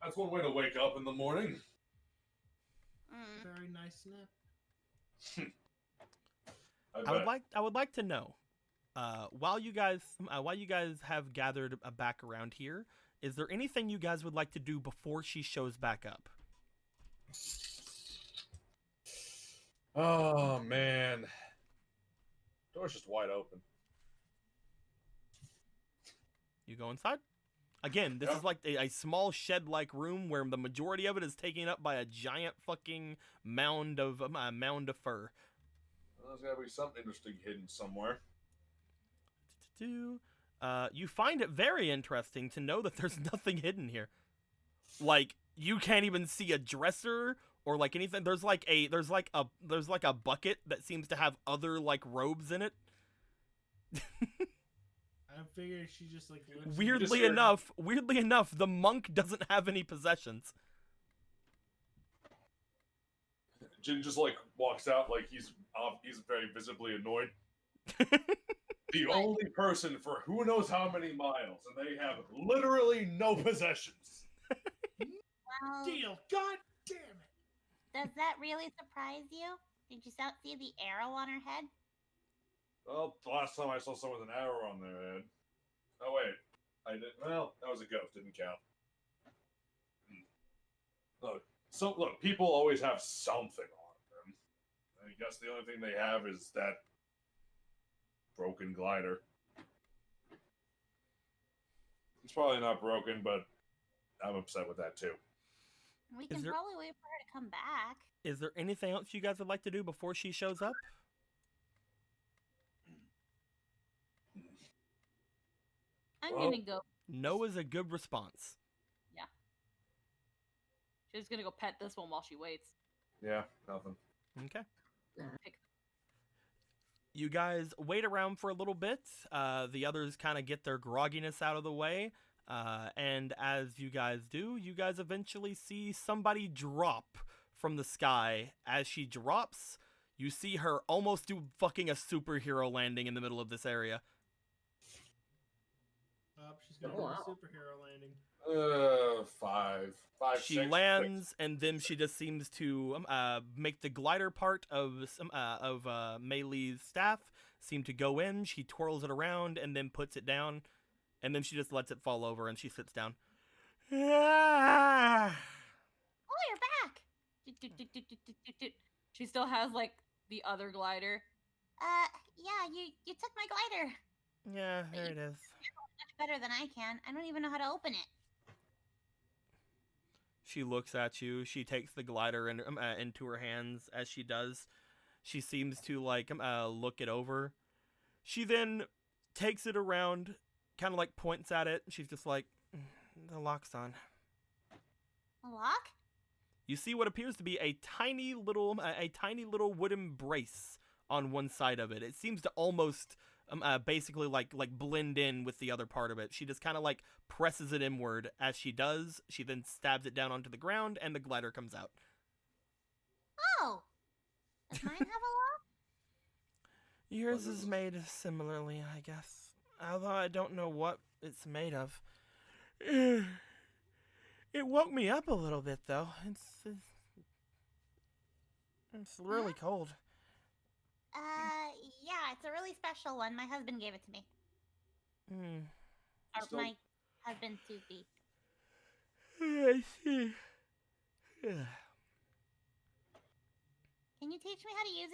that's one way to wake up in the morning. Very nice snap. I would like to know, while you guys have gathered back around here, is there anything you guys would like to do before she shows back up? Oh man, door's just wide open. You go inside? Again, this Yeah. is like a small shed-like room where the majority of it is taken up by a giant fucking mound of fur. Well, there's gotta be something interesting hidden somewhere. You find it very interesting to know that there's nothing hidden here. Like, you can't even see a dresser or like anything. There's like a bucket that seems to have other like robes in it. I figured she just like lives. Weirdly enough, the monk doesn't have any possessions. Jin just like walks out like he's very visibly annoyed. The only person for who knows how many miles, and they have literally no possessions. Well, Deal. God damn it. does that really surprise you? Did you see the arrow on her head? Well, the last time I saw someone with an arrow on their head. Oh wait, I did. Well, that was a ghost. Didn't count. Look, people always have something on them. I guess the only thing they have is that broken glider. It's probably not broken, but I'm upset with that too. We can probably wait for her to come back. Is there anything else you guys would like to do before she shows up? I'm gonna go. No is a good response. Yeah. She's gonna go pet this one while she waits. Yeah, nothing. Okay. Pick- You guys wait around for a little bit. The others kind of get their grogginess out of the way. And as you guys do, you guys eventually see somebody drop from the sky. As she drops, you see her almost do fucking a superhero landing in the middle of this area. She's gonna Oh, do wow. a superhero landing. Five, She 6. lands, and then she just seems to make the glider part of Mei's staff seem to go in. She twirls it around and then puts it down, and then she just lets it fall over, and she sits down. Ah! Oh, you're back. Doot, doot, doot, doot, doot, doot, doot, doot. She still has like the other glider. Yeah, you took my glider. Yeah, there it is. Much better than I can. I don't even know how to open it. She looks at you. She takes the glider into her hands. As she does, she seems to like look it over. She then takes it around, kind of like points at it. She's just like, the lock's on. A lock? You see what appears to be a tiny little wooden brace on one side of it. It seems to almost basically like blend in with the other part of it. She just kind of like presses it inward. As she does, she then stabs it down onto the ground, and the glider comes out. Oh! Does mine have a lock? Yours is made similarly, I guess. Although I don't know what it's made of. It woke me up a little bit, though. It's really cold. Yeah, it's a really special one. My husband gave it to me. Or my husband, Susie. I see. Can you teach me how to use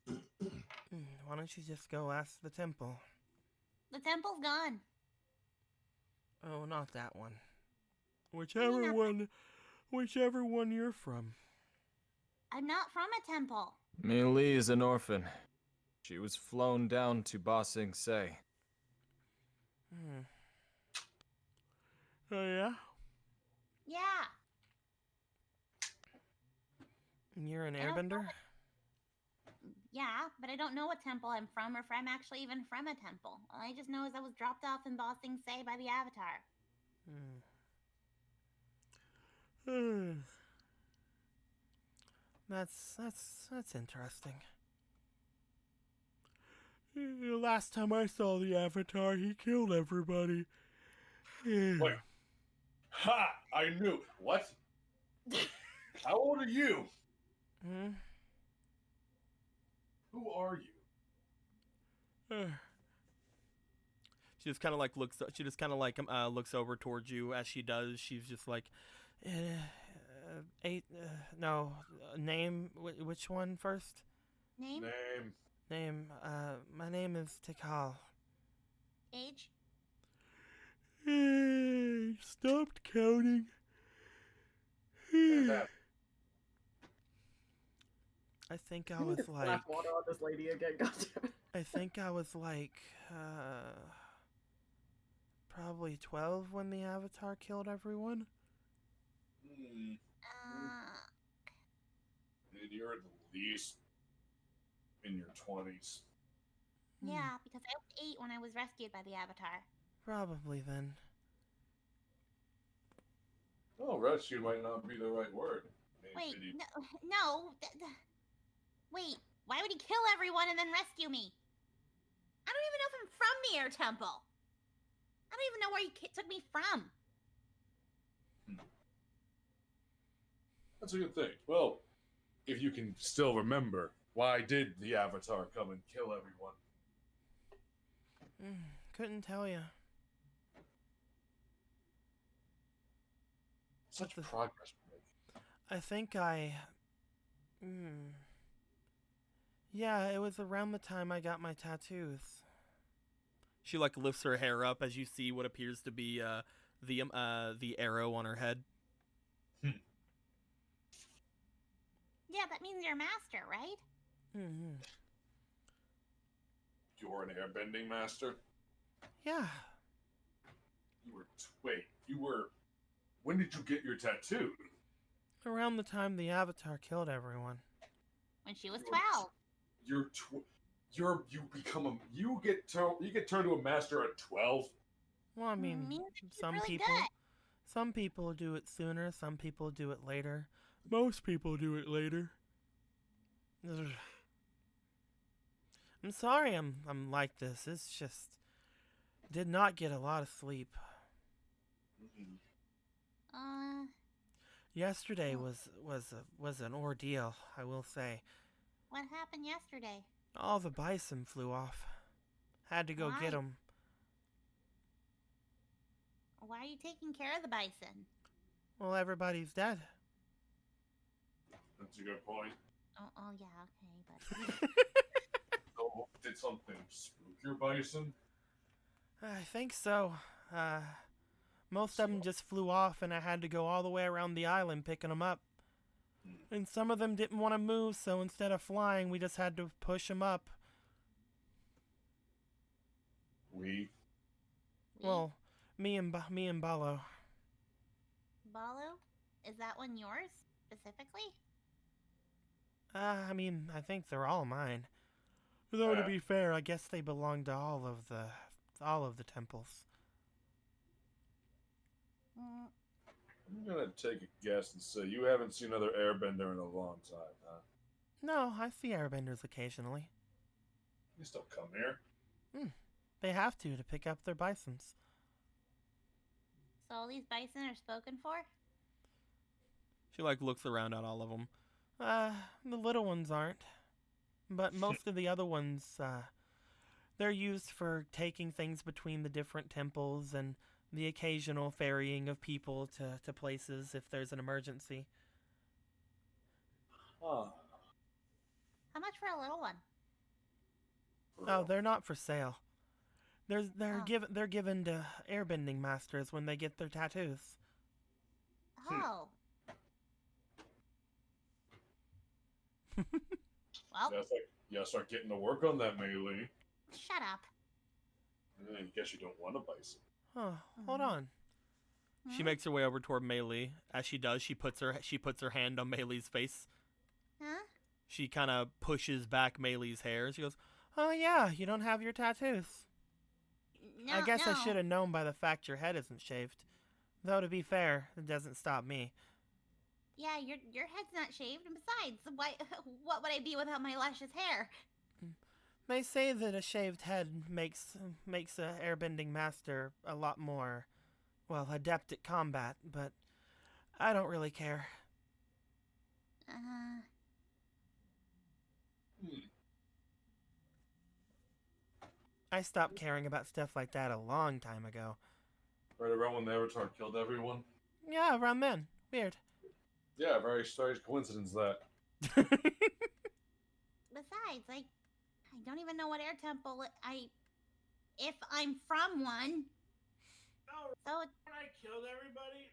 it? Why don't you just go ask the temple? The temple's gone. Oh, not that one. Whichever one you're from. I'm not from a temple. Mei Li is an orphan. She was flown down to Ba Sing Se. Oh, yeah? Yeah. You're an I don't know airbender? Yeah, but I don't know what temple I'm from or if I'm actually even from a temple. All I just know is I was dropped off in Ba Sing Se by the Avatar. That's interesting. Last time I saw the Avatar, he killed everybody. Wait. Ha! I knew. What? How old are you? Who are you? She just kind of like looks. She just kind of like looks over towards you. As she does, she's just like, name. Which one first? Name? Name. My name is Tikal. Age? Stopped counting. I think I was like. Slap water on this lady again. Gotcha. I think I was like, probably 12 when the Avatar killed everyone. And you're at least in your 20s. Yeah, because I was 8 when I was rescued by the Avatar. Probably then. Oh, rescue might not be the right word. Wait, no. Wait, why would he kill everyone and then rescue me? I don't even know if I'm from the Air Temple. I don't even know where he took me from. That's a good thing. Well, if you can still remember, why did the Avatar come and kill everyone? Couldn't tell you. Such progress. I think yeah, it was around the time I got my tattoos. She like lifts her hair up as you see what appears to be the arrow on her head. Yeah, that means you're a master, right? You're an airbending master? Yeah. When did you get your tattoo? Around the time the Avatar killed everyone. When she was 12. You get turned to a master at 12? Well, I mean, really some people do it sooner, some people do it later. Most people do it later. I'm sorry I'm like this. It's just Did not get a lot of sleep. Mhm. Yesterday Oh. was an ordeal, I will say. What happened yesterday? All the bison flew off. Had to go Why? get 'em. Why are you taking care of the bison? Well, everybody's dead. That's a good point. Oh yeah, okay, but So, did something spook your bison? I think so. Most of them just flew off, and I had to go all the way around the island picking them up. And some of them didn't want to move, so instead of flying, we just had to push them up. We. Well, me and Balo. Balu? Is that one yours specifically? I mean, I think they're all mine. Though to be fair, I guess they belong to all of the temples. Mm, I'm gonna take a guess and say you haven't seen another airbender in a long time, huh? No, I see airbenders occasionally. You still come here? They have to pick up their bisons. so all these bison are spoken for? She looks around at all of them. The little ones aren't, but most of the other ones, they're used for taking things between the different temples and the occasional ferrying of people to places if there's an emergency. Huh. How much for a little one? Oh, they're not for sale. They're Oh. they're given to airbending masters when they get their tattoos. Oh. Well, You gotta start getting to work on that, Melee. shut up. I guess you don't want a bison. Oh, hold Mhm. on. She Hmm? makes her way over toward Melee. As she does, she puts her hand on Melee's face. Huh? She kind of pushes back Melee's hair. She goes, "Oh yeah, you don't have your tattoos. No, I guess no. I should have known by the fact your head isn't shaved. Though to be fair, it doesn't stop me. Yeah, your head's not shaved, and besides, why? What would I be without my luscious hair? They say that a shaved head makes a airbending master a lot more, well, adept at combat. But I don't really care. Uh, I stopped caring about stuff like that a long time ago. Right around when the Avatar killed everyone? Yeah, around then. Weird." Yeah, very strange coincidence that. besides, I don't even know what air temple if I'm from one. No, So when I killed everybody,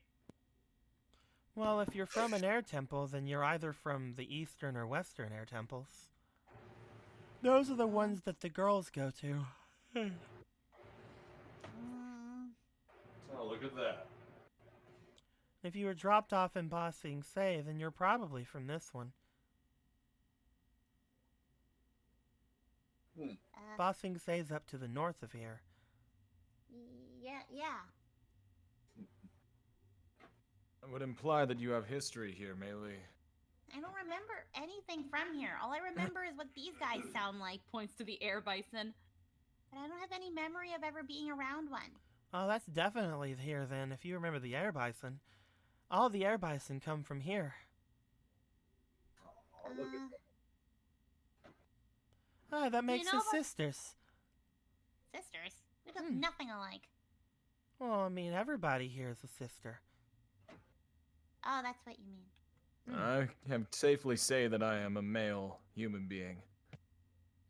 Well, if you're from an air temple, then you're either from the eastern or western air temples. Those are the ones that the girls go to. mm, Oh, look at that. If you were dropped off in Ba Sing Se, then you're probably from this one. Ba Sing Se's up to the north of here. yeah. That would imply that you have history here, Melee. I don't remember anything from here. All I remember is what these guys sound like. Points to the air bison. But I don't have any memory of ever being around one. Oh, that's definitely here then, if you remember the air bison. All the air bison come from here. Oh, look at that. Ah, that makes know us what- sisters. Sisters? We look nothing alike. Well, I mean, everybody here is a sister. Oh, that's what you mean. I can safely say that I am a male human being.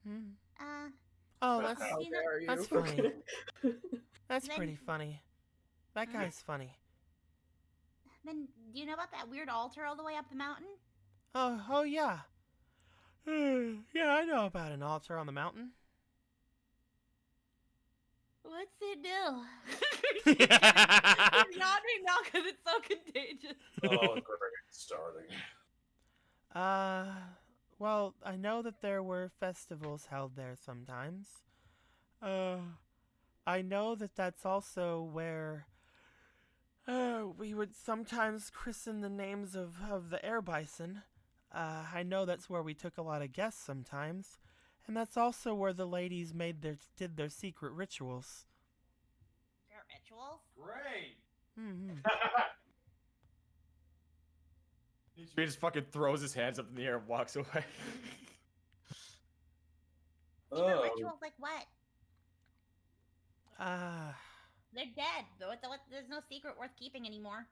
Hmm. Uh, Oh, that's How You know- dare you? that's funny. Okay. That's Then- pretty funny. That guy's funny. then do you know about that weird altar all the way up the mountain? Oh yeah. Yeah, I know about an altar on the mountain. What's it do? She's yawning now because it's so contagious. Oh, great. Starting. Well, I know that there were festivals held there sometimes. I know that that's also where we would sometimes christen the names of the air bison. I know that's where we took a lot of guests sometimes. And that's also where the ladies did their secret rituals. Great. Mm-hmm. He just fucking throws his hands up in the air and walks away. Secret Oh, rituals like what? I They're dead. There's no secret worth keeping anymore.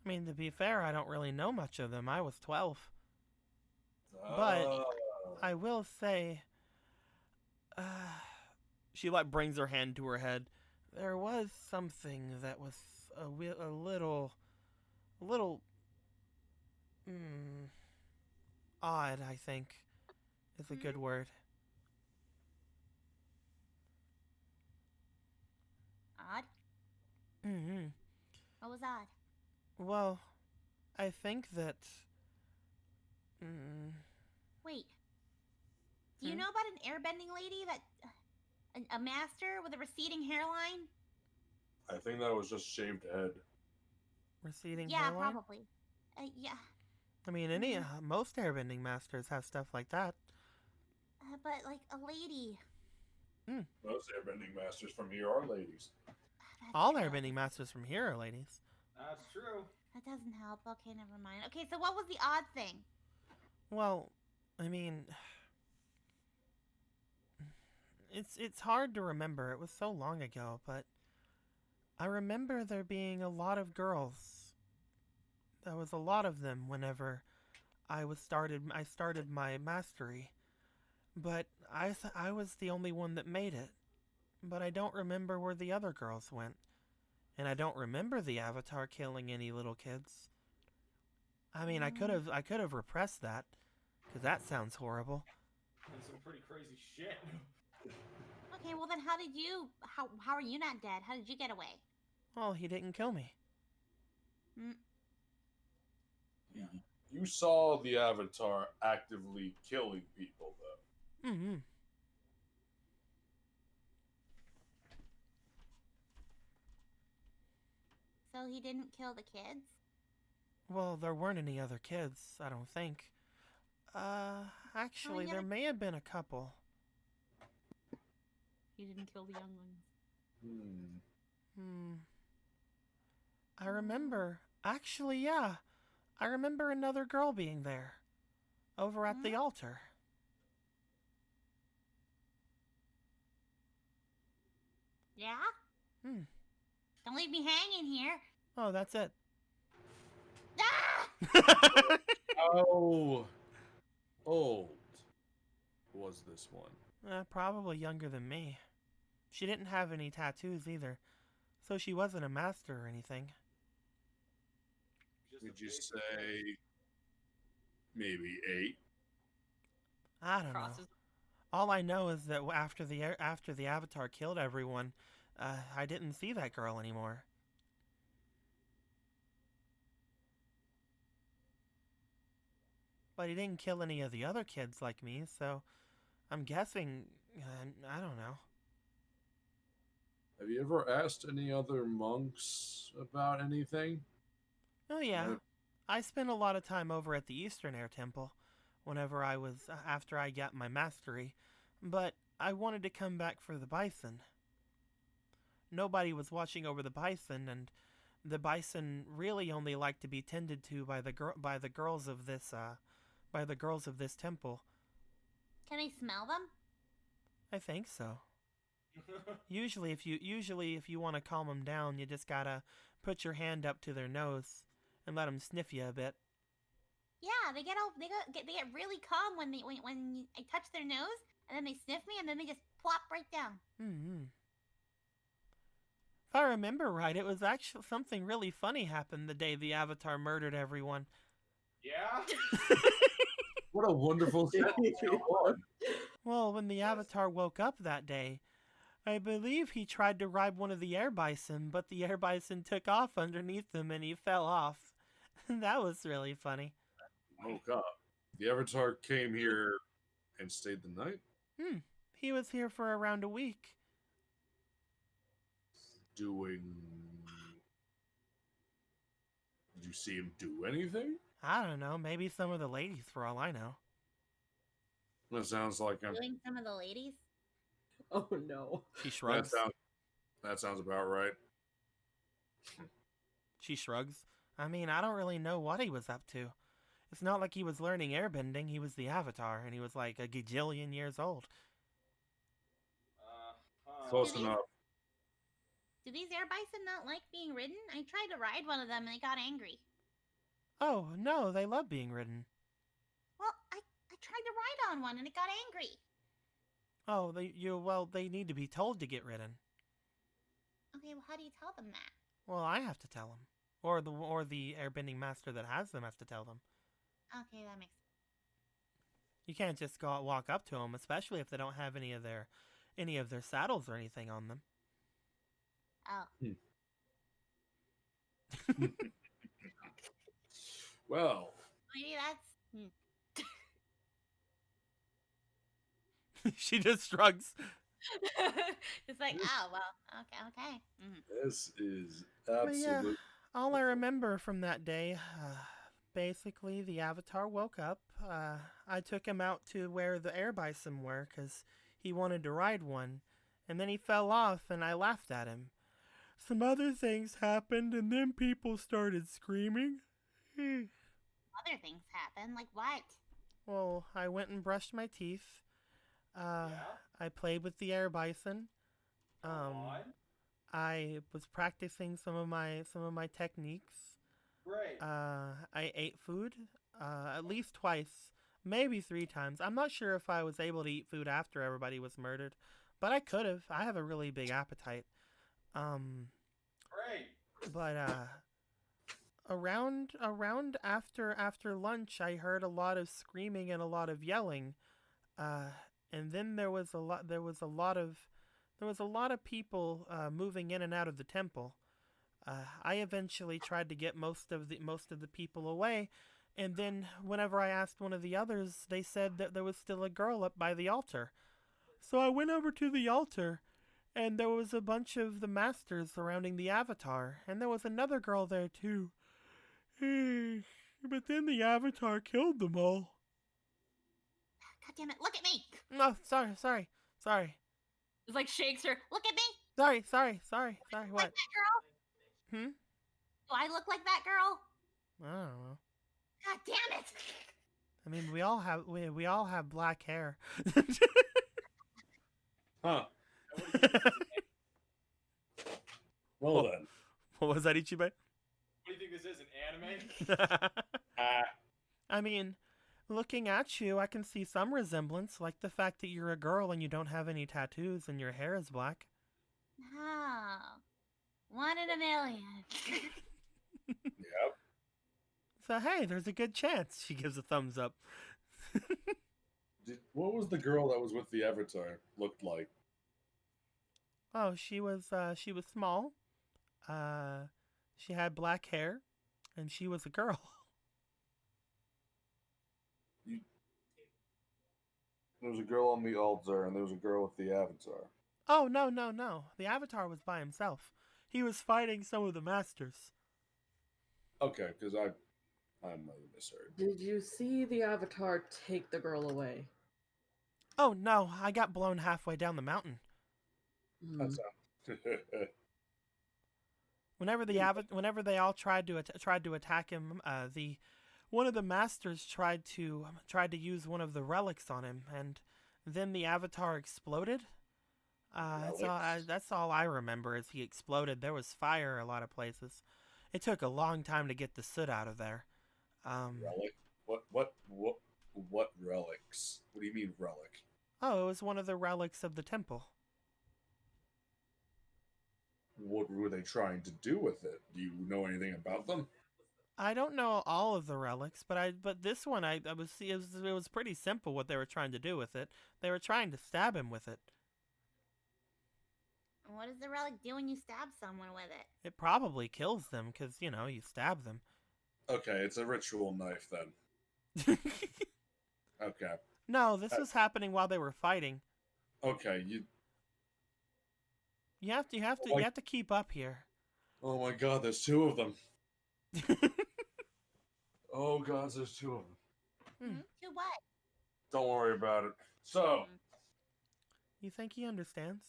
mean, to be fair, I don't really know much of them. I was 12. But oh. I will say, she like brings her hand to her head. There was something that was a little, odd. I think is a good word. Odd? Mm-hmm. What was odd? Well, I think that. Mm, Wait. Do you Hmm? know about an airbending lady that. A master with a receding hairline? I think that was just shaved head. receding Yeah, hairline. probably. Yeah. I mean, most airbending masters have stuff like that. But, like, a lady. Most airbending masters from here are ladies. That's All true. airbending masters from here are ladies. That's true. That doesn't help. Okay, never mind. Okay, so what was the odd thing? Well, I mean, it's hard to remember. It was so long ago, but I remember there being a lot of girls. There was a lot of them whenever I started my mastery. But I was the only one that made it. But I don't remember where the other girls went. And I don't remember the Avatar killing any little kids. I mean, I could have repressed that, cuz that sounds horrible. That's some pretty crazy shit. Okay, well then how are you not dead? How did you get away? Well, he didn't kill me. You saw the Avatar actively killing people, though. Mm-hmm. So he didn't kill the kids? Well, there weren't any other kids, I don't think. Actually, yeah. there may have been a couple. He didn't kill the young ones. I remember. Actually, yeah. I remember another girl being there. Over at the altar. Yeah? Hmm. Don't leave me hanging here. Oh, that's it. Ah! How old was this one? Probably younger than me. She didn't have any tattoos either, so she wasn't a master or anything. Just Would a you basic- say maybe 8? I don't know. Crosses. All I know is that after the Avatar killed everyone, I didn't see that girl anymore. But he didn't kill any of the other kids like me, so I'm guessing. I don't know. Have you ever asked any other monks about anything? Oh yeah, Yeah. I spent a lot of time over at the Eastern Air Temple, whenever I was after I got my mastery, but I wanted to come back for the bison. Nobody was watching over the bison, and the bison really only like to be tended to by the girls of this temple. Can I smell them? I think so. Usually if you want to calm them down, you just gotta put your hand up to their nose and let them sniff you a bit. Yeah, they get really calm when I touch their nose, and then they sniff me, and then they just plop right down. Mm-hmm. If I remember right, it was actually something really funny happened the day the Avatar murdered everyone. Yeah? What a wonderful sentence you won. Well, when the Avatar woke up that day, I believe he tried to ride one of the air bison, but the air bison took off underneath him and he fell off. That was really funny. Woke up. The Avatar came here and stayed the night. He was here for around a week. Doing. Did you see him do anything? I don't know, maybe some of the ladies for all I know. That sounds like I'm. Doing some of the ladies. Oh no. She That shrugs. sounds about right. She shrugs. I mean, I don't really know what he was up to. It's not like he was learning airbending. He was the Avatar, and he was like a gajillion years old. Close Did he- enough. Do these air bison not like being ridden? I tried to ride one of them and they got angry. Oh, no, they love being ridden. Well, I tried to ride on one and it got angry. Oh, they need to be told to get ridden. Okay, well, how do you tell them that? Well, I have to tell them. Or the airbending master that has them has to tell them. Okay, that makes sense. You can't just walk up to them, especially if they don't have any of their saddles or anything on them. Oh. Well, Maybe that's... She just shrugs. It's like, oh, well, okay. Mhm. this is But yeah, absolutely. all I remember from that day, basically, the Avatar woke up. I took him out to where the air bison were because he wanted to ride one, and then he fell off, and I laughed at him. Some other things happened, and then people started screaming. Other things happen, like what? Well, I went and brushed my teeth. Yeah? I played with the air bison. Go on. I was practicing some of my techniques. Great. I ate food at least twice, maybe 3 times. I'm not sure if I was able to eat food after everybody was murdered, but I could have. I have a really big appetite. Great. But around after lunch, I heard a lot of screaming and a lot of yelling. And then there was a lot of people moving in and out of the temple. I eventually tried to get most of the people away, and then whenever I asked one of the others, they said that there was still a girl up by the altar. So I went over to the altar, and there was a bunch of the masters surrounding the Avatar, and there was another girl there too. But then the Avatar killed them all. God damn it, look at me! No, sorry. It's like shakes her. Look at me! Sorry. Like What? that girl? Hmm? Do I look like that girl? I don't know. God damn it! I mean, we all have black hair. Huh. Well Oh. then. What was that, Ichibe? What do you think this is, an anime? I mean, looking at you, I can see some resemblance, like the fact that you're a girl and you don't have any tattoos and your hair is black. Oh. 1 in a million. Yep. So hey, there's a good chance. She gives a thumbs up. What was the girl that was with the Avatar looked like? Oh, she was small. She had black hair, and she was a girl. There was a girl on the altar, and there was a girl with the Avatar. Oh, no. The Avatar was by himself. He was fighting some of the masters. Okay, because I might have misheard. Did you see the Avatar take the girl away? Oh, no, I got blown halfway down the mountain. Hmm. That's Whenever they all tried to attack him, one of the masters tried to use one of the relics on him, and then the Avatar exploded. That's all I remember is he exploded. There was fire a lot of places. It took a long time to get the soot out of there. relic. What relics? What do you mean relic? Oh, it was one of the relics of the temple. What were they trying to do with it? Do you know anything about them? I don't know all of the relics, but this one it was pretty simple what they were trying to do with it. They were trying to stab him with it. What does the relic do when you stab someone with it? It probably kills them because you stab them. Okay, it's a ritual knife then. Okay. No, this was happening while they were fighting. Okay, You have to keep up here. Oh my god, there's 2 of them. Oh god, there's 2 of them. To what? Don't worry about it. So, You think he understands?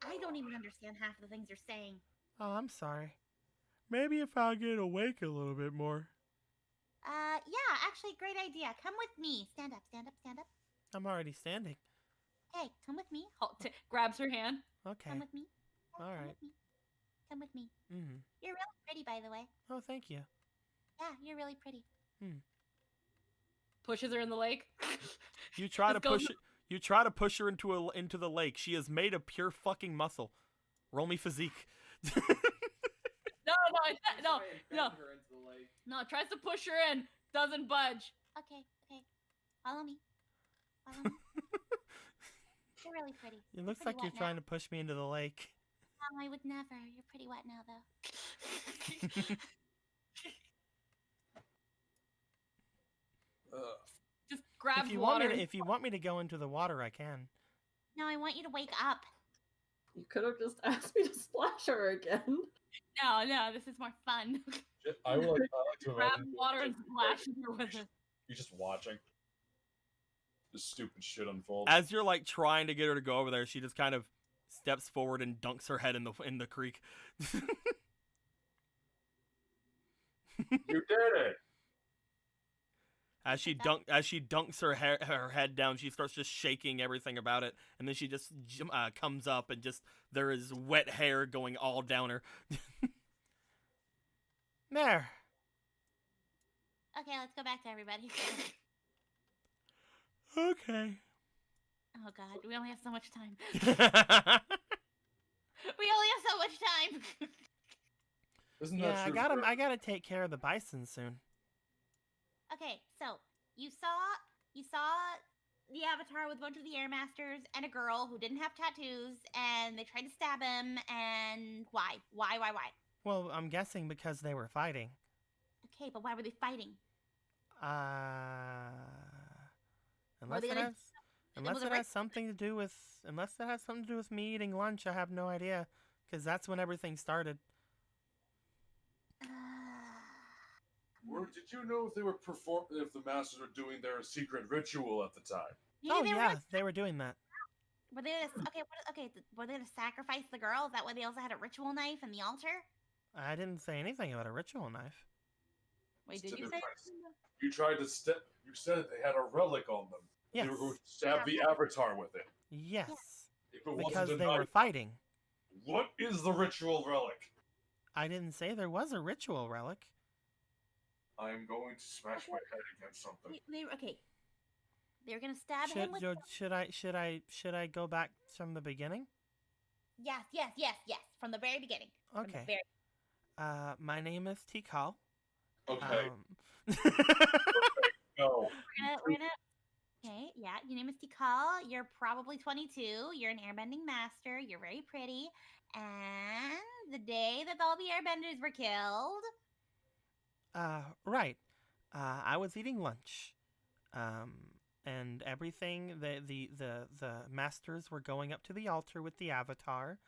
I don't even understand half of the things you're saying. Oh, I'm sorry. Maybe if I get awake a little bit more. Yeah, actually, great idea. Come with me. Stand up, stand up, stand up. I'm already standing. Hey, come with me. Grabs her hand. Okay. Come with me. All Come right. with me. Come with me. Mm-hmm. You're really pretty, by the way. Oh, thank you. Yeah, you're really pretty. Pushes her in the lake. You try to Just goes- push it. You try to push her into the lake. She is made of pure fucking muscle. Roll me physique. No, no. Try and bend her into the lake. No, tries to push her in. Doesn't budge. Okay, okay. Follow me. Follow me. You're really pretty. It looks like you're trying to push me into the lake. No, I would never. You're pretty wet now, though. Just grabs If you water. if you want me to go into the water, I can. No, I want you to wake up. You could have just asked me to splash her again. No, this is more fun. I would like to Grab imagine water and splash her with it. you're just watching this stupid shit unfold. As you're like trying to get her to go over there, she just kind of steps forward and dunks her head in the creek. You did it. As she dunks her head down, she starts just shaking everything about it, and then she just comes up, and just there is wet hair going all down her. There. Okay, let's go back to everybody. Okay. Oh god, we only have so much time. Yeah, We only have so much time. Isn't that true? I gotta take care of the bison soon. Okay, so you saw the Avatar with a bunch of the Air Masters and a girl who didn't have tattoos, and they tried to stab him. And why? Why? Well, I'm guessing because they were fighting. Okay, but why were they fighting? Unless they it gonna has, unless with a it has something to do with me eating lunch, I have no idea, because that's when everything started. Or did you know if they were if the masters were doing their secret ritual at the time? Maybe They were doing that. Were they gonna, were they gonna sacrifice the girl? Is that why they also had a ritual knife in the altar? I didn't say anything about a ritual knife. Wait, did you say? You tried to You said they had a relic on them. Yes. They were going to stab the Avatar with it. Yes. If it Because wasn't they a were knife, fighting. what is the ritual relic? I didn't say there was a ritual relic. I am going to smash my head against something. They were gonna stab him with. Should I go back from the beginning? Yes. From the very beginning. From the Okay. very- My name is Tikal. Okay. No. We're gonna. Okay, yeah. Your name is Tikal. You're probably 22. You're an airbending master. You're very pretty. And the day that all the airbenders were killed. Right. I was eating lunch. And everything, the masters were going up to the altar with the Avatar.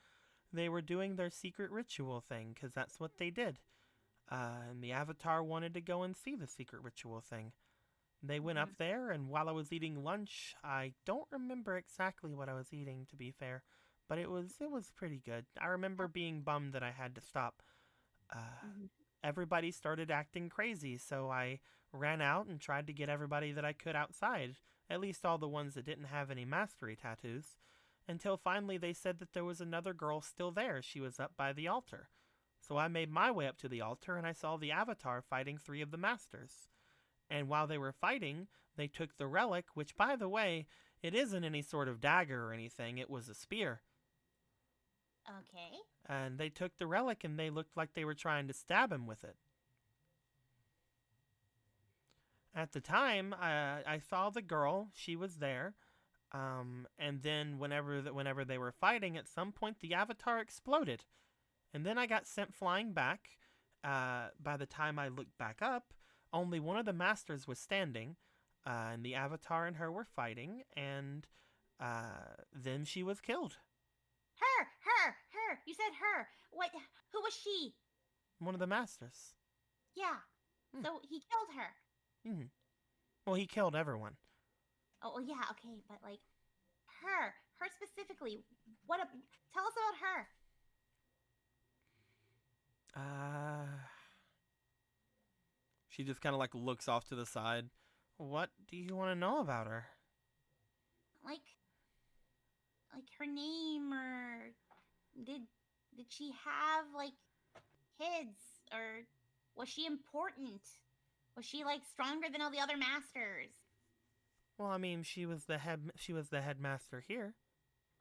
They were doing their secret ritual thing, because that's what they did. And the Avatar wanted to go and see the secret ritual thing. They went up there, and while I was eating lunch, I don't remember exactly what I was eating, to be fair, but it was pretty good. I remember being bummed that I had to stop. Everybody started acting crazy, so I ran out and tried to get everybody that I could outside, at least all the ones that didn't have any mastery tattoos, until finally they said that there was another girl still there. She was up by the altar. So I made my way up to the altar, and I saw the Avatar fighting 3 of the masters. And while they were fighting, they took the relic, which, by the way, it isn't any sort of dagger or anything. It was a spear. Okay. And they took the relic, and they looked like they were trying to stab him with it. At the time, I saw the girl. She was there. And then whenever they were fighting, at some point, the Avatar exploded. And then I got sent flying back. By the time I looked back up, only one of the masters was standing, and the Avatar and her were fighting, and then she was killed. Her. You said her. What? Who was she? One of the masters. Yeah. So he killed her. Well, he killed everyone. Oh, well, yeah. Okay, but like, her specifically. Tell us about her. She just kind of like looks off to the side. What do you want to know about her? Like her name, or did she have like kids, or was she important? Was she like stronger than all the other masters? Well, I mean, she was the headmaster here.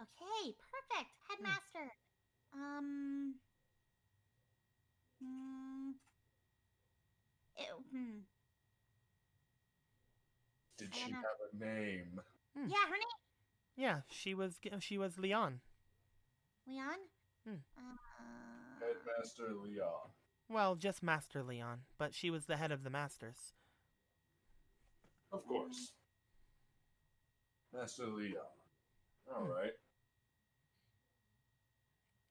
Okay, perfect. Headmaster. Hmm. Did I she don't know. have a name? Yeah, her name. Yeah, she was Leon. Leon? Hmm. Headmaster Leon. Well, just Master Leon, but she was the head of the masters. Of course. Master Leon. All right.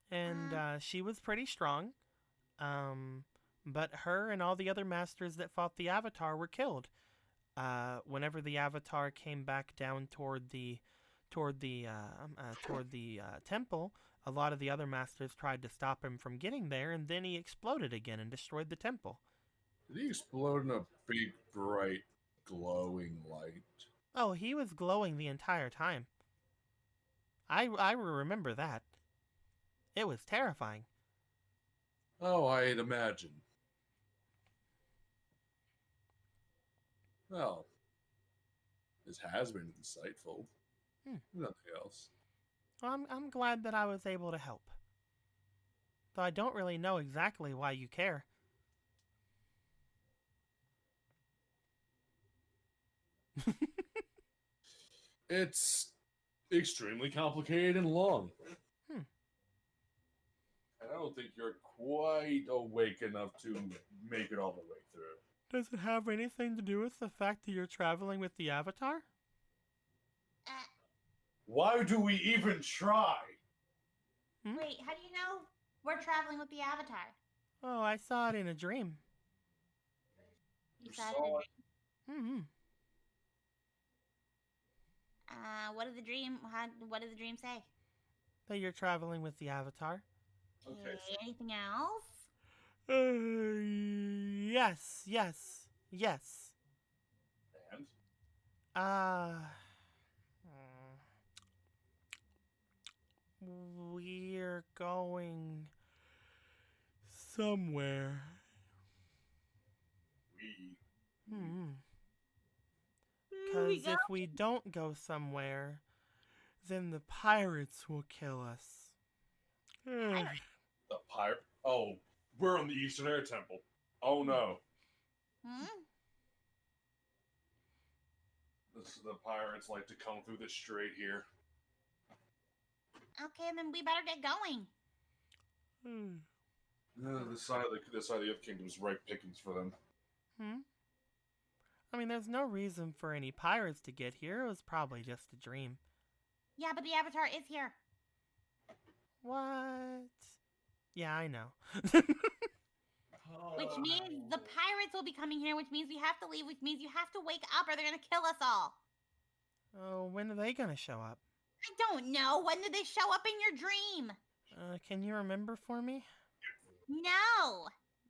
And she was pretty strong. But her and all the other masters that fought the Avatar were killed. Whenever the Avatar came back down toward the temple, a lot of the other masters tried to stop him from getting there, and then he exploded again and destroyed the temple. Did he explode in a big, bright, glowing light? Oh, he was glowing the entire time. I remember that. It was terrifying. Oh, I'd imagine. Well, this has been insightful. Nothing else. Well, I'm glad that I was able to help. Though I don't really know exactly why you care. It's extremely complicated and long. Hmm. And I don't think you're quite awake enough to make it all the way through. Does it have anything to do with the fact that you're traveling with the Avatar? Why do we even try? Wait, how do you know we're traveling with the Avatar? Oh, I saw it in a dream. You You saw it. saw it? Mm-hmm. What did the dream? What did the dream say? That you're traveling with the Avatar. Okay, so Anything else? Yes. and We're going somewhere. we Because if we don't go somewhere, then the pirates will kill us. the pirate. Oh, we're on the Eastern Air Temple. Oh no, the pirates like to come through the strait here. Okay, then we better get going. The side of the Earth Kingdom is ripe pickings for them. I mean, there's no reason for any pirates to get here. It was probably just a dream. Yeah, but the Avatar is here. What? Yeah, I know. Which means the pirates will be coming here, which means we have to leave, which means you have to wake up or they're gonna kill us all. Oh, when are they gonna show up? I don't know. When did they show up in your dream? Can you remember for me? No.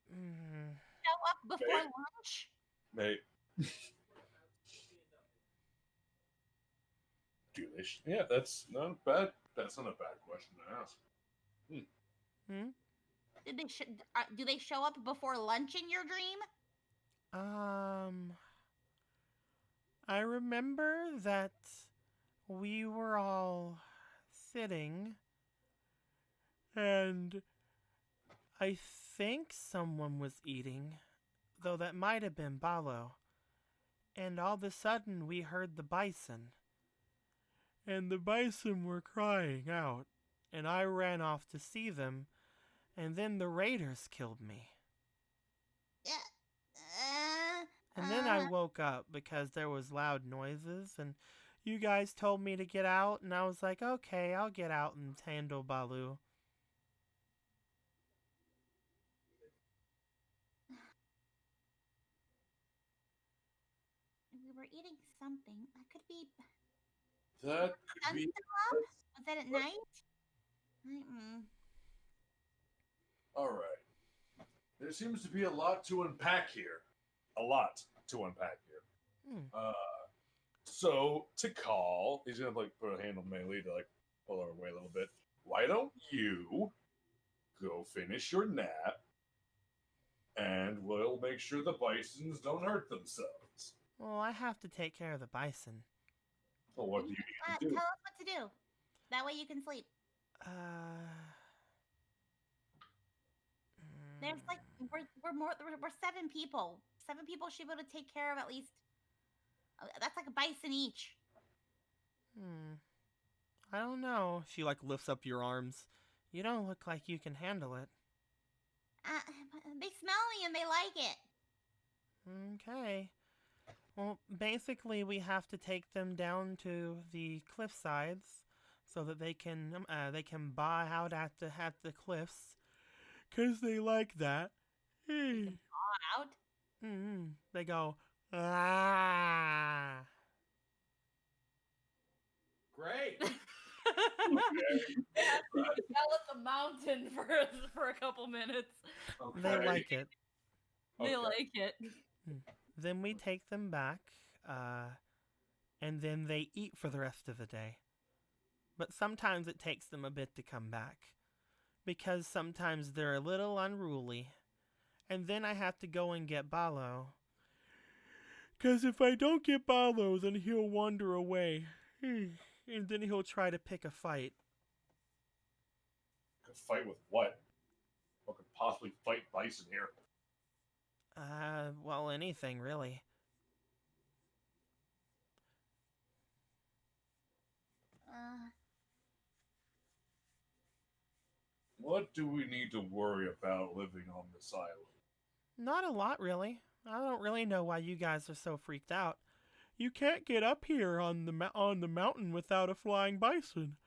Show up before lunch? Mate. Yeah, that's not bad. That's not a bad question to ask. Did they do they show up before lunch in your dream? I remember that we were all sitting, and I think someone was eating, though that might have been Balo. And all of a sudden we heard the bison. And the bison were crying out, and I ran off to see them, and then the raiders killed me. And then I woke up because there was loud noises, and you guys told me to get out, and I was like, okay, I'll get out and handle Baloo. We were eating something. That could be. That could be. Was that at night? All right. There seems to be a lot to unpack here. A lot to unpack here. Hmm. So to call, he's gonna like put a hand on Melee to like pull her away a little bit. Why don't you go finish your nap, and we'll make sure the bisons don't hurt themselves. Well, I have to take care of the bison. Well, what do you need to do? Tell us what to do. That way you can sleep. There's like we're 7 people. 7 people should be able to take care of at least. That's like a bison each. I don't know. She like lifts up your arms. You don't look like you can handle it. They smell me and they like it. Okay. Well, basically, we have to take them down to the cliff sides so that they can buy out at the cliffs, 'cause they like that. Out. They go ah. Great. Yell at the mountain for a couple minutes. They like it. They Okay. like it. Then we take them back, and then they eat for the rest of the day. But sometimes it takes them a bit to come back, because sometimes they're a little unruly. And then I have to go and get Balo. 'Cause if I don't get Balo, then he'll wander away. And then he'll try to pick a fight. A fight with what? What could possibly fight bison here? Well, anything, really. What do we need to worry about living on this island? Not a lot, really. I don't really know why you guys are so freaked out. You can't get up here on the mountain without a flying bison.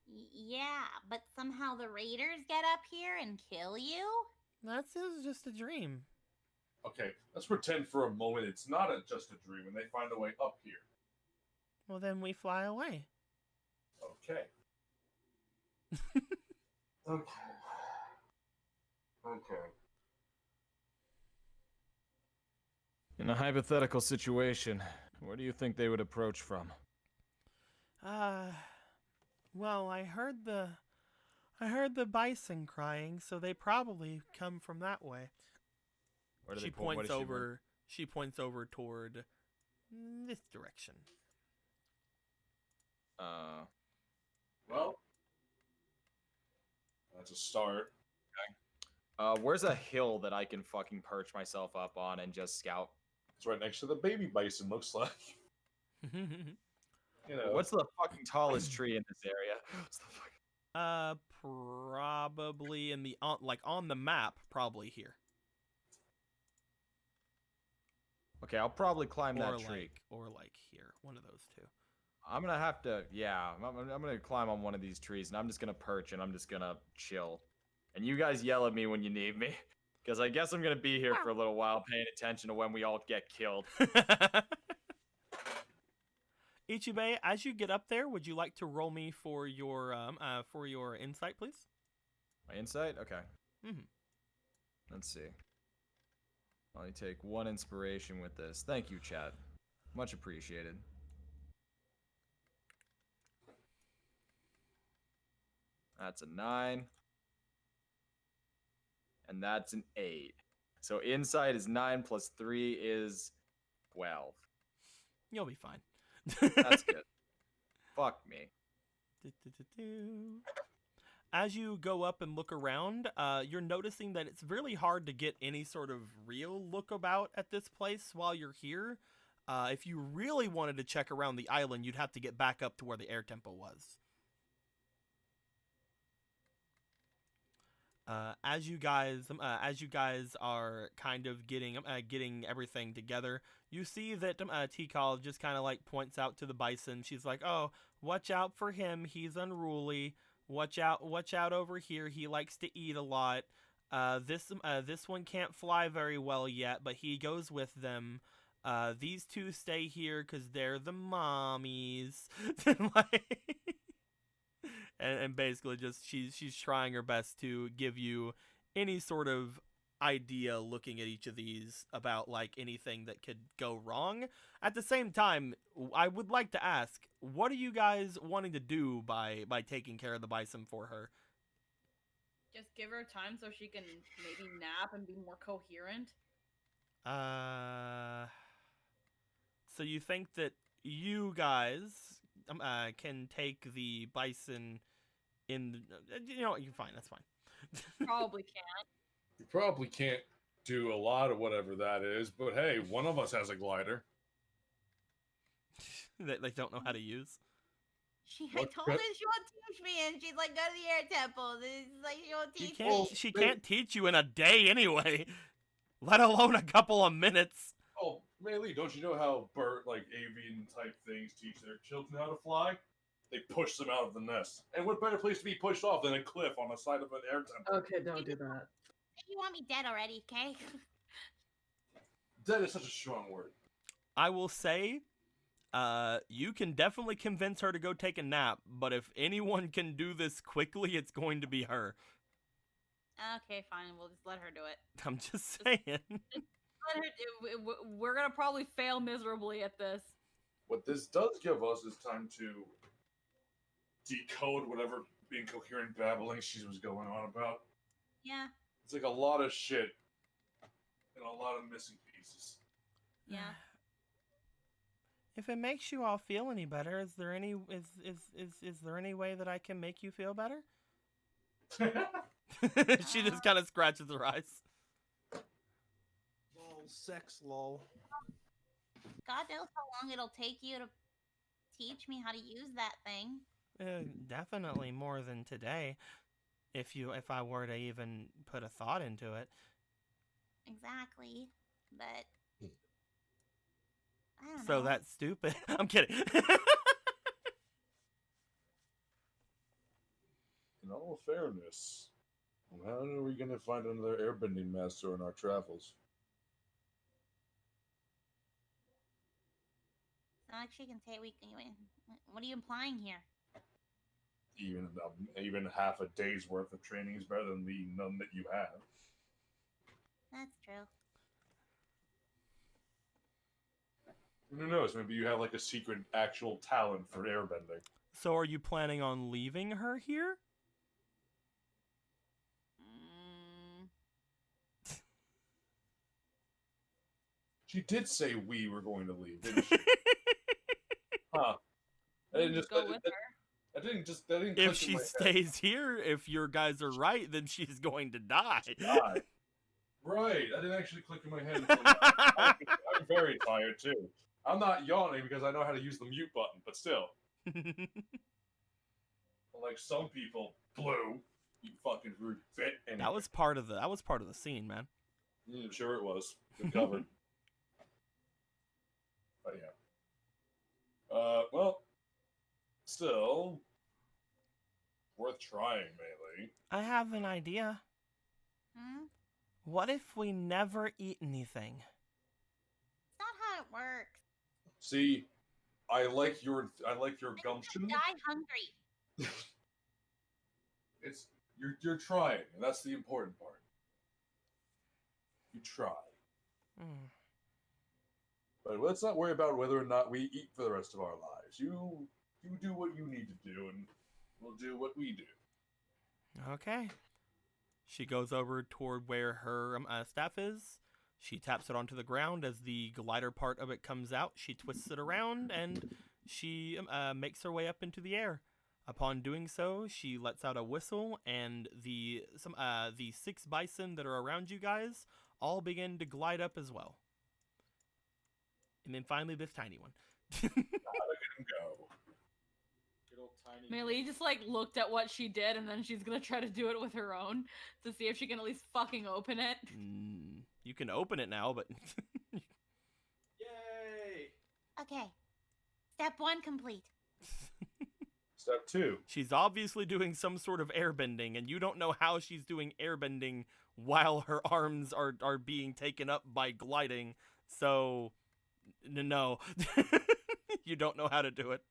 Yeah, but somehow the raiders get up here and kill you? That's just a dream. Okay, let's pretend for a moment it's not just a dream and they find a way up here. Well, then we fly away. Okay. Okay. Okay. In a hypothetical situation, where do you think they would approach from? Well, I heard the bison crying, so they probably come from that way. Where do She they point? points over. She points over toward this direction. Well, that's a start. Where's a hill that I can fucking perch myself up on and just scout? It's right next to the baby bison, looks like. You know. What's the fucking tallest tree in this area? What's the fuck? Probably in the on the map, probably here. Okay, I'll probably climb that tree. Or like here, one of those two. I'm gonna have to, yeah. I'm gonna climb on one of these trees, and I'm just gonna perch, and I'm just gonna chill. And you guys yell at me when you need me, because I guess I'm gonna be here for a little while, paying attention to when we all get killed. Ichibei, as you get up there, would you like to roll me for your insight, please? My insight? Okay. Mm-hmm. Let's see. I'll only take 1 inspiration with this. Thank you, chat. Much appreciated. That's a 9. And that's an 8. So insight is 9 plus 3 is 12. You'll be fine. That's good. Fuck me. As you go up and look around, you're noticing that it's really hard to get any sort of real look about at this place while you're here. If you really wanted to check around the island, you'd have to get back up to where the air temple was. As you guys are kind of getting everything together, you see that Tikal just kind of like points out to the bison. She's like, "Oh, watch out for him. He's unruly. Watch out over here. He likes to eat a lot. This one can't fly very well yet, but he goes with them. These two stay here because they're the mommies." And basically just she's trying her best to give you any sort of idea looking at each of these about like anything that could go wrong. At the same time, I would like to ask, what are you guys wanting to do by taking care of the bison for her? Just give her time so she can maybe nap and be more coherent. So you think that you guys can take the bison in? You know, you're fine. That's fine. Probably can't. You probably can't do a lot of whatever that is, but hey, one of us has a glider. That they don't know how to use. I What told pre- her she won't teach me, and she's like, go to the air temple. It's like she won't She teach can't. me. She can't teach you in a day anyway, let alone a couple of minutes. Oh, Melee, don't you know how like avian type things teach their children how to fly? They push them out of the nest. And what better place to be pushed off than a cliff on the side of an air temple? Okay, don't do that. You want me dead already, okay? Dead is such a strong word. I will say, you can definitely convince her to go take a nap, but if anyone can do this quickly, it's going to be her. Okay, fine. We'll just let her do it. I'm just saying. Let her we're gonna probably fail miserably at this. What this does give us is time to decode whatever incoherent babbling she was going on about. Yeah, It's like a lot of shit and a lot of missing pieces. yeah. If it makes you all feel any better, is there any way that I can make you feel better? She just kind of scratches her eyes. Lol, sex, lol. God knows how long it'll take you to teach me how to use that thing. Definitely more than today. If I were to even put a thought into it. Exactly. But I don't know. So that's stupid. I'm kidding. In all fairness, how are we going to find another airbending master in our travels? It's not like she can say we can. What are you implying here? Even half a day's worth of training is better than the none that you have. That's true. Who knows? Maybe you have like a secret actual talent for airbending. So are you planning on leaving her here? She did say we were going to leave, didn't she? Huh. I didn't just Go with her. I didn't just. That didn't If click in she my head. stays here, if your guys are right, then she's going to die. Die. Right. I didn't actually click in my head. Until I'm very tired too. I'm not yawning because I know how to use the mute button, but still. Like some people, Blue, you fucking rude bit. Anyway. That was part of the scene, man. I'm sure it was. Good cover. But yeah. Well, still worth trying, Melee. I have an idea. Hmm? What if we never eat anything? It's not how it works. See, I like your gumption. Die hungry. It's you're trying, and that's the important part. You try. Hmm. But let's not worry about whether or not we eat for the rest of our lives. You do what you need to do, and we'll do what we do. Okay. She goes over toward where her staff is. She taps it onto the ground as the glider part of it comes out. She twists it around, and she makes her way up into the air. Upon doing so, she lets out a whistle, and the 6 bison that are around you guys all begin to glide up as well. And then finally, this tiny one. Look at him go. Good old tiny. Melee just like looked at what she did, and then she's gonna try to do it with her own to see if she can at least fucking open it. You can open it now, but Yay! Okay. Step 1 complete. Step 2. she's obviously doing some sort of airbending, and you don't know how she's doing airbending while her arms are being taken up by gliding. So, no, you don't know how to do it.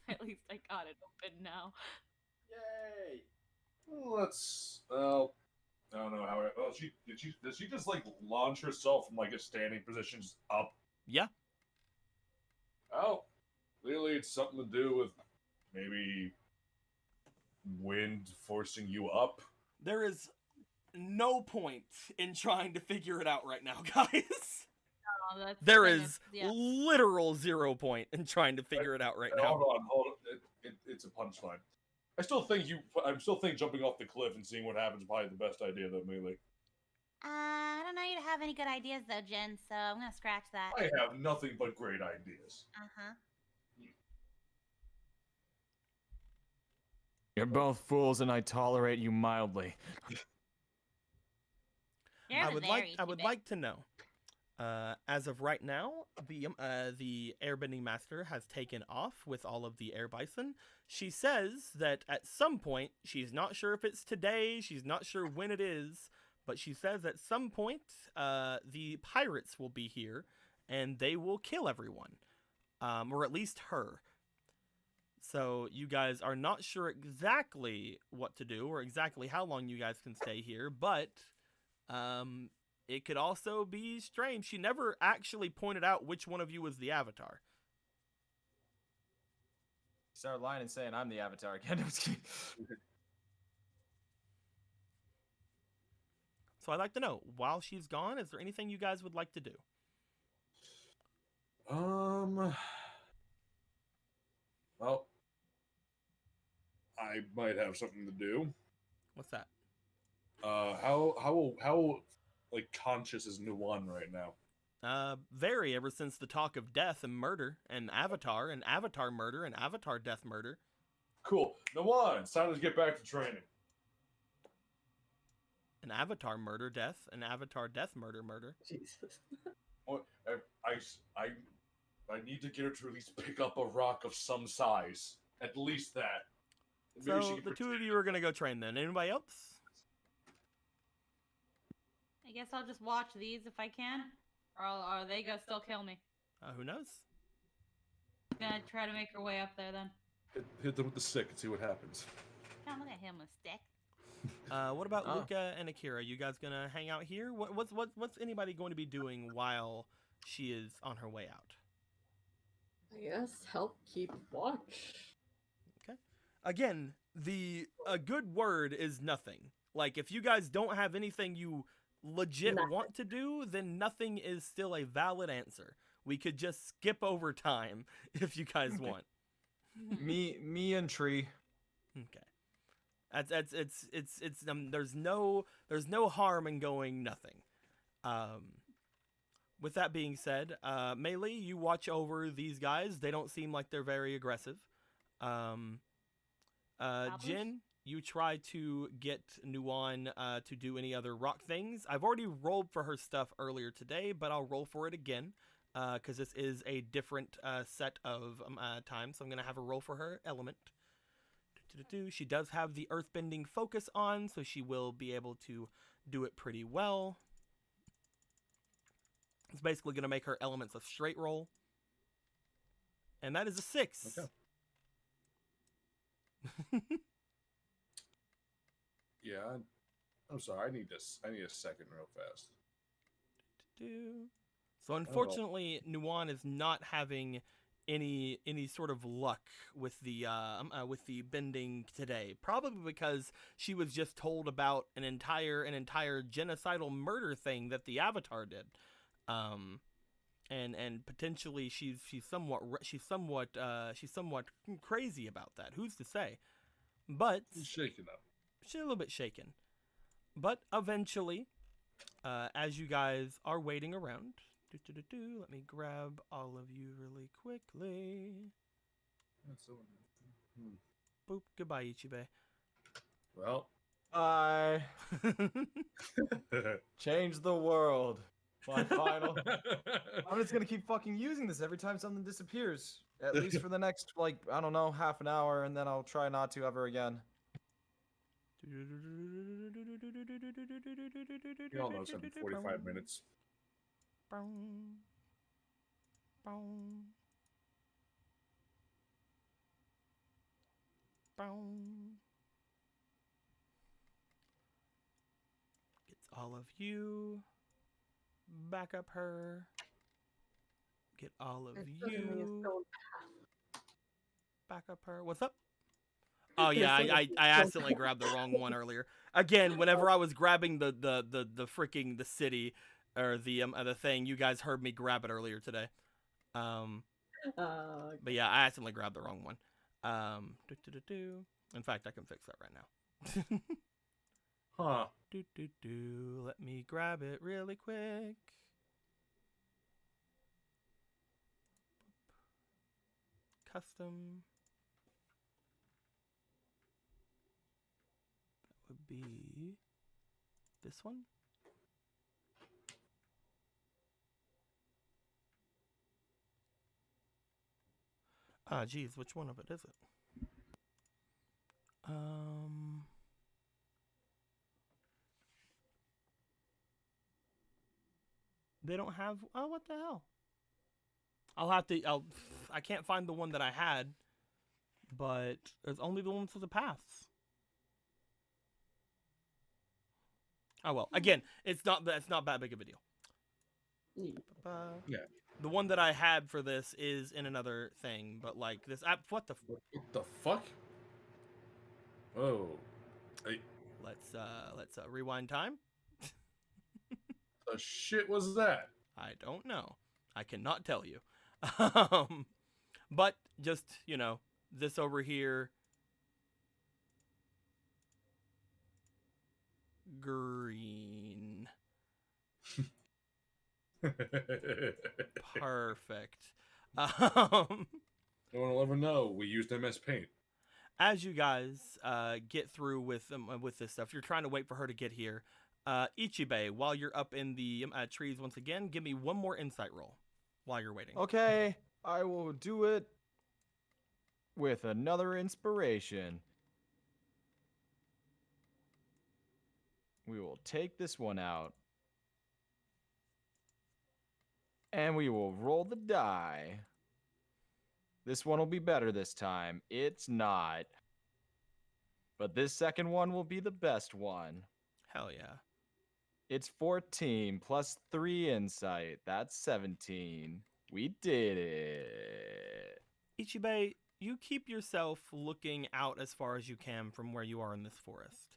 At least I got it open now. Yay! Well, I don't know how. Oh, does she just like launch herself from like a standing position just up? Yeah. Oh, clearly it's something to do with maybe wind forcing you up. There is no point in trying to figure it out right now, guys. Oh, that's the There thing, is yeah. literal 0 point in trying to figure it out right now. Hold on. It's a punchline. I still think jumping off the cliff and seeing what happens is probably the best idea though, Melee. I don't know you to have any good ideas though, Jen. So I'm gonna scratch that. I have nothing but great ideas. Uh-huh. You're both fools, and I tolerate you mildly. You're I would very like to know. As of right now, the airbending master has taken off with all of the air bison. She says that at some point, she's not sure if it's today, she's not sure when it is, but she says at some point, the pirates will be here and they will kill everyone, or at least her. So you guys are not sure exactly what to do or exactly how long you guys can stay here, but it could also be strange. She never actually pointed out which one of you was the Avatar. Start lying and saying I'm the Avatar again. So I'd like to know, while she's gone, is there anything you guys would like to do? Well, I might have something to do. What's that? How like conscious is Nuwan right now? Very, ever since the talk of death and murder and Avatar murder and Avatar death murder. Cool. Nuwan, it's time to get back to training. An Avatar murder death, an Avatar death murder. Jesus. What? I need to get her to at least pick up a rock of some size. At least that. Maybe she So can the two of pretend- you are gonna go train then. Anybody else? I guess I'll just watch these if I can, or are they gonna still kill me? Who knows? Gonna try to make her way up there then. hit them with the stick and see what happens. Don't look at him with stick. What about Oh. Luca and Akira? You guys gonna hang out here? What's anybody going to be doing while she is on her way out? I guess help keep watch. Again, a good word is nothing. Like, if you guys don't have anything you legit Nothing. want to do, then nothing is still a valid answer. We could just skip over time if you guys want. me and Tree. Okay. It's there's no harm in going nothing. With that being said, Melee, you watch over these guys. They don't seem like they're very aggressive. Jin, you try to get Nuwan to do any other rock things. I've already rolled for her stuff earlier today, but I'll roll for it again because this is a different set of time. So I'm going to have her roll for her element. She does have the earthbending focus on, so she will be able to do it pretty well. It's basically going to make her elements a straight roll. And that is a 6. Okay. Yeah, I'm sorry. I need a second real fast. So unfortunately, Nuwan is not having any sort of luck with the bending today. Probably because she was just told about an entire genocidal murder thing that the Avatar did. And potentially she's somewhat crazy about that. Who's to say? But He's shaking up. she's a little bit shaken. But eventually, as you guys are waiting around, let me grab all of you really quickly. Boop. Goodbye, Ichibe. Well, I change the world. My final. I'm just gonna keep fucking using this every time something disappears. At least for the next, like, I don't know, half an hour, and then I'll try not to ever again. you all know it's been 45 minutes. all of you. Back up her. Get all of you. Back up her. What's up? Oh yeah, I accidentally grabbed the wrong one earlier. Again, whenever I was grabbing the freaking the city or the thing, you guys heard me grab it earlier today. But yeah, I accidentally grabbed the wrong one. In fact, I can fix that right now. Huh. Let me grab it really quick. Custom. That would be this one. Ah, geez, which one of it is it? They don't have. Oh, what the hell? I can't find the one that I had, but there's only the ones with the paths. Oh well. Again, that's not that big of a deal. Yeah. The one that I had for this is in another thing, but like this app. What the fuck? Oh. Let's rewind time. The shit was that? I don't know. I cannot tell you. But just, this over here. Green. Perfect. No one will ever know we used MS Paint. As you guys get through with this stuff, you're trying to wait for her to get here. Ichibe, while you're up in the trees once again, give me one more insight roll while you're waiting. Okay, I will do it with another inspiration. We will take this one out. And we will roll the die. This one will be better this time. It's not. But this second one will be the best one. Hell yeah. It's 14 plus 3 insight. That's 17. We did it. Ichibe, you keep yourself looking out as far as you can from where you are in this forest.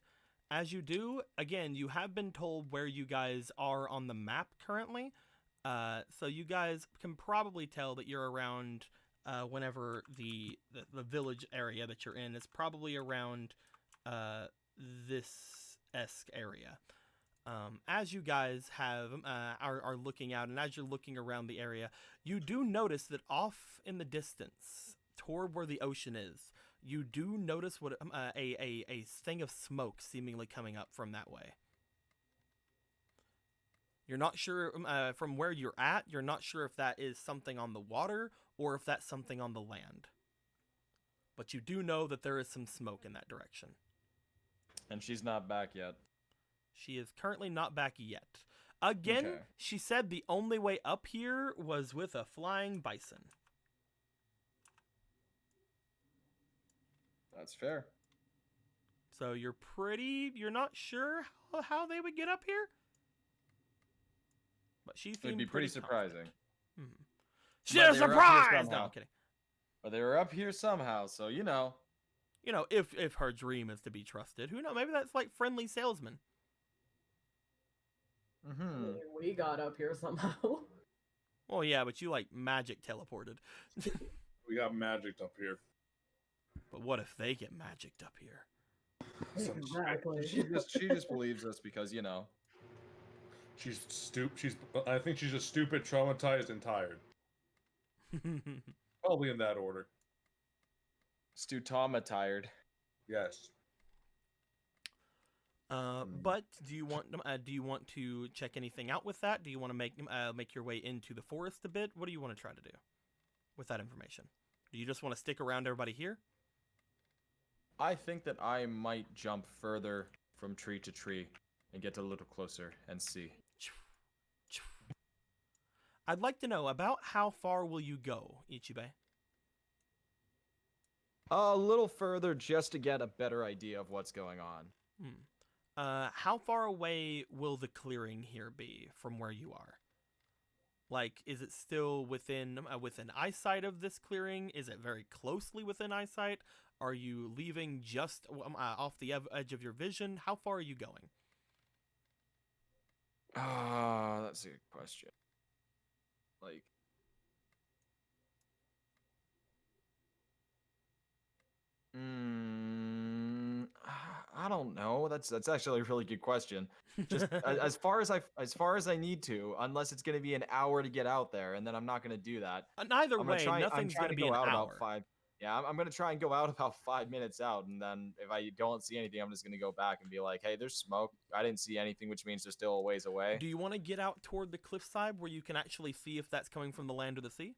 As you do, again, you have been told where you guys are on the map currently. So you guys can probably tell that you're around whenever the village area that you're in is probably around this-esque area. As you guys are looking out, and as you're looking around the area, you do notice that off in the distance, toward where the ocean is, you do notice what a thing of smoke seemingly coming up from that way. You're not sure from where you're at. You're not sure if that is something on the water or if that's something on the land. But you do know that there is some smoke in that direction. And she's not back yet. She is currently not back yet. Again, Okay. She said the only way up here was with a flying bison. That's fair. So you're not sure how they would get up here? But she seemed It'd be pretty confident. surprising. Mm-hmm. But She's they were up here surprised! No, somehow. I'm kidding. But they were up here somehow, so you know. If her dream is to be trusted, who knows? Maybe that's like friendly salesman. Mm-hmm. We got up here somehow. Well, yeah, but you like magic teleported. We got magicked up here. But what if they get magicked up here? Exactly. She just believes us because, you know. I think she's just stupid, traumatized, and tired. Probably in that order. Stutama tired. Yes. But do you want to check anything out with that? Do you want to make your way into the forest a bit? What do you want to try to do with that information? Do you just want to stick around everybody here? I think that I might jump further from tree to tree and get a little closer and see. I'd like to know about how far will you go, Ichibe? A little further just to get a better idea of what's going on. How far away will the clearing here be from where you are? Like, is it still within eyesight of this clearing? Is it very closely within eyesight? Are you leaving just off the edge of your vision? How far are you going? That's a good question. Like, I don't know. That's actually a really good question. Just as far as I need to, unless it's going to be an hour to get out there, and then I'm not going to do that. Either I'm gonna way, try. I'm nothing's trying going to to be go an out hour. about 5. Yeah, I'm gonna try and go out about 5 minutes out, and then if I don't see anything, I'm just gonna go back and be like, "Hey, there's smoke. I didn't see anything, which means they're still a ways away." Do you want to get out toward the cliffside where you can actually see if that's coming from the land or the sea?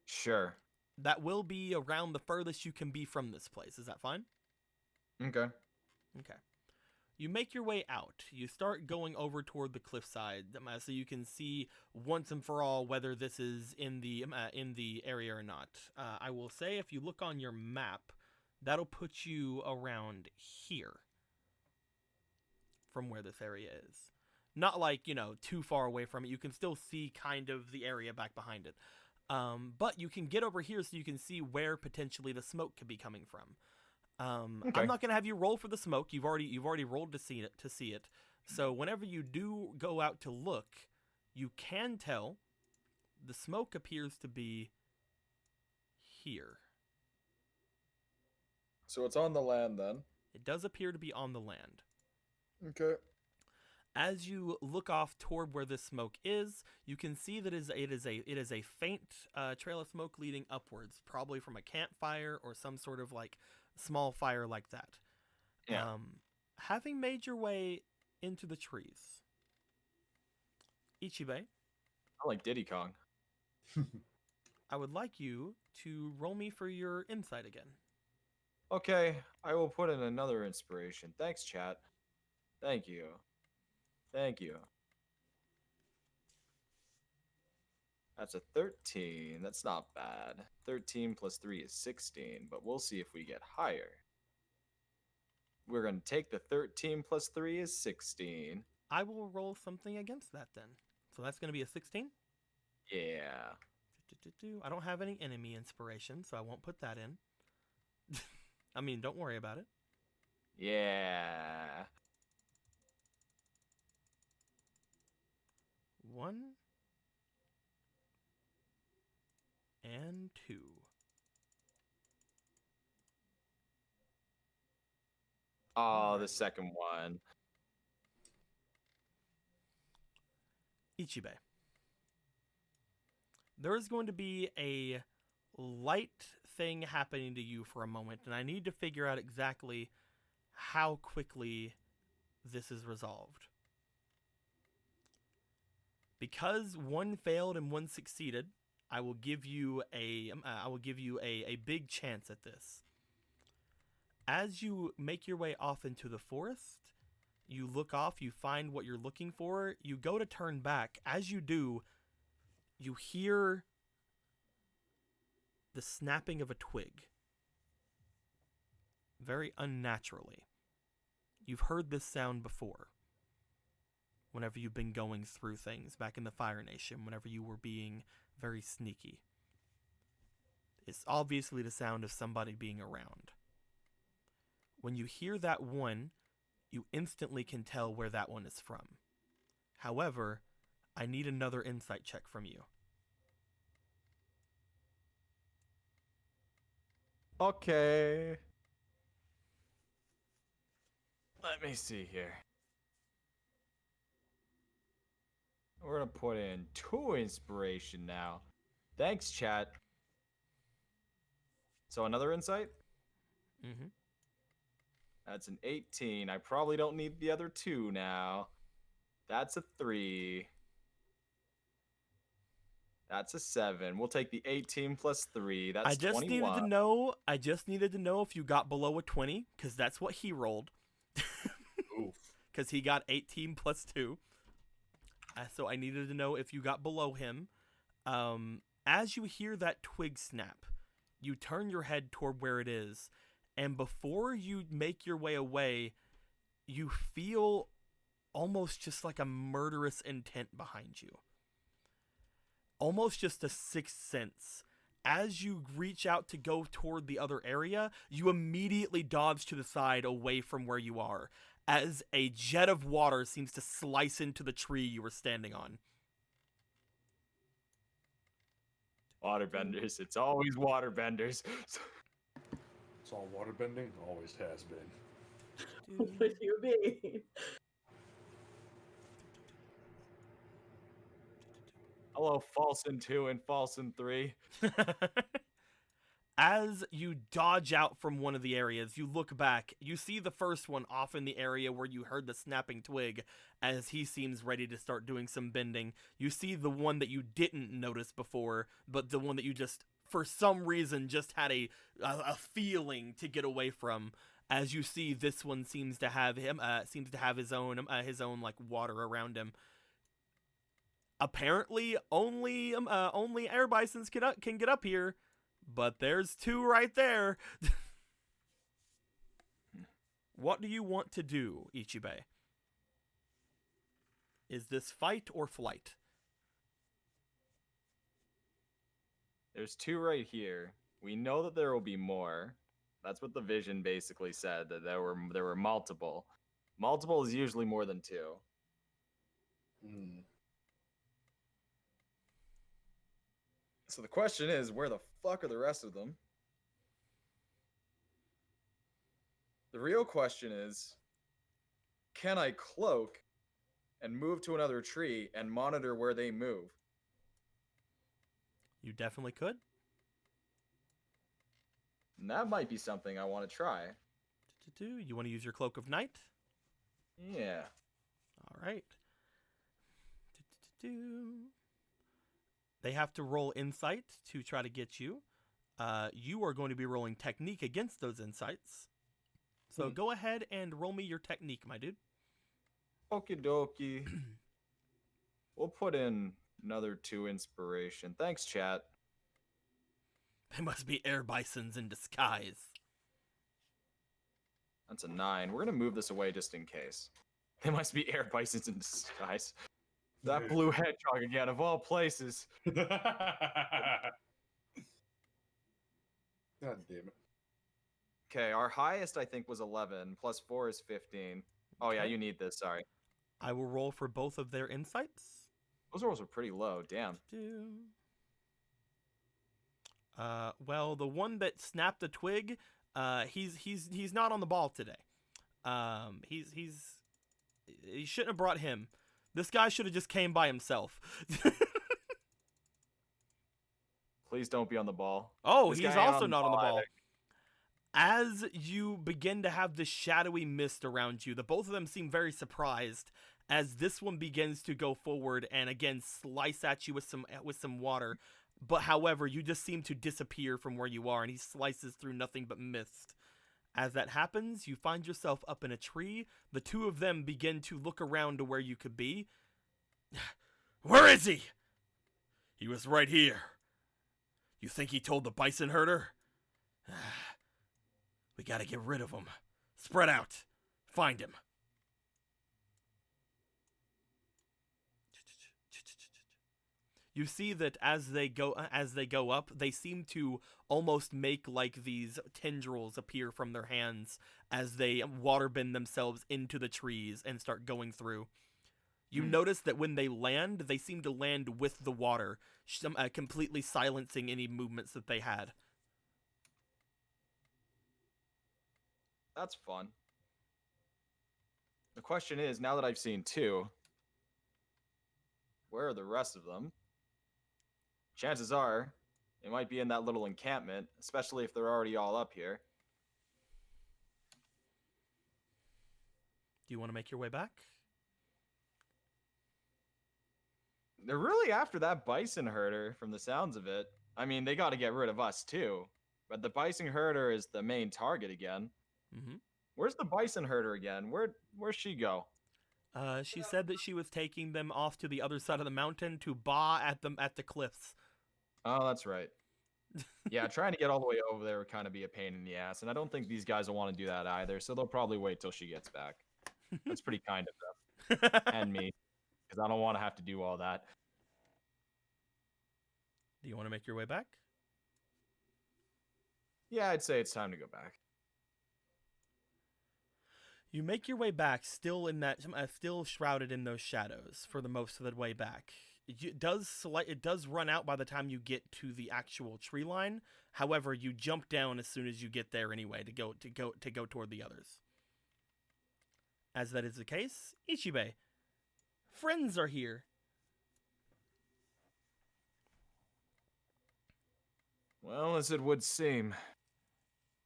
Sure. That will be around the furthest you can be from this place. Is that fine? Okay. Okay. You make your way out. You start going over toward the cliffside, so you can see once and for all whether this is in the area or not. I will say, if you look on your map, that'll put you around here from where this area is. Not like, too far away from it. You can still see kind of the area back behind it. But you can get over here so you can see where potentially the smoke could be coming from. Okay. I'm not gonna have you roll for the smoke. You've already rolled to see it. So whenever you do go out to look, you can tell the smoke appears to be here. So it's on the land then. It does appear to be on the land. Okay. As you look off toward where this smoke is, you can see that it is a faint trail of smoke leading upwards, probably from a campfire or some sort of like small fire like that. Yeah. Having made your way into the trees, Ichibe, I like Diddy Kong. I would like you to roll me for your insight again. Okay, I will put in another inspiration. Thanks, chat. Thank you. Thank you. That's a 13. That's not bad. 13 plus 3 is 16, but we'll see if we get higher. We're going to take the 13 plus 3 is 16. I will roll something against that then. So that's going to be a 16? Yeah. I don't have any enemy inspiration, so I won't put that in. I mean, don't worry about it. Yeah. 1 and 2. Oh, the second one. Ichibe. There is going to be a light thing happening to you for a moment, and I need to figure out exactly how quickly this is resolved. Because one failed and one succeeded, I will give you a big chance at this. As you make your way off into the forest, you look off, you find what you're looking for, you go to turn back. As you do, you hear the snapping of a twig. Very unnaturally. You've heard this sound before. Whenever you've been going through things back in the Fire Nation, whenever you were being very sneaky. It's obviously the sound of somebody being around. When you hear that one, you instantly can tell where that one is from. However, I need another insight check from you. Okay. Let me see here. We're going to put in 2 inspiration now. Thanks, chat. So another insight? Mm-hmm. That's an 18. I probably don't need the other 2 now. That's a 3. That's a 7. We'll take the 18 plus 3. That's 21. I just needed to know if you got below a 20, because that's what he rolled. Oof. Because he got 18 plus 2. So I needed to know if you got below him. As you hear that twig snap, you turn your head toward where it is, and before you make your way away, you feel almost just like a murderous intent behind you. Almost just a sixth sense. As you reach out to go toward the other area, you immediately dodge to the side away from where you are, as a jet of water seems to slice into the tree you were standing on. Waterbenders. It's always waterbenders. It's all waterbending, always has been. What do you mean? Hello, Falson 2 and Falson 3. As you dodge out from one of the areas, you look back. You see the first one off in the area where you heard the snapping twig, as he seems ready to start doing some bending. You see the one that you didn't notice before, but the one that you just, for some reason, just had a feeling to get away from. As you see, this one seems to have his own like water around him. Apparently, only air bisons can get up here. But there's two right there. What do you want to do, Ichibe? Is this fight or flight? There's two right here. We know that there will be more. That's what the vision basically said, that there were multiple. Multiple is usually more than two. So the question is, where the fuck are the rest of them? The real question is, can I cloak and move to another tree and monitor where they move? You definitely could. And that might be something I want to try. You want to use your Cloak of Night? Yeah. All right. They have to roll insight to try to get you. You are going to be rolling technique against those insights. So go ahead and roll me your technique, my dude. Okie dokie. We'll put in another 2 inspiration. Thanks, chat. They must be air bisons in disguise. That's a 9. We're going to move this away just in case. They must be air bisons in disguise. That blue hedgehog again, of all places. God damn it. Okay, our highest, I think, was 11. Plus 4 is 15. Oh, yeah, Okay. you need this. Sorry. I will roll for both of their insights. Those rolls are pretty low. Damn. Well, the one that snapped the twig, he's not on the ball today. He shouldn't have brought him. This guy should have just came by himself. Please don't be on the ball. Oh, This he's guy ain't also not on the ball. either. As you begin to have this shadowy mist around you, the both of them seem very surprised as this one begins to go forward and again slice at you with some water. But however, you just seem to disappear from where you are, and he slices through nothing but mist. As that happens, you find yourself up in a tree. The two of them begin to look around to where you could be. Where is he? He was right here. You think he told the bison herder? We gotta get rid of him. Spread out. Find him. You see that as they go up, they seem to almost make like these tendrils appear from their hands as they waterbend themselves into the trees and start going through. You notice that when they land, they seem to land with the water, completely silencing any movements that they had. That's fun. The question is, now that I've seen 2, where are the rest of them? Chances are, they might be in that little encampment, especially if they're already all up here. Do you want to make your way back? They're really after that bison herder, from the sounds of it. I mean, they got to get rid of us too. But the bison herder is the main target again. Mm-hmm. Where's the bison herder again? Where'd she go? She said that she was taking them off to the other side of the mountain to baa at them at the cliffs. Oh, that's right. Yeah, trying to get all the way over there would kind of be a pain in the ass, and I don't think these guys will want to do that either, so they'll probably wait till she gets back. That's pretty kind of them and me, because I don't want to have to do all that. Do you want to make your way back? Yeah, I'd say it's time to go back. You make your way back, still in that, still shrouded in those shadows for the most of the way back. It does run out by the time you get to the actual tree line. However, you jump down as soon as you get there anyway to go toward the others. As that is the case, Ichibe, friends are here. Well, as it would seem,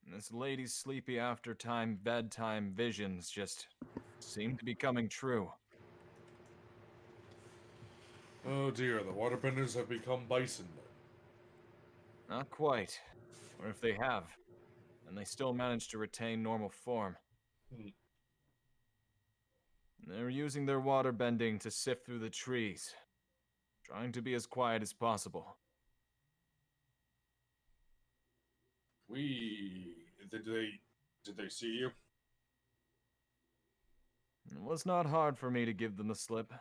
this lady's sleepy after-time, bedtime visions just seem to be coming true. Oh dear, the waterbenders have become bison then. Not quite. Or if they have, then they still manage to retain normal form. They're using their water bending to sift through the trees, trying to be as quiet as possible. Did they see you? It was not hard for me to give them the slip.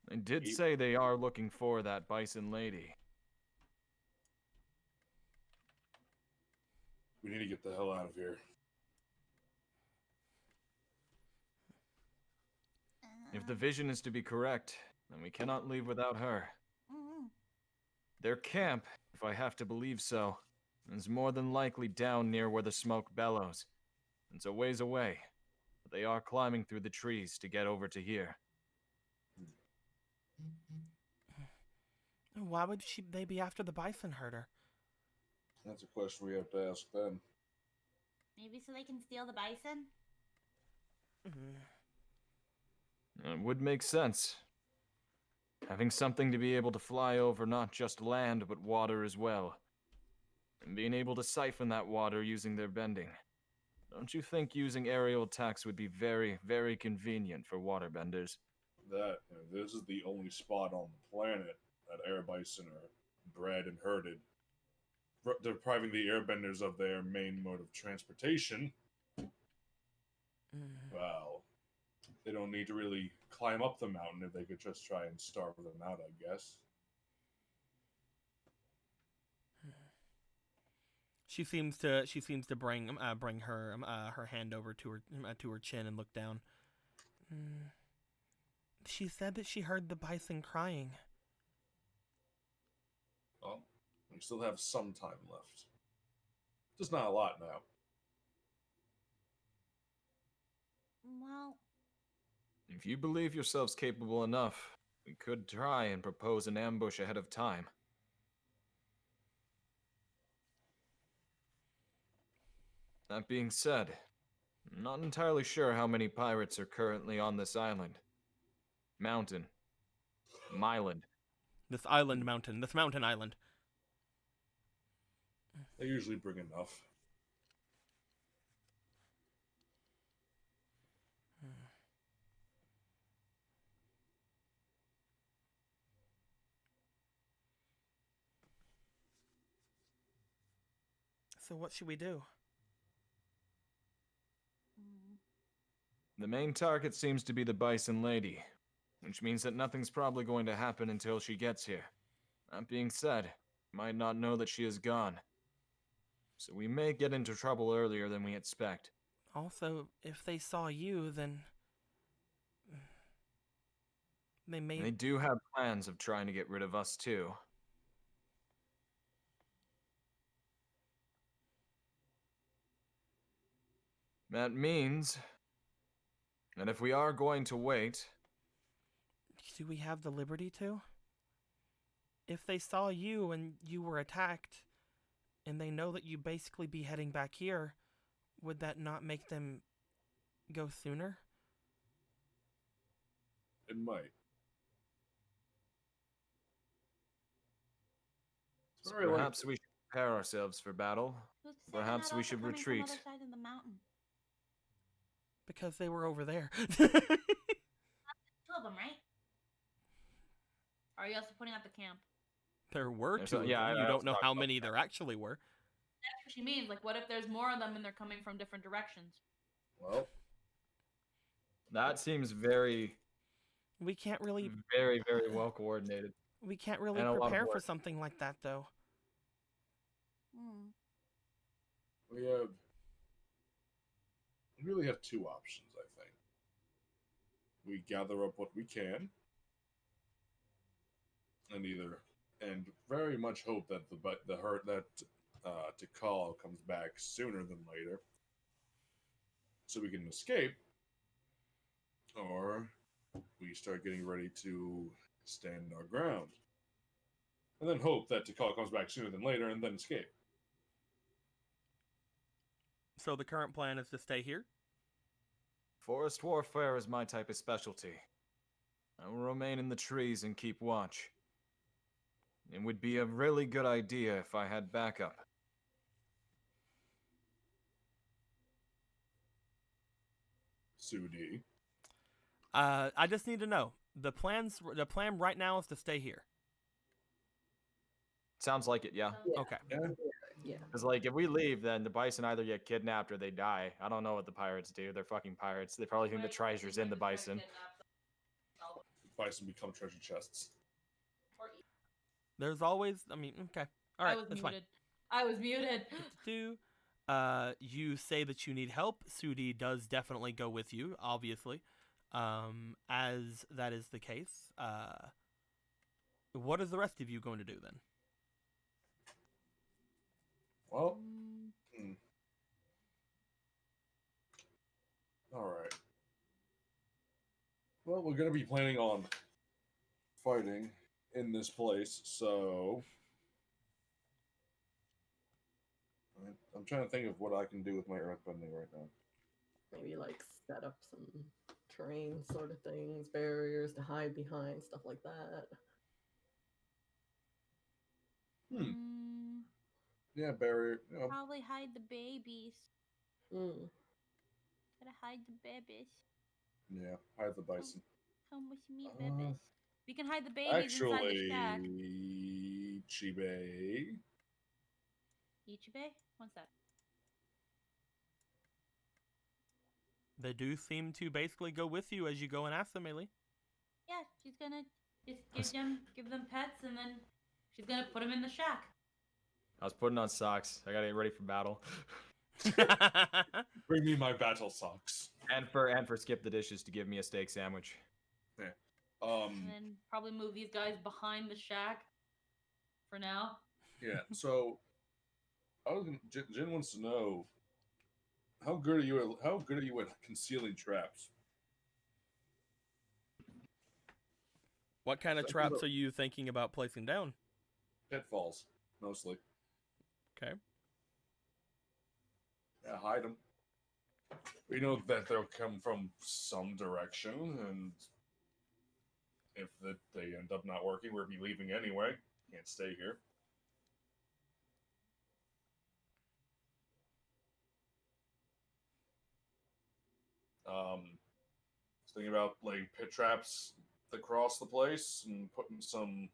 They did say they are looking for that bison lady. We need to get the hell out of here. If the vision is to be correct, then we cannot leave without her. Their camp, if I have to believe so, is more than likely down near where the smoke bellows. It's a ways away, but they are climbing through the trees to get over to here. Why would they be after the bison herder? That's a question we have to ask them. Maybe so they can steal the bison? It would make sense. Having something to be able to fly over not just land, but water as well. And being able to siphon that water using their bending. Don't you think using aerial attacks would be very, very convenient for waterbenders? This is the only spot on the planet that air bison are bred and herded, depriving the airbenders of their main mode of transportation. Well, they don't need to really climb up the mountain if they could just try and starve them out, I guess. She seems to bring her hand over to her chin and look down. She said that she heard the bison crying. Well, we still have some time left. Just not a lot now. Well, If you believe yourselves capable enough, we could try and propose an ambush ahead of time. That being said, I'm not entirely sure how many pirates are currently on this island. Mountain. Myland. This mountain island. They usually bring enough. So what should we do? The main target seems to be the Bison Lady, which means that nothing's probably going to happen until she gets here. That being said, we might not know that she is gone. So we may get into trouble earlier than we expect. Also, if they saw you, then they may... They do have plans of trying to get rid of us too. That means that if we are going to wait... Do we have the liberty to? If they saw you and you were attacked, and they know that you basically be heading back here, would that not make them go sooner? It might. So perhaps we should prepare ourselves for battle. who's to say they're Perhaps not we also should coming retreat. From the other side of the mountain? Because they were over there. 2 of them, right? Or are you also putting out the camp? There were There's two. a- yeah, of them. I You was don't know talking how about many that. there actually were. That's what she means. Like, what if there's more of them and they're coming from different directions? Well, That seems very, We can't really very, very well coordinated. we can't really And a lot of prepare for work. something like that though. Hmm. We really have two options, I think. We gather up what we can, and very much hope that Tikal comes back sooner than later, so we can escape, or we start getting ready to stand our ground, and then hope that Tikal comes back sooner than later, and then escape. So the current plan is to stay here. Forest warfare is my type of specialty. I will remain in the trees and keep watch. It would be a really good idea if I had backup. Sudi. I just need to know the plan right now is to stay here. Sounds like it, yeah. Yeah. Okay. Yeah. Because, like, if we leave, then the bison either get kidnapped or they die. I don't know what the pirates do. They're fucking pirates. They probably think the treasure's in the bison. Bison become treasure chests. There's always, I mean, okay. All right, I was that's muted. fine. I was muted. You say that you need help. Sudi does definitely go with you, obviously. As that is the case. What is the rest of you going to do then? Well, Mm, all right. Well, we're gonna be planning on fighting in this place, so I'm trying to think of what I can do with my earthbending right now. Maybe like set up some terrain sort of things, barriers to hide behind, stuff like that. Mm, Yeah, barrier. You know, probably hide the babies. Mm. Gotta hide the babies. yeah, hide the bison. Come with me, Uh, babies. We can hide the babies inside the shack. Actually, Chibe. Ichibe? What's that? They do seem to basically go with you as you go and ask them, Ailey. Yeah, she's gonna just give them pets, and then she's gonna put them in the shack. I was putting on socks. I gotta get ready for battle. Bring me my battle socks. And for Skip the Dishes to give me a steak sandwich. And then probably move these guys behind the shack for now. Yeah. So, Jin wants to know how good are you at concealing traps? What kind of So, traps are you thinking about placing down? Pitfalls, mostly. Okay. Yeah, hide them. We know that they'll come from some direction, and if they end up not working, we'll be leaving anyway. Can't stay here. Was thinking about laying pit traps across the place and putting some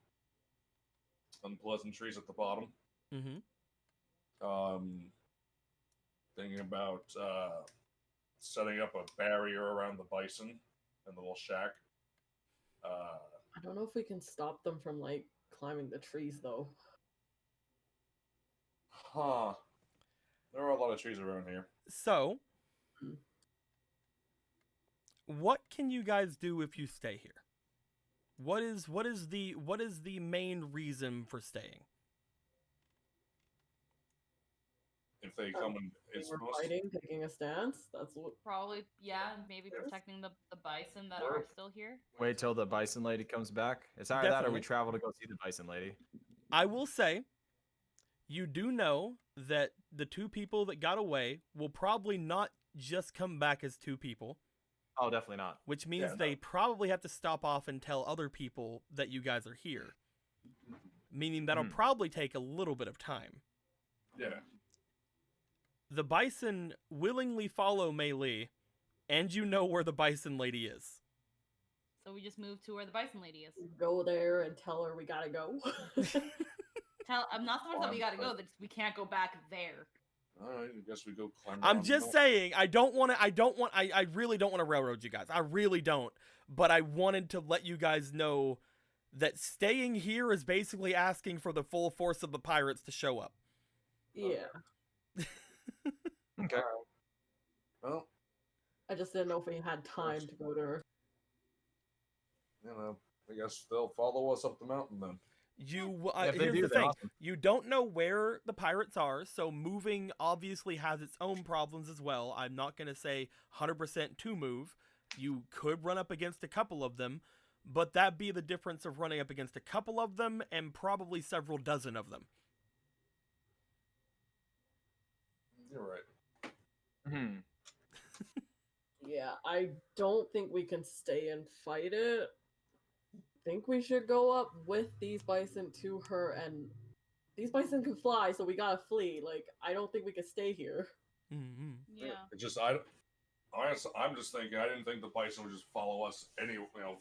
unpleasant trees at the bottom. Mm-hmm. Thinking about setting up a barrier around the bison and the little shack. I don't know if we can stop them from like climbing the trees though. Huh. There are a lot of trees around here. So, Hmm. what can you guys do if you stay here? What is the main reason for staying? If they come and it's We're most, fighting, taking a stance. That's what. Probably, yeah, maybe Yes. protecting the bison that are still here. Wait till the bison lady comes back. It's either that or we Definitely. travel to go see the bison lady. I will say, you do know that the two people that got away will probably not just come back as two people, Oh, definitely not. which means Yeah, no. they probably have to stop off and tell other people that you guys are here. Meaning that'll Hmm. probably take a little bit of time. yeah. The bison willingly follow Mei Li, and you know where the bison lady is. So we just move to where the bison lady is. Go there and tell her we gotta go. I'm not so much that we gotta go, Fine. that we can't go back there. All right, I guess we go climb. I'm around just the saying, I really don't want to railroad you guys. I really don't. But I wanted to let you guys know that staying here is basically asking for the full force of the pirates to show up. Yeah. Okay. Well, I just didn't know if we had time to go to her. you know, I guess they'll follow us up the mountain then. You Yeah, if they here's do, the then thing. awesome. You don't know where the pirates are, so moving obviously has its own problems as well. I'm not going to say 100% to move. You could run up against a couple of them, but that'd be the difference of running up against a couple of them and probably several dozen of them. You're right. Hmm. Yeah, I don't think we can stay and fight it. I think we should go up with these bison to her, and these bison can fly, so we gotta flee. Like, I don't think we can stay here. Mm-hmm. Yeah. It just I'm just thinking. I didn't think the bison would just follow us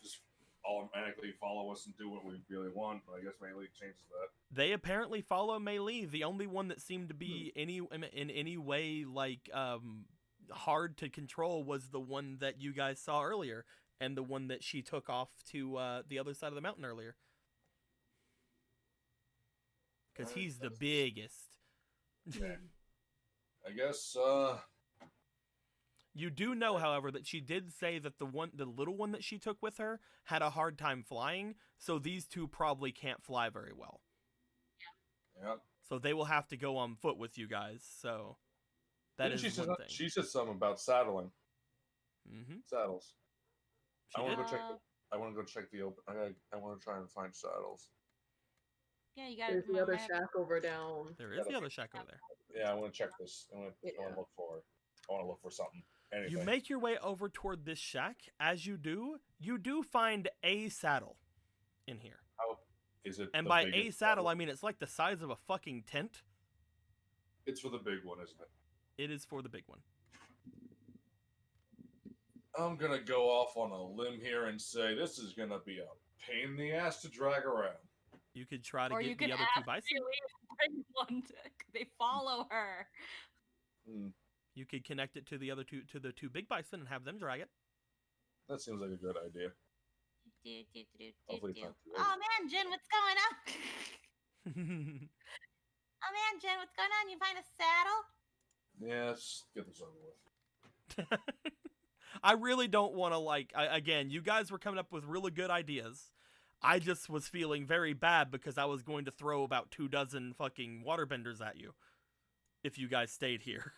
just automatically follow us and do what we really want. But I guess Melee changes that. They apparently follow Melee. The only one that seemed to be in any way like hard to control was the one that you guys saw earlier, and the one that she took off to the other side of the mountain earlier. Because Alright, he's the that's- biggest. Yeah. I guess. You do know, however, that she did say that the little one that she took with her had a hard time flying, so these two probably can't fly very well. Yeah. So they will have to go on foot with you guys. So that Didn't is she one said, thing. She said something about saddling Mm-hmm. saddles. She I want did. to go check. I want to go check the open. I want to try and find saddles. Yeah, you gotta There's the remember other I have- shack over down. There is the other shack over there. Yeah, I want to check this. I want to Yeah. look for. I want to look for something. Anything. You make your way over toward this shack. As you do find a saddle in here. How is it? And the by a biggest saddle, I mean it's like the size of a fucking tent. It's for the big one, isn't it? It is for the big one. I'm gonna go off on a limb here and say this is gonna be a pain in the ass to drag around. You could try to Or you get can the other two ask bison. Julie to bring one. They follow her. Hmm, You could connect it to the two big bison and have them drag it. that seems like a good idea. Hopefully it's not too late. Oh man, Jen, what's going on? Oh man, Jen, what's going on? You find a saddle? Yeah, let's get this over with. I really don't want to again, you guys were coming up with really good ideas. I just was feeling very bad because I was going to throw about 24 fucking waterbenders at you if you guys stayed here.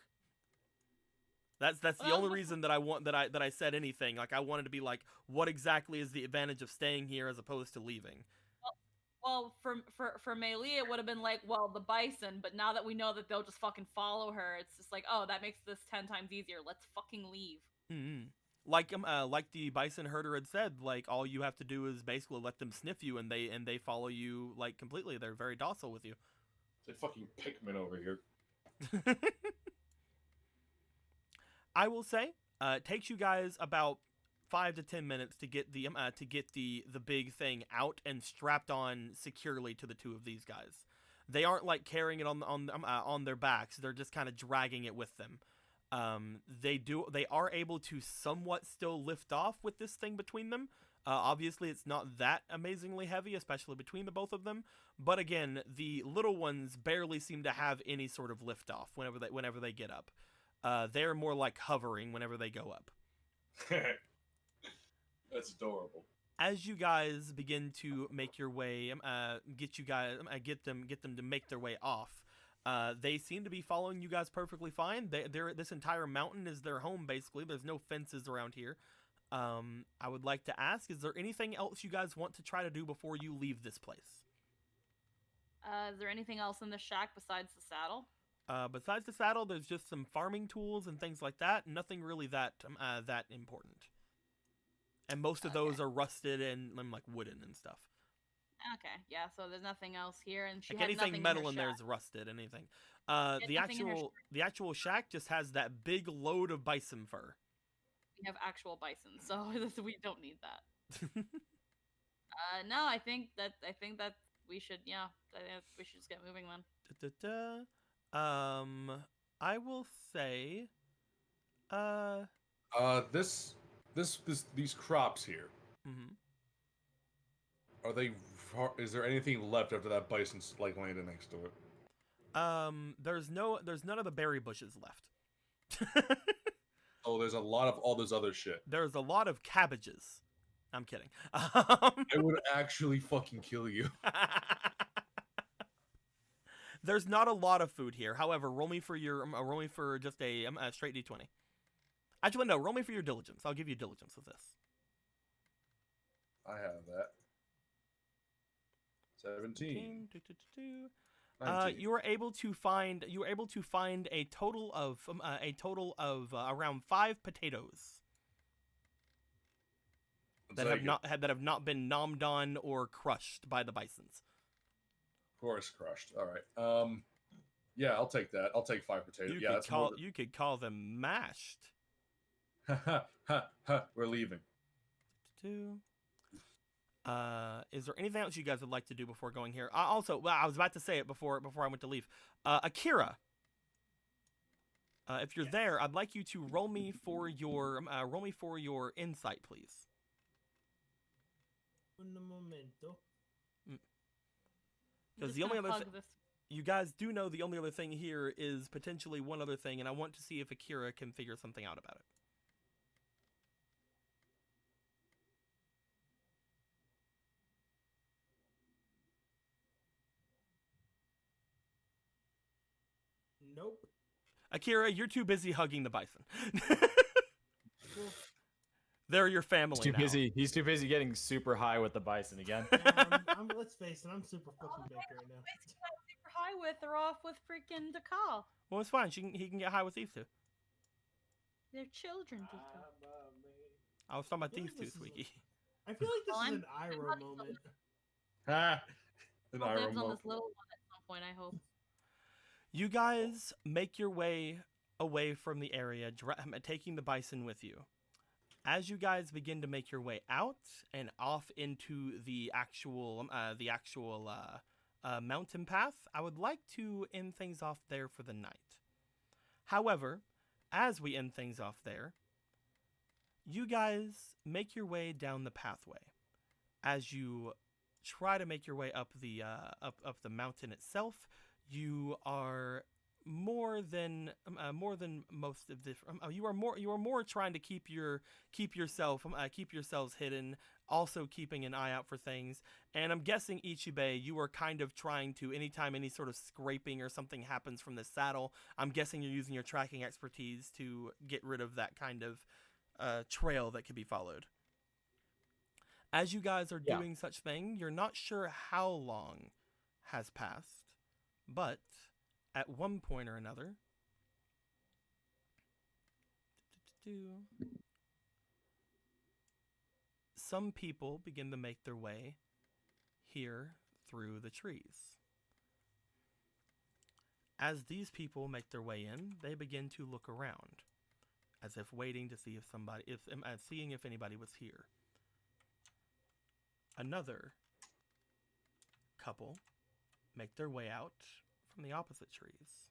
That's the Well, only reason that I said anything. Like I wanted to be like, what exactly is the advantage of staying here as opposed to leaving? Well, for Melee, it would have been like, well, the bison. But now that we know that they'll just fucking follow her, it's just like, oh, that makes this 10 times easier. Let's fucking leave. Mm-hmm. Like the bison herder had said, like all you have to do is basically let them sniff you, and they follow you like completely. They're very docile with you. It's a fucking Pikmin over here. I will say, it takes you guys about 5 to 10 minutes to get the big thing out and strapped on securely to the two of these guys. They aren't like carrying it on their backs. They're just kind of dragging it with them. They are able to somewhat still lift off with this thing between them. Obviously, it's not that amazingly heavy, especially between the both of them. But again, the little ones barely seem to have any sort of lift off whenever they get up. They're more like hovering whenever they go up. That's adorable. As you guys begin to make your way, get them to make their way off. They seem to be following you guys perfectly fine. This entire mountain is their home, basically. There's no fences around here. I would like to ask, is there anything else you guys want to try to do before you leave this place? Is there anything else in the shack besides the saddle? Besides the saddle, there's just some farming tools and things like that. Nothing really that important. And most of those are rusted and like wooden and stuff. Okay, yeah. So there's nothing else here, and she Like had anything nothing metal in in her there shack. is rusted. Anything. had The nothing in her actual shack just has that big load of bison fur. We have actual bison, so we don't need that. No, I think that we should. Yeah, I think we should just get moving then. I will say, These crops here. mhm. Are they? Is there anything left after that bison's like landed next to it? There's none of the berry bushes left. Oh, there's a lot of all this other shit. There's a lot of cabbages. I'm kidding. I would actually fucking kill you. There's not a lot of food here. However, roll me for just a straight d20. Actually, no. Roll me for your diligence. I'll give you diligence with this. I have that. 17. 19. You were able to find a total of around 5 potatoes that have not been nommed on or crushed by the bisons. Of course, crushed. All right. Yeah, I'll take that. I'll take 5 potatoes. You could call them mashed. We're leaving. 2. Is there anything else you guys would like to do before going here? Also, well, I was about to say it before I went to leave. Akira, if you're there, I'd like you to roll me for your insight, please. Un momento. Because the only other you guys do know the only other thing here is potentially one other thing, and I want to see if Akira can figure something out about it. Nope. Akira, you're too busy hugging the bison. They're your family. He's too busy getting super high with the bison again. Let's face it, I'm super fucking big right now. Super high with or off with freaking Dakal. Well, it's fine. He can get high with these two. They're children, Dakal. I was talking about these two, Squeaky. I feel like this is an Iroh moment. An I'll Iroh dibs on moment. this little one at some point, I hope. You guys make your way away from the area, taking the bison with you. As you guys begin to make your way out and off into the actual mountain path, I would like to end things off there for the night. However, as we end things off there, you guys make your way down the pathway. As you try to make your way up the mountain itself, you are more than most of the you are more trying to keep yourselves hidden, also keeping an eye out for things. And I'm guessing Ichibei, you are kind of trying to, anytime any sort of scraping or something happens from the saddle, I'm guessing you're using your tracking expertise to get rid of that kind of trail that could be followed. As you guys are doing such thing, you're not sure how long has passed, but at one point or another, some people begin to make their way here through the trees. As these people make their way in, they begin to look around, as if waiting to see seeing if anybody was here. Another couple make their way out from the opposite trees.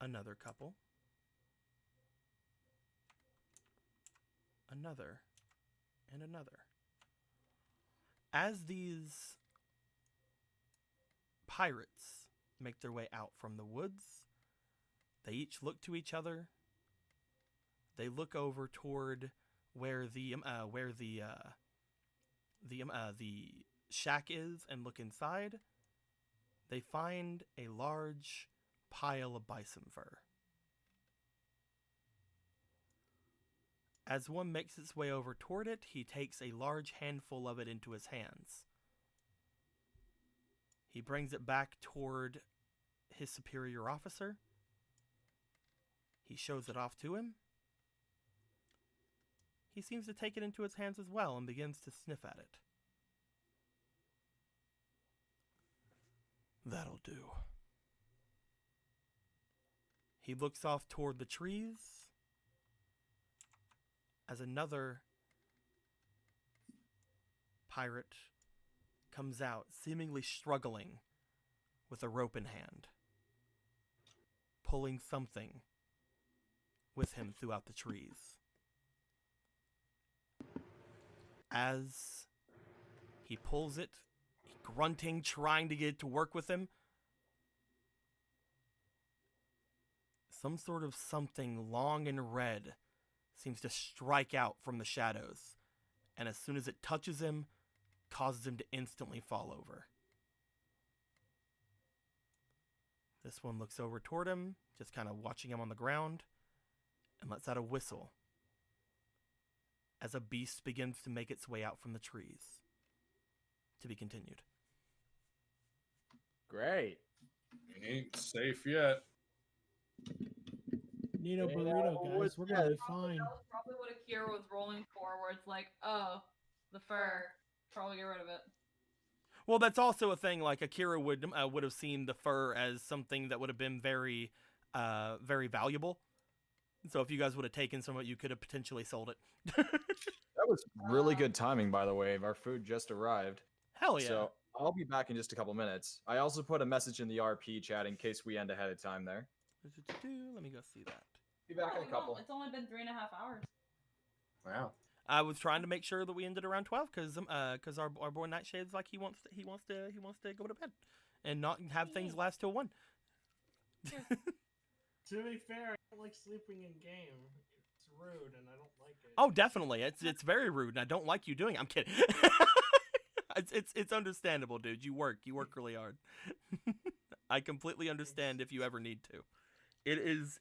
Another couple. Another. And another. As these pirates make their way out from the woods, they each look to each other. They look over toward where the shack is and look inside. They find a large pile of bison fur. As one makes its way over toward it, he takes a large handful of it into his hands. He brings it back toward his superior officer. He shows it off to him. He seems to take it into his hands as well and begins to sniff at it. That'll do. He looks off toward the trees as another pirate comes out, seemingly struggling with a rope in hand, pulling something with him throughout the trees. As he pulls it, grunting, trying to get it to work with him, some sort of something long and red seems to strike out from the shadows, and as soon as it touches him, causes him to instantly fall over. This one looks over toward him, just kind of watching him on the ground, and lets out a whistle as a beast begins to make its way out from the trees. To be continued. Great. Ain't safe yet. Nino Yeah, Burrito, guys. We're gonna be fine. That was probably what Akira was rolling for, where it's like, oh, the fur. Probably get rid of it. Well, that's also a thing. Like Akira would have seen the fur as something that would have been very, very valuable. So if you guys would have taken some of it, you could have potentially sold it. That was really good timing, by the way. Our food just arrived. Hell yeah! So I'll be back in just a couple minutes. I also put a message in the RP chat in case we end ahead of time there. Let me go see that. Be back in a couple. It's only been 3.5 hours. Wow. I was trying to make sure that we ended around 12 because our boy Nightshade's like he wants to go to bed and not have things last till 1. To be fair, I don't like sleeping in game. It's rude, and I don't like it. Oh, definitely. It's very rude, and I don't like you doing it. I'm kidding. it's understandable, dude. You work really hard. I completely understand if you ever need to. It is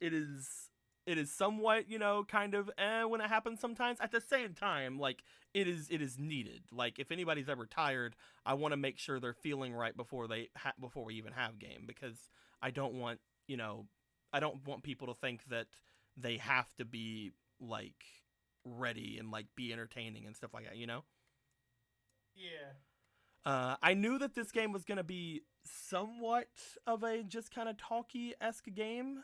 somewhat, kind of when it happens sometimes. At the same time, like it is needed. Like if anybody's ever tired, I want to make sure they're feeling right before we even have game, because I don't want people to think that they have to be like ready and like be entertaining and stuff like that, Yeah. I knew that this game was going to be somewhat of a just kind of talky-esque game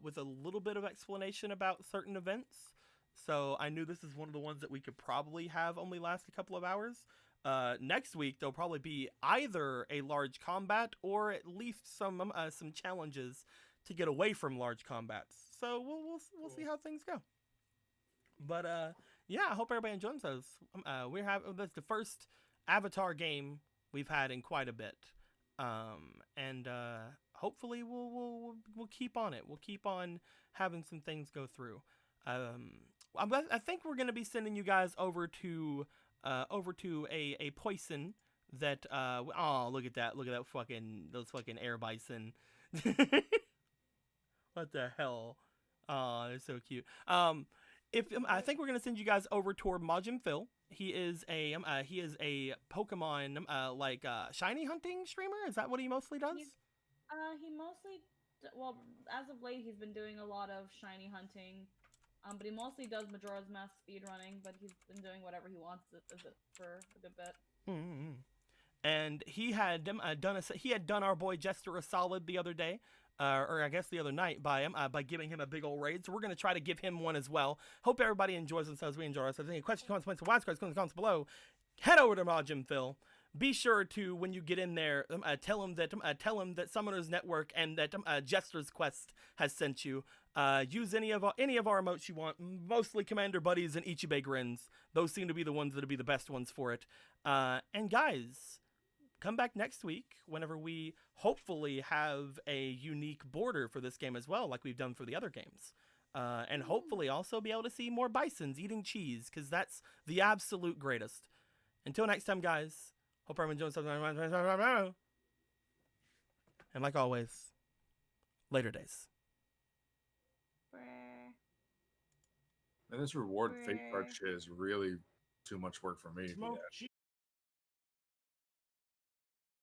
with a little bit of explanation about certain events. So I knew this is one of the ones that we could probably have only last a couple of hours. Next week, there'll probably be either a large combat or at least some challenges to get away from large combats. So we'll see how things go. But yeah, I hope everybody enjoys those. That's the first Avatar game we've had in quite a bit, and hopefully we'll keep on it. We'll keep on having some things go through. I think we're gonna be sending you guys over to a poison that look at that those fucking air bison. What the hell? Oh, they're so cute. I think we're gonna send you guys over toward Majin Phil. He is a Pokemon shiny hunting streamer. Is that what he mostly does? He mostly, well, as of late, he's been doing a lot of shiny hunting. But he mostly does Majora's Mask speedrunning. But he's been doing whatever he wants for a good bit. Mm-hmm. And he had done our boy Jester a solid the other day. Or I guess the other night by giving him a big old raid. So we're going to try to give him one as well. Hope everybody enjoys themselves. We enjoy ourselves. Any questions, comments, wise cards, comments below. Head over to Majin Phil. Be sure to, when you get in there, tell him that Summoner's Network and that Jester's Quest has sent you. Use any of our emotes you want. Mostly Commander Buddies and Ichibe Grins. Those seem to be the ones that'll be the best ones for it. And guys, come back next week whenever we hopefully have a unique border for this game as well, like we've done for the other games. And hopefully also be able to see more bisons eating cheese, because that's the absolute greatest. Until next time, guys, hope everyone enjoys something. And like always, later days. And this reward fate card shit is really too much work for me. Smoke cheese.